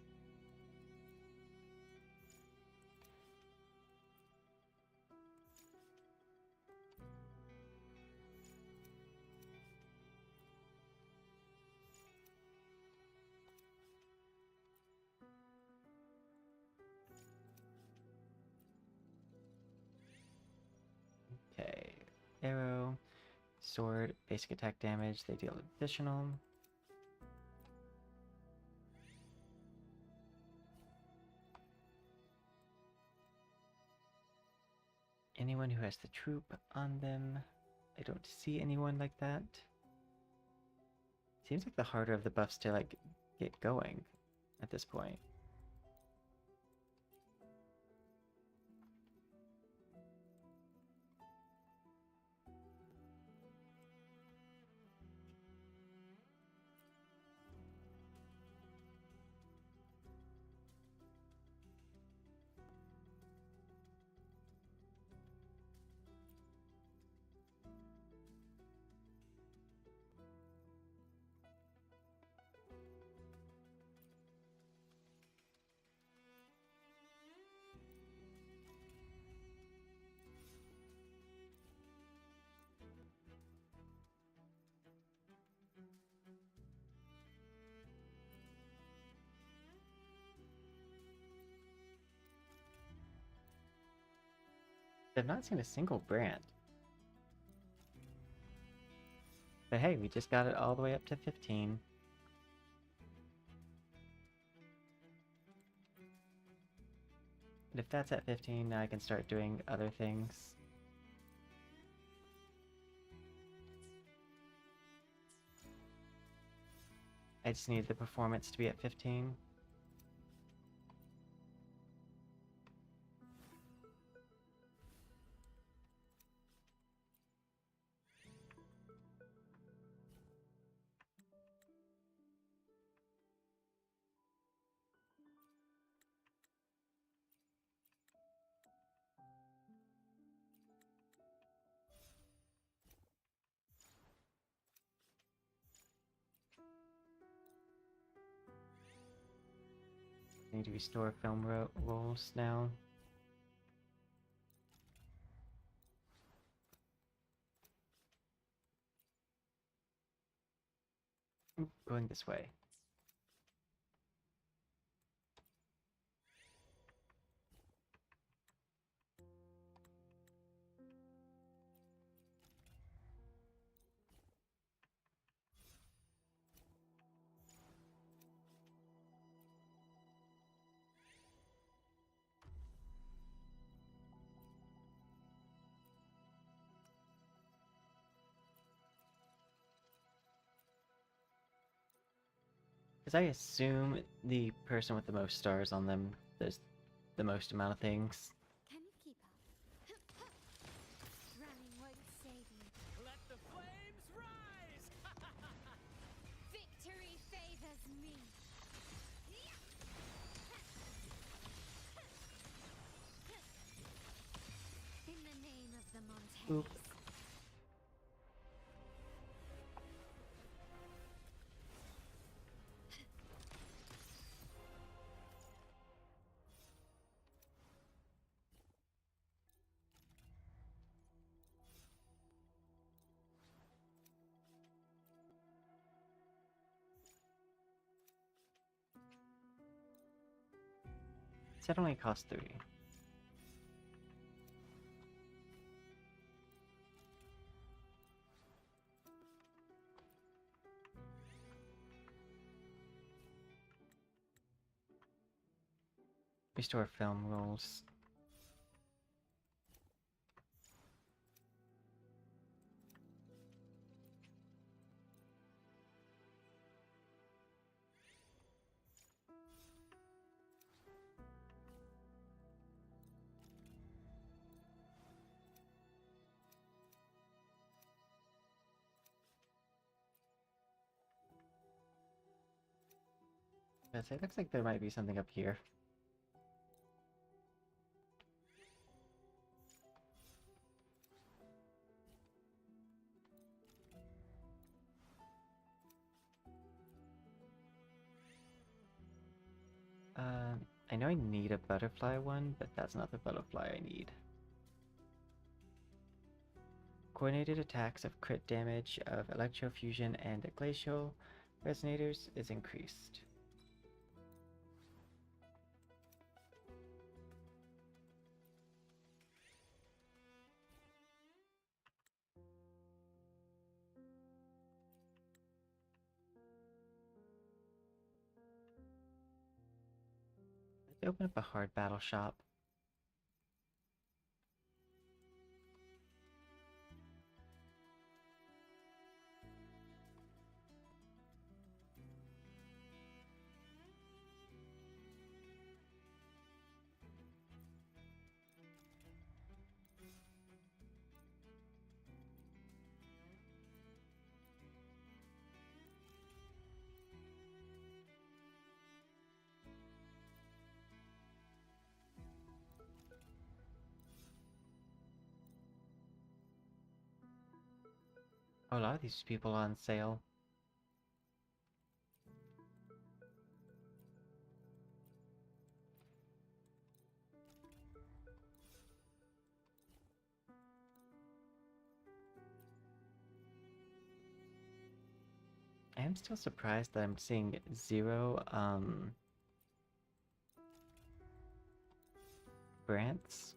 Okay, arrow, sword, basic attack damage, they deal additional. Anyone who has the troop on them. I don't see anyone like that. Seems like the harder of the buffs to like get going at this point. I've not seen a single brand. But hey, we just got it all the way up to 15. And if that's at 15, now I can start doing other things. I just need the performance to be at 15. I need to restore film rolls now. Oop, going this way. Because I assume the person with the most stars on them does the most amount of things. Can you keep up? Running won't save you. Let the flames rise! Victory favors me. In the name of the Oop. Montes. That only costs 3. Restore film rolls. Yes, it looks like there might be something up here. I know I need a butterfly one, but that's not the butterfly I need. Coordinated attacks of crit damage of electrofusion and glacial resonators is increased. Let's open up a hard battle shop. Oh, a lot of these people on sale. I am still surprised that I'm seeing zero grants.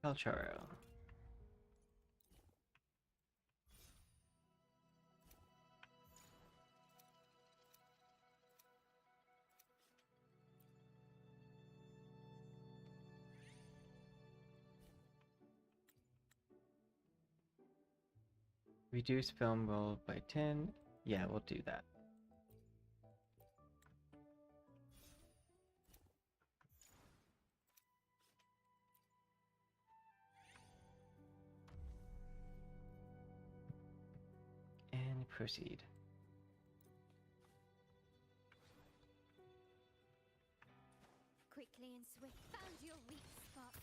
Cultural. Reduce film roll by 10. Yeah, we'll do that. And proceed. Quickly and swift. Found your weak spot.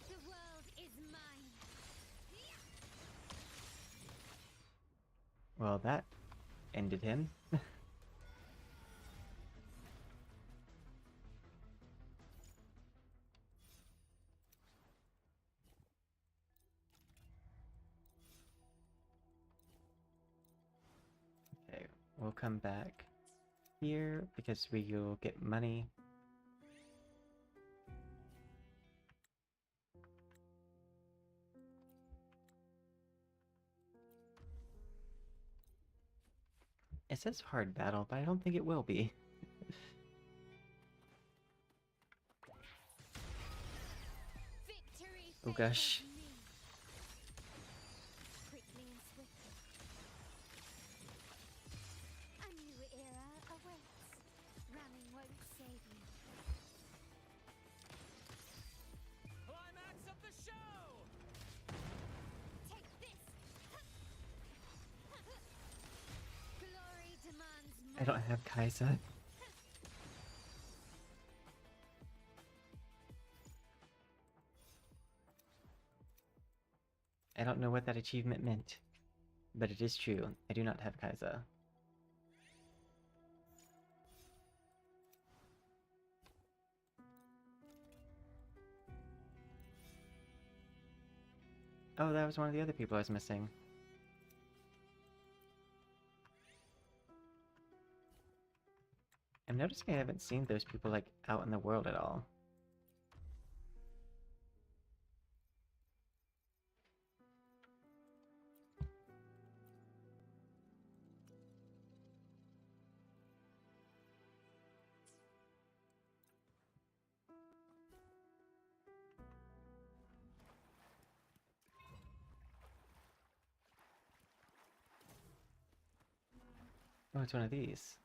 The world is mine. Well, that ended him. Okay, we'll come back here because we will get money. It says hard battle, but I don't think it will be. Victory Oh gosh. favors me. Quickly and swiftly. A new era awaits. Ramming won't save you. Climax of the show! Take this. Glory demands I don't have Kaisa. I don't know what that achievement meant, but it is true. I do not have Kaisa. Oh, that was one of the other people I was missing. I'm noticing I haven't seen those people, like, out in the world at all. Oh, it's one of these.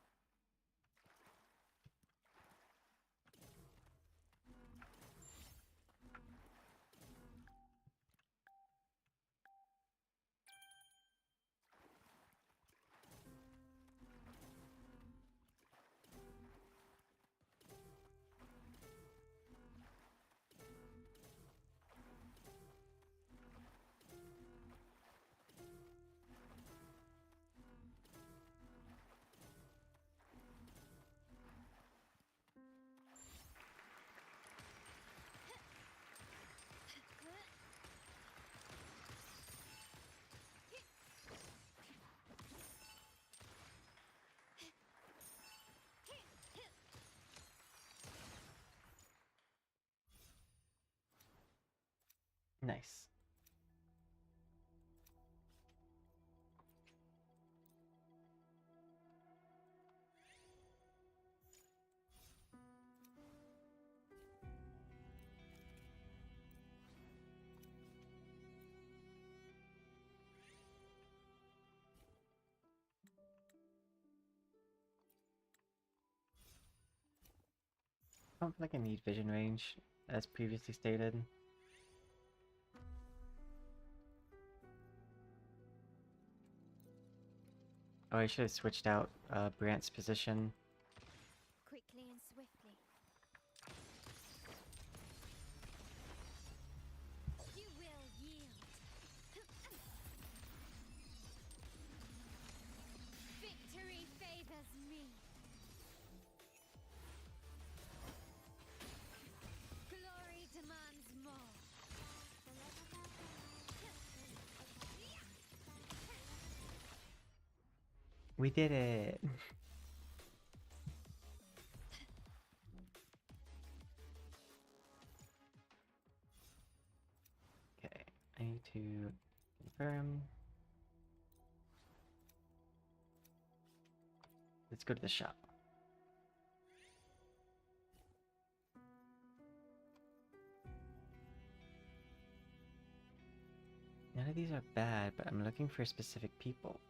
Nice. I don't feel like I need vision range, as previously stated. Oh, I should have switched out Brant's position. Quickly and swiftly. You will yield. Victory favors me. Glory demands more. We did it! Okay, I need to confirm. Let's go to the shop. None of these are bad, but I'm looking for specific people.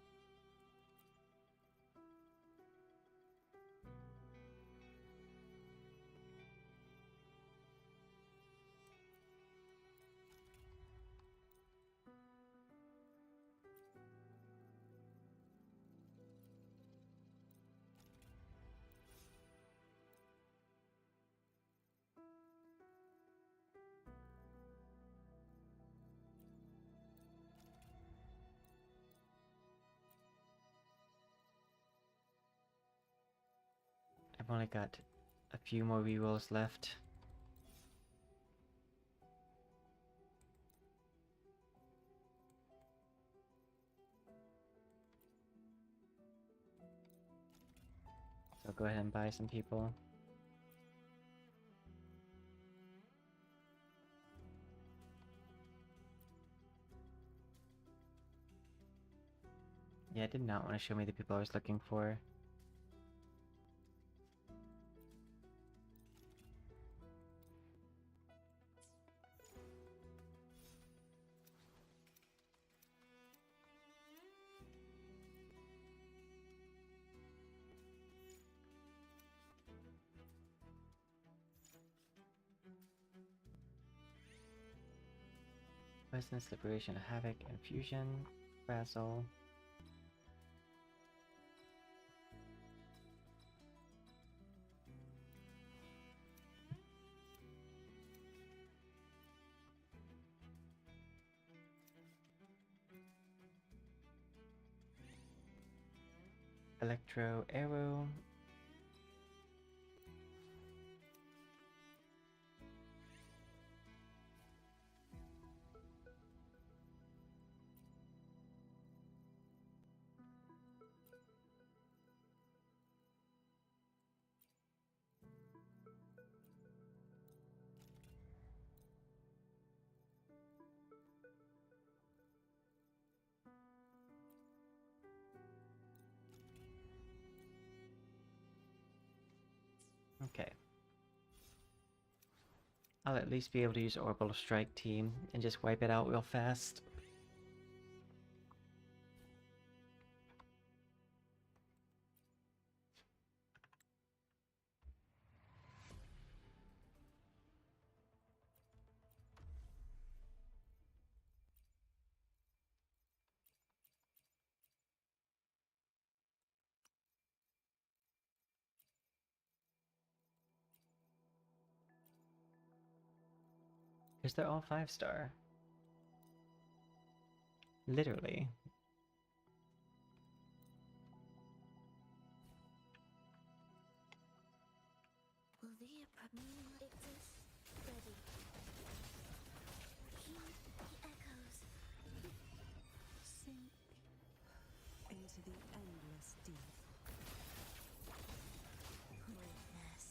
I've only got a few more rerolls left. So I'll go ahead and buy some people. Yeah, it did not want to show me the people I was looking for. Poisonous, Liberation, Havoc, Infusion, Frazzle. Electro, Arrow. Okay. I'll at least be able to use Orbital Strike Team and just wipe it out real fast. Because they're all 5-star. Literally. Will the moon exist? Ready. Heed the echoes. Sink into the endless deep. Witness.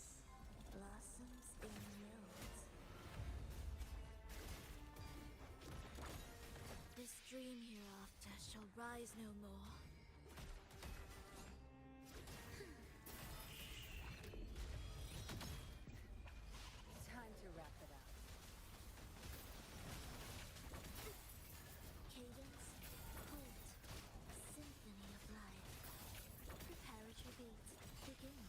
Blossoms in mills. This dream hereafter shall rise no more. Time to wrap it up. Cadence, hold, symphony of life. Preparatory beats, begin.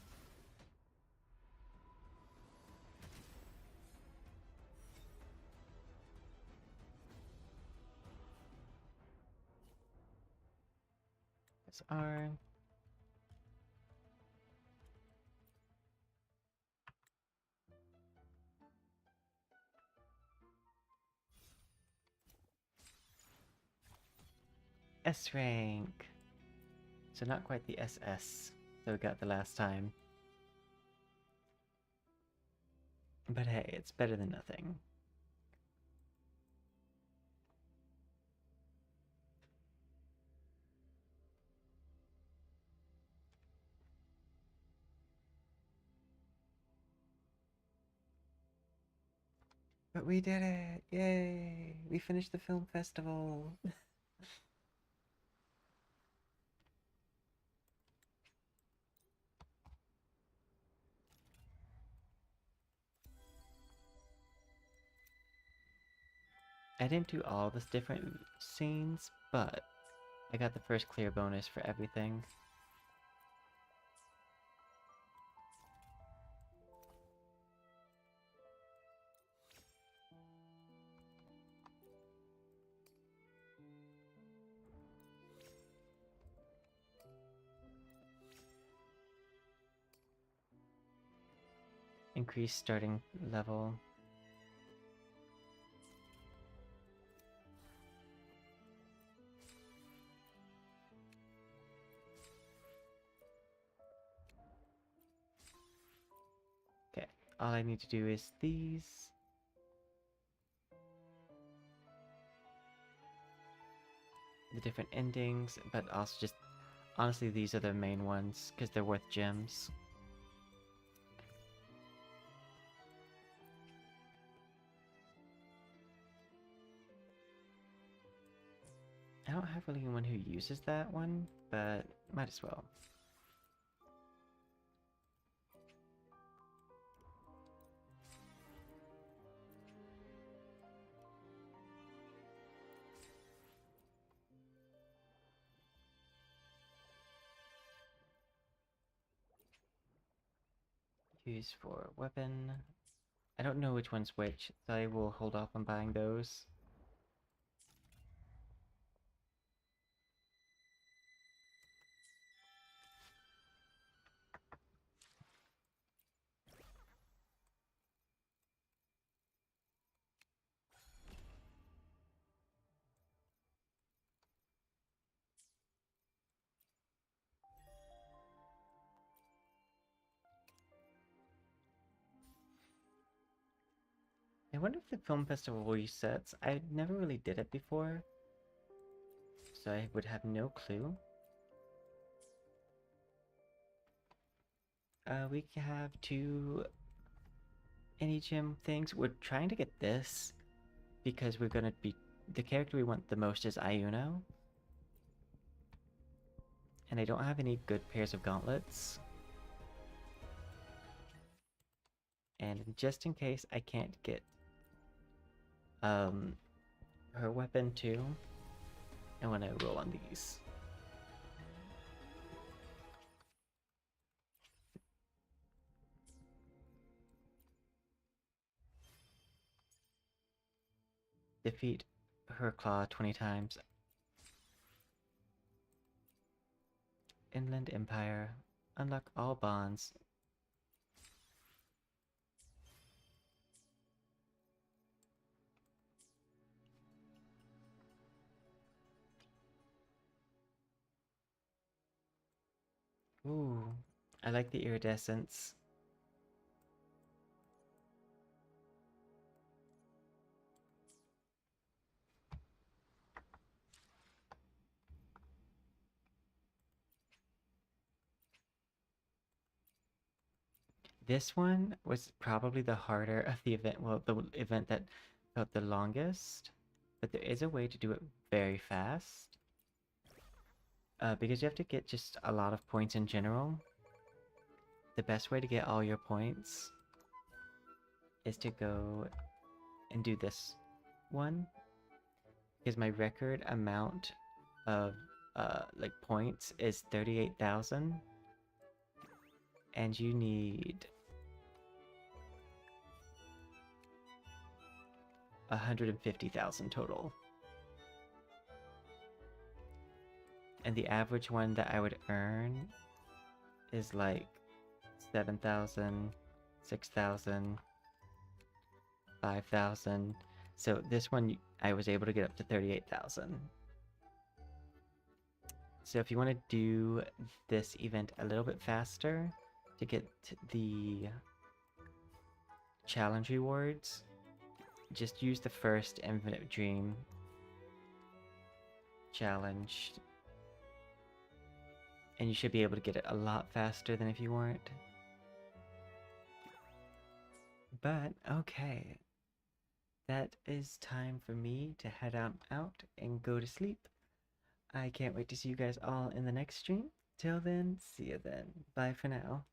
That's R. S rank. So not quite the SS that we got the last time. But hey, it's better than nothing. But we did it! Yay! We finished the film festival! I didn't do all the different scenes, but I got the first clear bonus for everything. Increase starting level. Okay, all I need to do is these. The different endings, but also just, honestly, these are the main ones, because they're worth gems. I don't have really anyone who uses that one, but might as well. Use for weapon. I don't know which one's which, so I will hold off on buying those. I wonder if the film festival resets. I never really did it before, so I would have no clue. We have 2 any gym things. We're trying to get this because we're gonna be the character we want the most is Ayuno, and I don't have any good pairs of gauntlets. And just in case I can't get her weapon too, I want to roll on these. Defeat her claw 20 times. Inland Empire. Unlock all bonds. Ooh, I like the iridescence. This one was probably the harder of the event, well, the event that felt the longest, but there is a way to do it very fast. Because you have to get just a lot of points in general. The best way to get all your points is to go and do this one. Because my record amount of like points is 38,000. And you need 150,000 total. And the average one that I would earn is like 7,000, 6,000, 5,000. So this one I was able to get up to 38,000. So if you want to do this event a little bit faster to get the challenge rewards, just use the first Infinite Dream challenge. And you should be able to get it a lot faster than if you weren't. But, okay. That is time for me to head out and go to sleep. I can't wait to see you guys all in the next stream. Till then, see you then. Bye for now.